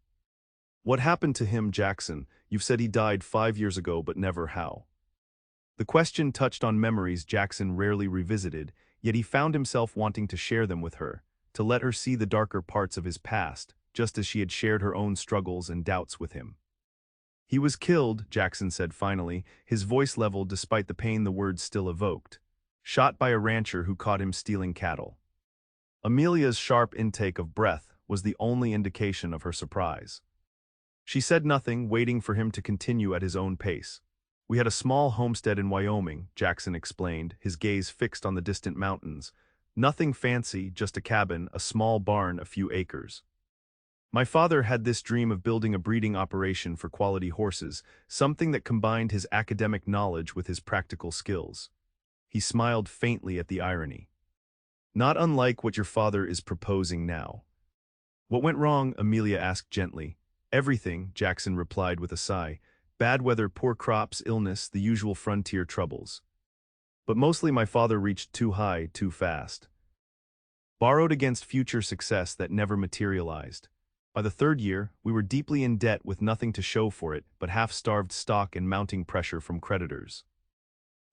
"What happened to him, Jackson? You've said he died 5 years ago, but never how." The question touched on memories Jackson rarely revisited, yet he found himself wanting to share them with her, to let her see the darker parts of his past, just as she had shared her own struggles and doubts with him. "He was killed," Jackson said finally, his voice leveled despite the pain the words still evoked. "Shot by a rancher who caught him stealing cattle." Amelia's sharp intake of breath was the only indication of her surprise. She said nothing, waiting for him to continue at his own pace. "We had a small homestead in Wyoming," Jackson explained, his gaze fixed on the distant mountains. "Nothing fancy, just a cabin, a small barn, a few acres. My father had this dream of building a breeding operation for quality horses, something that combined his academic knowledge with his practical skills." He smiled faintly at the irony. "Not unlike what your father is proposing now." "What went wrong?" Amelia asked gently. "Everything," Jackson replied with a sigh. "Bad weather, poor crops, illness, the usual frontier troubles. But mostly my father reached too high, too fast. Borrowed against future success that never materialized. By the 3rd year, we were deeply in debt with nothing to show for it but half-starved stock and mounting pressure from creditors."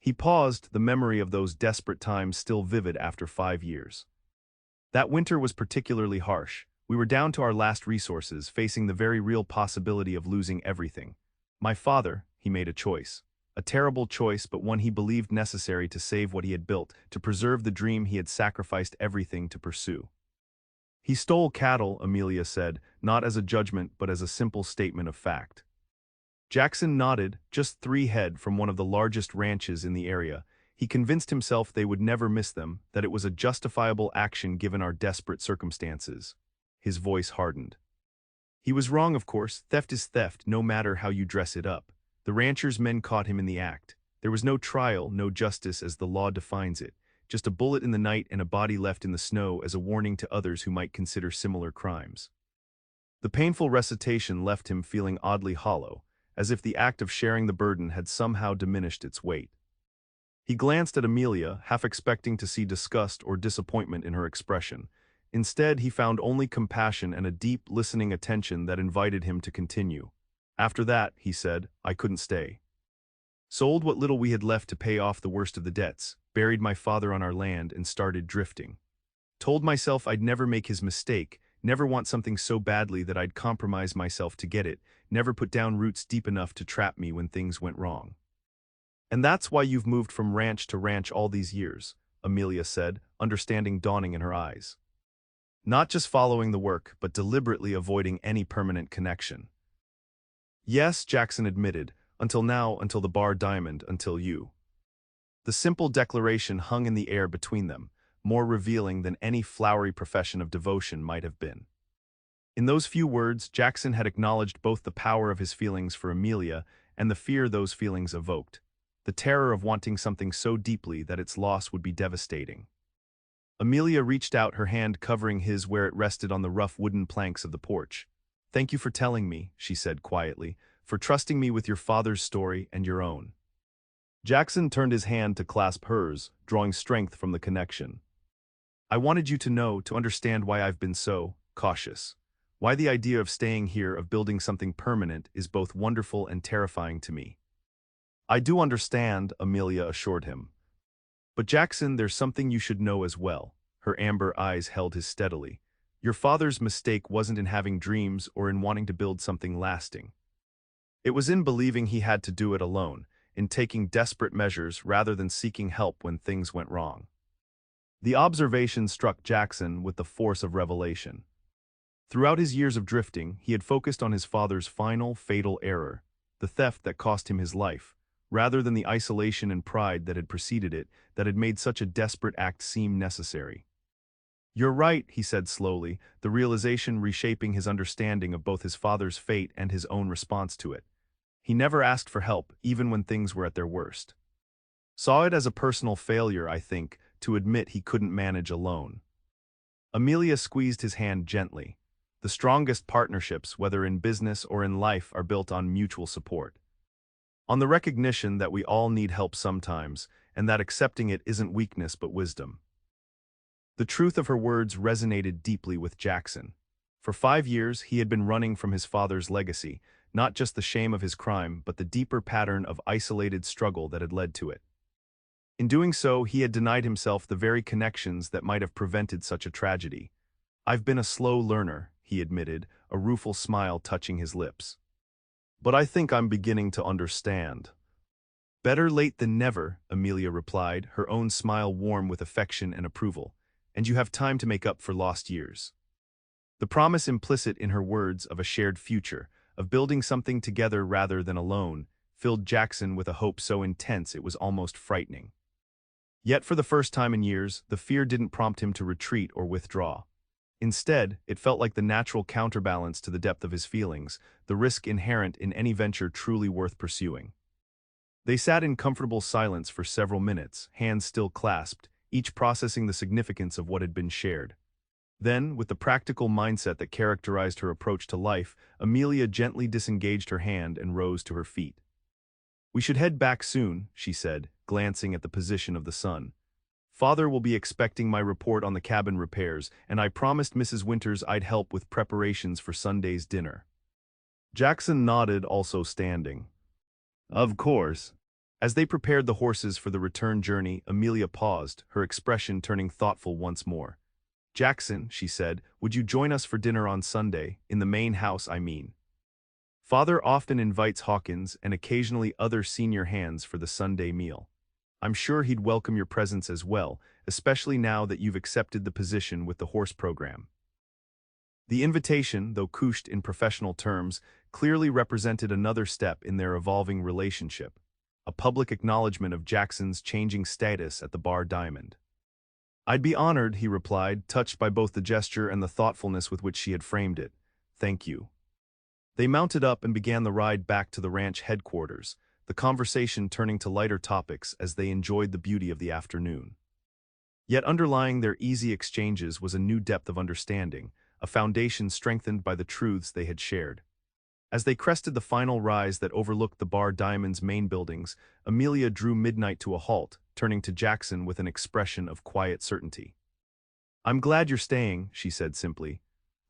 He paused, the memory of those desperate times still vivid after 5 years. "That winter was particularly harsh. We were down to our last resources, facing the very real possibility of losing everything. My father, he made a choice. A terrible choice, but one he believed necessary to save what he had built, to preserve the dream he had sacrificed everything to pursue." "He stole cattle," Amelia said, not as a judgment but as a simple statement of fact. Jackson nodded, just 3 head from one of the largest ranches in the area. He convinced himself they would never miss them, that it was a justifiable action given our desperate circumstances. His voice hardened. "He was wrong, of course. Theft is theft, no matter how you dress it up. The rancher's men caught him in the act. There was no trial, no justice as the law defines it. Just a bullet in the night and a body left in the snow as a warning to others who might consider similar crimes." The painful recitation left him feeling oddly hollow, as if the act of sharing the burden had somehow diminished its weight. He glanced at Amelia, half expecting to see disgust or disappointment in her expression. Instead, he found only compassion and a deep, listening attention that invited him to continue. "After that," he said, "I couldn't stay. Sold what little we had left to pay off the worst of the debts, buried my father on our land, and started drifting. Told myself I'd never make his mistake, never want something so badly that I'd compromise myself to get it, never put down roots deep enough to trap me when things went wrong." "And that's why you've moved from ranch to ranch all these years," Amelia said, understanding dawning in her eyes. "Not just following the work, but deliberately avoiding any permanent connection." "Yes," Jackson admitted, "until now, until the Bar Diamond, until you." The simple declaration hung in the air between them, more revealing than any flowery profession of devotion might have been. In those few words, Jackson had acknowledged both the power of his feelings for Amelia and the fear those feelings evoked. the terror of wanting something so deeply that its loss would be devastating. Amelia reached out, her hand covering his where it rested on the rough wooden planks of the porch. "Thank you for telling me," she said quietly, "for trusting me with your father's story and your own." Jackson turned his hand to clasp hers, drawing strength from the connection. "I wanted you to know, to understand why I've been so cautious. Why the idea of staying here, of building something permanent, is both wonderful and terrifying to me." "I do understand," Amelia assured him. "But Jackson, there's something you should know as well." Her amber eyes held his steadily. "Your father's mistake wasn't in having dreams or in wanting to build something lasting. It was in believing he had to do it alone, in taking desperate measures rather than seeking help when things went wrong." The observation struck Jackson with the force of revelation. Throughout his years of drifting, he had focused on his father's final, fatal error, the theft that cost him his life, rather than the isolation and pride that had preceded it, that had made such a desperate act seem necessary. "You're right," he said slowly, the realization reshaping his understanding of both his father's fate and his own response to it. He never asked for help, even when things were at their worst. Saw it as a personal failure, I think, to admit he couldn't manage alone. Amelia squeezed his hand gently. The strongest partnerships, whether in business or in life, are built on mutual support. On the recognition that we all need help sometimes, and that accepting it isn't weakness but wisdom. The truth of her words resonated deeply with Jackson. For 5 years, he had been running from his father's legacy, not just the shame of his crime, but the deeper pattern of isolated struggle that had led to it. In doing so, he had denied himself the very connections that might have prevented such a tragedy. "I've been a slow learner," he admitted, a rueful smile touching his lips. "But I think I'm beginning to understand." "Better late than never," Amelia replied, her own smile warm with affection and approval. "And you have time to make up for lost years." The promise implicit in her words of a shared future, of building something together rather than alone, filled Jackson with a hope so intense it was almost frightening. Yet for the first time in years, the fear didn't prompt him to retreat or withdraw. Instead, it felt like the natural counterbalance to the depth of his feelings, the risk inherent in any venture truly worth pursuing. They sat in comfortable silence for several minutes, hands still clasped, each processing the significance of what had been shared. Then, with the practical mindset that characterized her approach to life, Amelia gently disengaged her hand and rose to her feet. "We should head back soon," she said, glancing at the position of the sun. "Father will be expecting my report on the cabin repairs, and I promised Mrs. Winters I'd help with preparations for Sunday's dinner." Jackson nodded, also standing. "Of course." As they prepared the horses for the return journey, Amelia paused, her expression turning thoughtful once more. "Jackson," she said, "would you join us for dinner on Sunday, in the main house, I mean? Father often invites Hawkins and occasionally other senior hands for the Sunday meal. I'm sure he'd welcome your presence as well, especially now that you've accepted the position with the horse program." The invitation, though couched in professional terms, clearly represented another step in their evolving relationship, a public acknowledgement of Jackson's changing status at the Bar Diamond. "I'd be honored," he replied, touched by both the gesture and the thoughtfulness with which she had framed it. "Thank you." They mounted up and began the ride back to the ranch headquarters, the conversation turning to lighter topics as they enjoyed the beauty of the afternoon. Yet underlying their easy exchanges was a new depth of understanding, a foundation strengthened by the truths they had shared. As they crested the final rise that overlooked the Bar Diamond's main buildings, Amelia drew midnight to a halt, turning to Jackson with an expression of quiet certainty. "I'm glad you're staying," she said simply.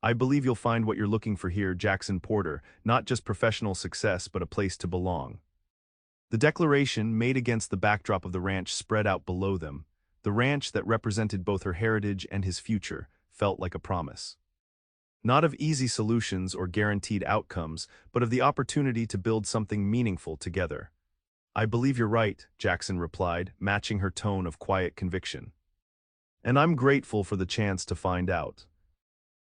"I believe you'll find what you're looking for here, Jackson Porter, not just professional success but a place to belong." The declaration, made against the backdrop of the ranch spread out below them, the ranch that represented both her heritage and his future, felt like a promise. Not of easy solutions or guaranteed outcomes, but of the opportunity to build something meaningful together. "I believe you're right," Jackson replied, matching her tone of quiet conviction. "And I'm grateful for the chance to find out."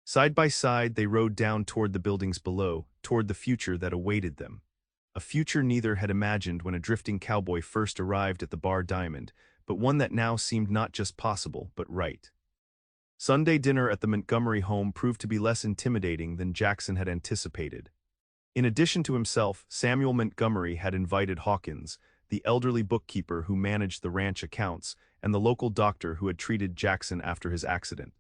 Side by side, they rode down toward the buildings below, toward the future that awaited them. A future neither had imagined when a drifting cowboy first arrived at the Bar Diamond, but one that now seemed not just possible, but right. Sunday dinner at the Montgomery home proved to be less intimidating than Jackson had anticipated. In addition to himself, Samuel Montgomery had invited Hawkins, the elderly bookkeeper who managed the ranch accounts, and the local doctor who had treated Jackson after his accident.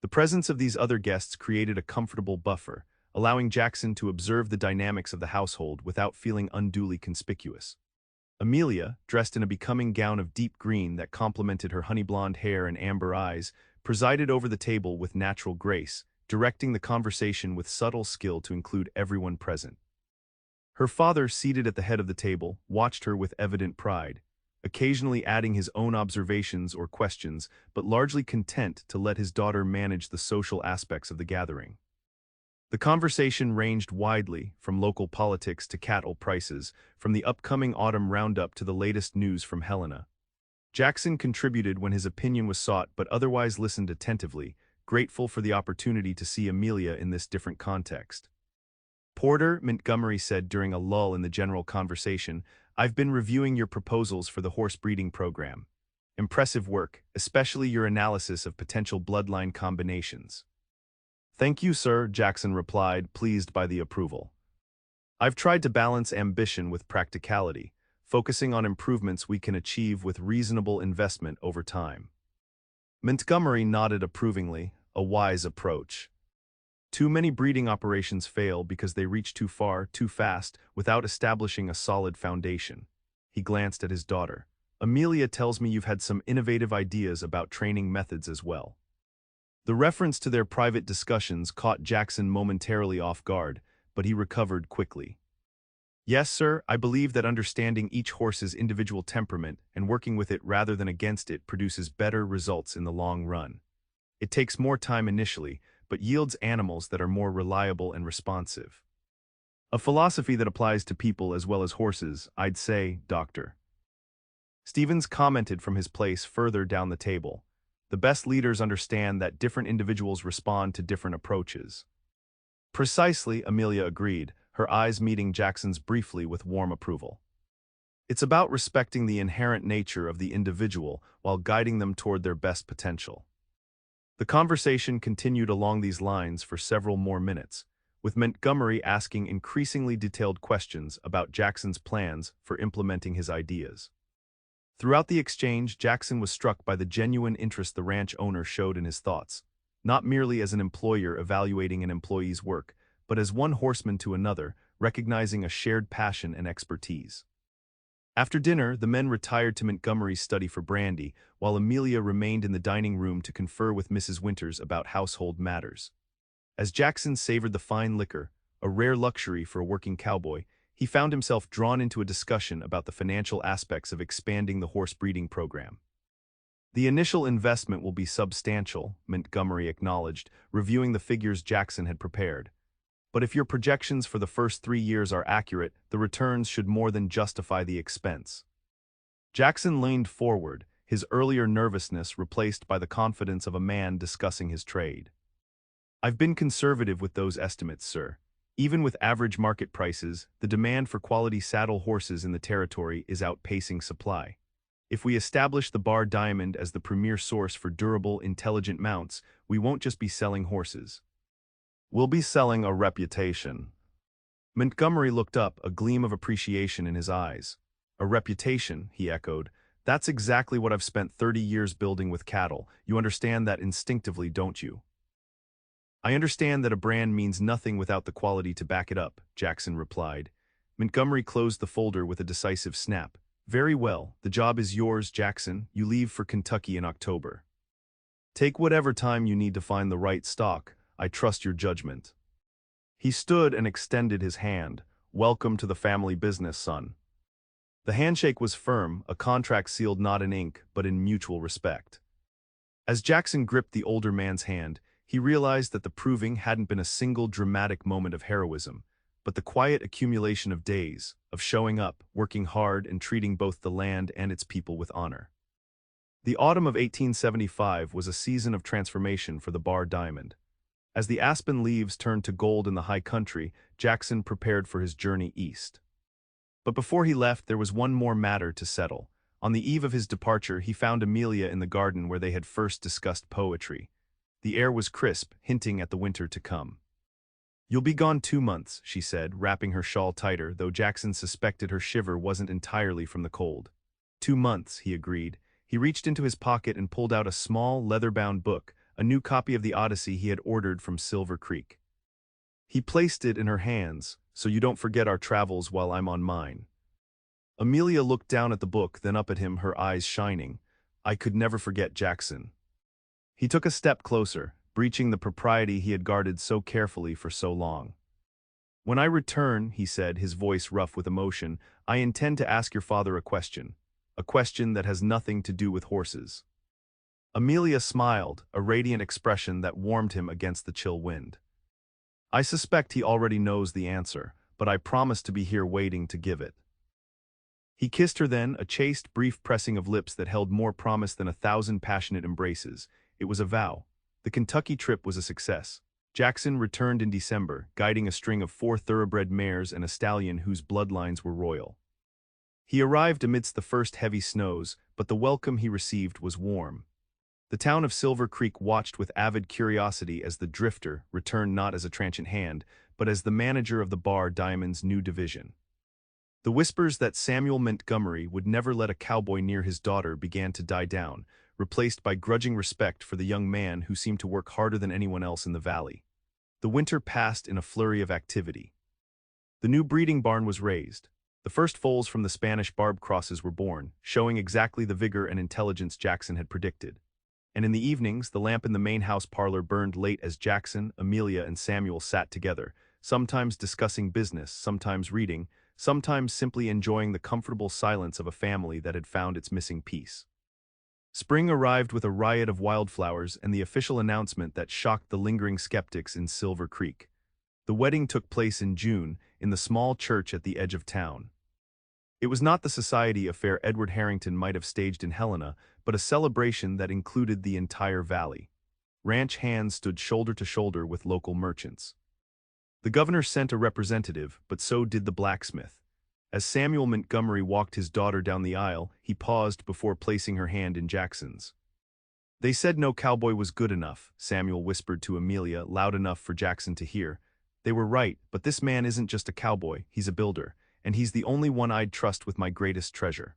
The presence of these other guests created a comfortable buffer, allowing Jackson to observe the dynamics of the household without feeling unduly conspicuous. Amelia, dressed in a becoming gown of deep green that complemented her honey-blonde hair and amber eyes, presided over the table with natural grace, directing the conversation with subtle skill to include everyone present. Her father, seated at the head of the table, watched her with evident pride, occasionally adding his own observations or questions, but largely content to let his daughter manage the social aspects of the gathering. The conversation ranged widely, from local politics to cattle prices, from the upcoming autumn roundup to the latest news from Helena. Jackson contributed when his opinion was sought but otherwise listened attentively, grateful for the opportunity to see Amelia in this different context. Porter, Montgomery said during a lull in the general conversation, "I've been reviewing your proposals for the horse breeding program. Impressive work, especially your analysis of potential bloodline combinations." "Thank you, sir," Jackson replied, pleased by the approval. "I've tried to balance ambition with practicality, focusing on improvements we can achieve with reasonable investment over time." Montgomery nodded approvingly, a wise approach. Too many breeding operations fail because they reach too far, too fast, without establishing a solid foundation. He glanced at his daughter. "Amelia tells me you've had some innovative ideas about training methods as well." The reference to their private discussions caught Jackson momentarily off guard, but he recovered quickly. "Yes, sir, I believe that understanding each horse's individual temperament and working with it rather than against it produces better results in the long run. It takes more time initially, but yields animals that are more reliable and responsive. A philosophy that applies to people as well as horses, I'd say, Doctor." Stevens commented from his place further down the table. "The best leaders understand that different individuals respond to different approaches." "Precisely," Amelia agreed, her eyes meeting Jackson's briefly with warm approval. "It's about respecting the inherent nature of the individual while guiding them toward their best potential." The conversation continued along these lines for several more minutes, with Montgomery asking increasingly detailed questions about Jackson's plans for implementing his ideas. Throughout the exchange, Jackson was struck by the genuine interest the ranch owner showed in his thoughts, not merely as an employer evaluating an employee's work, but as one horseman to another, recognizing a shared passion and expertise. After dinner, the men retired to Montgomery's study for brandy, while Amelia remained in the dining room to confer with Mrs. Winters about household matters. As Jackson savored the fine liquor, a rare luxury for a working cowboy, he found himself drawn into a discussion about the financial aspects of expanding the horse breeding program. "The initial investment will be substantial," Montgomery acknowledged, reviewing the figures Jackson had prepared. "But if your projections for the first 3 years are accurate, the returns should more than justify the expense." Jackson leaned forward, his earlier nervousness replaced by the confidence of a man discussing his trade. "I've been conservative with those estimates, sir. Even with average market prices, the demand for quality saddle horses in the territory is outpacing supply. If we establish the Bar Diamond as the premier source for durable, intelligent mounts, we won't just be selling horses. We'll be selling a reputation." Montgomery looked up, a gleam of appreciation in his eyes. "A reputation," he echoed. "That's exactly what I've spent 30 years building with cattle. You understand that instinctively, don't you?" "I understand that a brand means nothing without the quality to back it up," Jackson replied. Montgomery closed the folder with a decisive snap. "Very well, the job is yours, Jackson. You leave for Kentucky in October. Take whatever time you need to find the right stock. I trust your judgment." He stood and extended his hand. "Welcome to the family business, son." The handshake was firm, a contract sealed not in ink, but in mutual respect. As Jackson gripped the older man's hand, he realized that the proving hadn't been a single dramatic moment of heroism, but the quiet accumulation of days, of showing up, working hard, and treating both the land and its people with honor. The autumn of 1875 was a season of transformation for the Bar Diamond. As the aspen leaves turned to gold in the high country, Jackson prepared for his journey east. But before he left, there was one more matter to settle. On the eve of his departure, he found Amelia in the garden where they had first discussed poetry. The air was crisp, hinting at the winter to come. You'll be gone 2 months, she said, wrapping her shawl tighter, though Jackson suspected her shiver wasn't entirely from the cold. 2 months, he agreed. He reached into his pocket and pulled out a small, leather-bound book, a new copy of the Odyssey he had ordered from Silver Creek. He placed it in her hands, so you don't forget our travels while I'm on mine. Amelia looked down at the book, then up at him, her eyes shining. I could never forget Jackson. He took a step closer, breaching the propriety he had guarded so carefully for so long. When I return, he said, his voice rough with emotion, I intend to ask your father a question that has nothing to do with horses. Amelia smiled, a radiant expression that warmed him against the chill wind. I suspect he already knows the answer, but I promise to be here waiting to give it. He kissed her then, a chaste, brief pressing of lips that held more promise than 1,000 passionate embraces. It was a vow. The Kentucky trip was a success. Jackson returned in December, guiding a string of 4 thoroughbred mares and a stallion whose bloodlines were royal. He arrived amidst the first heavy snows, but the welcome he received was warm. The town of Silver Creek watched with avid curiosity as the drifter returned not as a transient hand, but as the manager of the Bar Diamond's new division. The whispers that Samuel Montgomery would never let a cowboy near his daughter began to die down, replaced by grudging respect for the young man who seemed to work harder than anyone else in the valley. The winter passed in a flurry of activity. The new breeding barn was raised. The first foals from the Spanish barb crosses were born, showing exactly the vigor and intelligence Jackson had predicted. And in the evenings, the lamp in the main house parlor burned late as Jackson, Amelia, and Samuel sat together, sometimes discussing business, sometimes reading, sometimes simply enjoying the comfortable silence of a family that had found its missing piece. Spring arrived with a riot of wildflowers and the official announcement that shocked the lingering skeptics in Silver Creek. The wedding took place in June, in the small church at the edge of town. It was not the society affair Edward Harrington might have staged in Helena, but a celebration that included the entire valley. Ranch hands stood shoulder to shoulder with local merchants. The governor sent a representative, but so did the blacksmith. As Samuel Montgomery walked his daughter down the aisle, he paused before placing her hand in Jackson's. They said no cowboy was good enough, Samuel whispered to Amelia, loud enough for Jackson to hear. They were right, but this man isn't just a cowboy, he's a builder, and he's the only one I'd trust with my greatest treasure.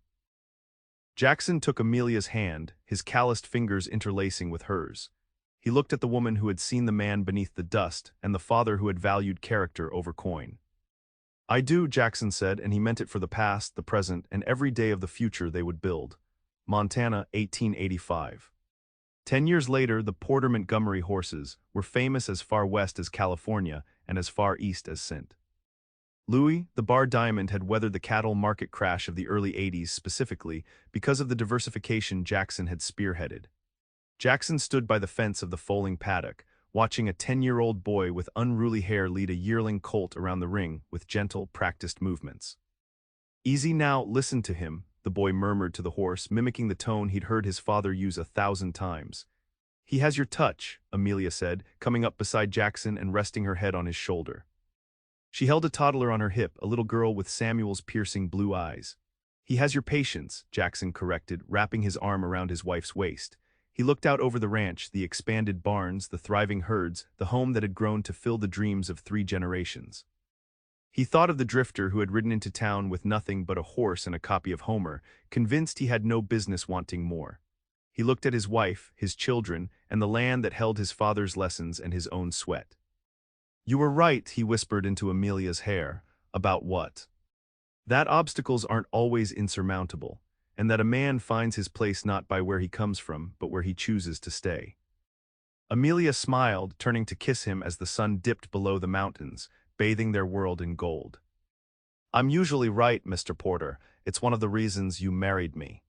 Jackson took Amelia's hand, his calloused fingers interlacing with hers. He looked at the woman who had seen the man beneath the dust and the father who had valued character over coin. I do, Jackson said, and he meant it for the past, the present, and every day of the future they would build. Montana, 1885. 10 years later, the Porter Montgomery horses were famous as far west as California and as far east as St. Louis. The Bar Diamond had weathered the cattle market crash of the early 80s specifically because of the diversification Jackson had spearheaded. Jackson stood by the fence of the foaling paddock, watching a 10-year-old boy with unruly hair lead a yearling colt around the ring with gentle, practiced movements. Easy now, listen to him, the boy murmured to the horse, mimicking the tone he'd heard his father use 1,000 times. He has your touch, Amelia said, coming up beside Jackson and resting her head on his shoulder. She held a toddler on her hip, a little girl with Samuel's piercing blue eyes. He has your patience, Jackson corrected, wrapping his arm around his wife's waist. He looked out over the ranch, the expanded barns, the thriving herds, the home that had grown to fill the dreams of 3 generations. He thought of the drifter who had ridden into town with nothing but a horse and a copy of Homer, convinced he had no business wanting more. He looked at his wife, his children, and the land that held his father's lessons and his own sweat. You were right, he whispered into Amelia's hair. About what? That obstacles aren't always insurmountable, and that a man finds his place not by where he comes from, but where he chooses to stay. Amelia smiled, turning to kiss him as the sun dipped below the mountains, bathing their world in gold. I'm usually right, Mr. Porter. It's one of the reasons you married me.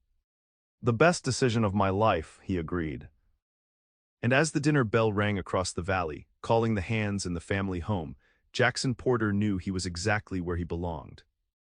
The best decision of my life, he agreed. And as the dinner bell rang across the valley, calling the hands in the family home, Jackson Porter knew he was exactly where he belonged.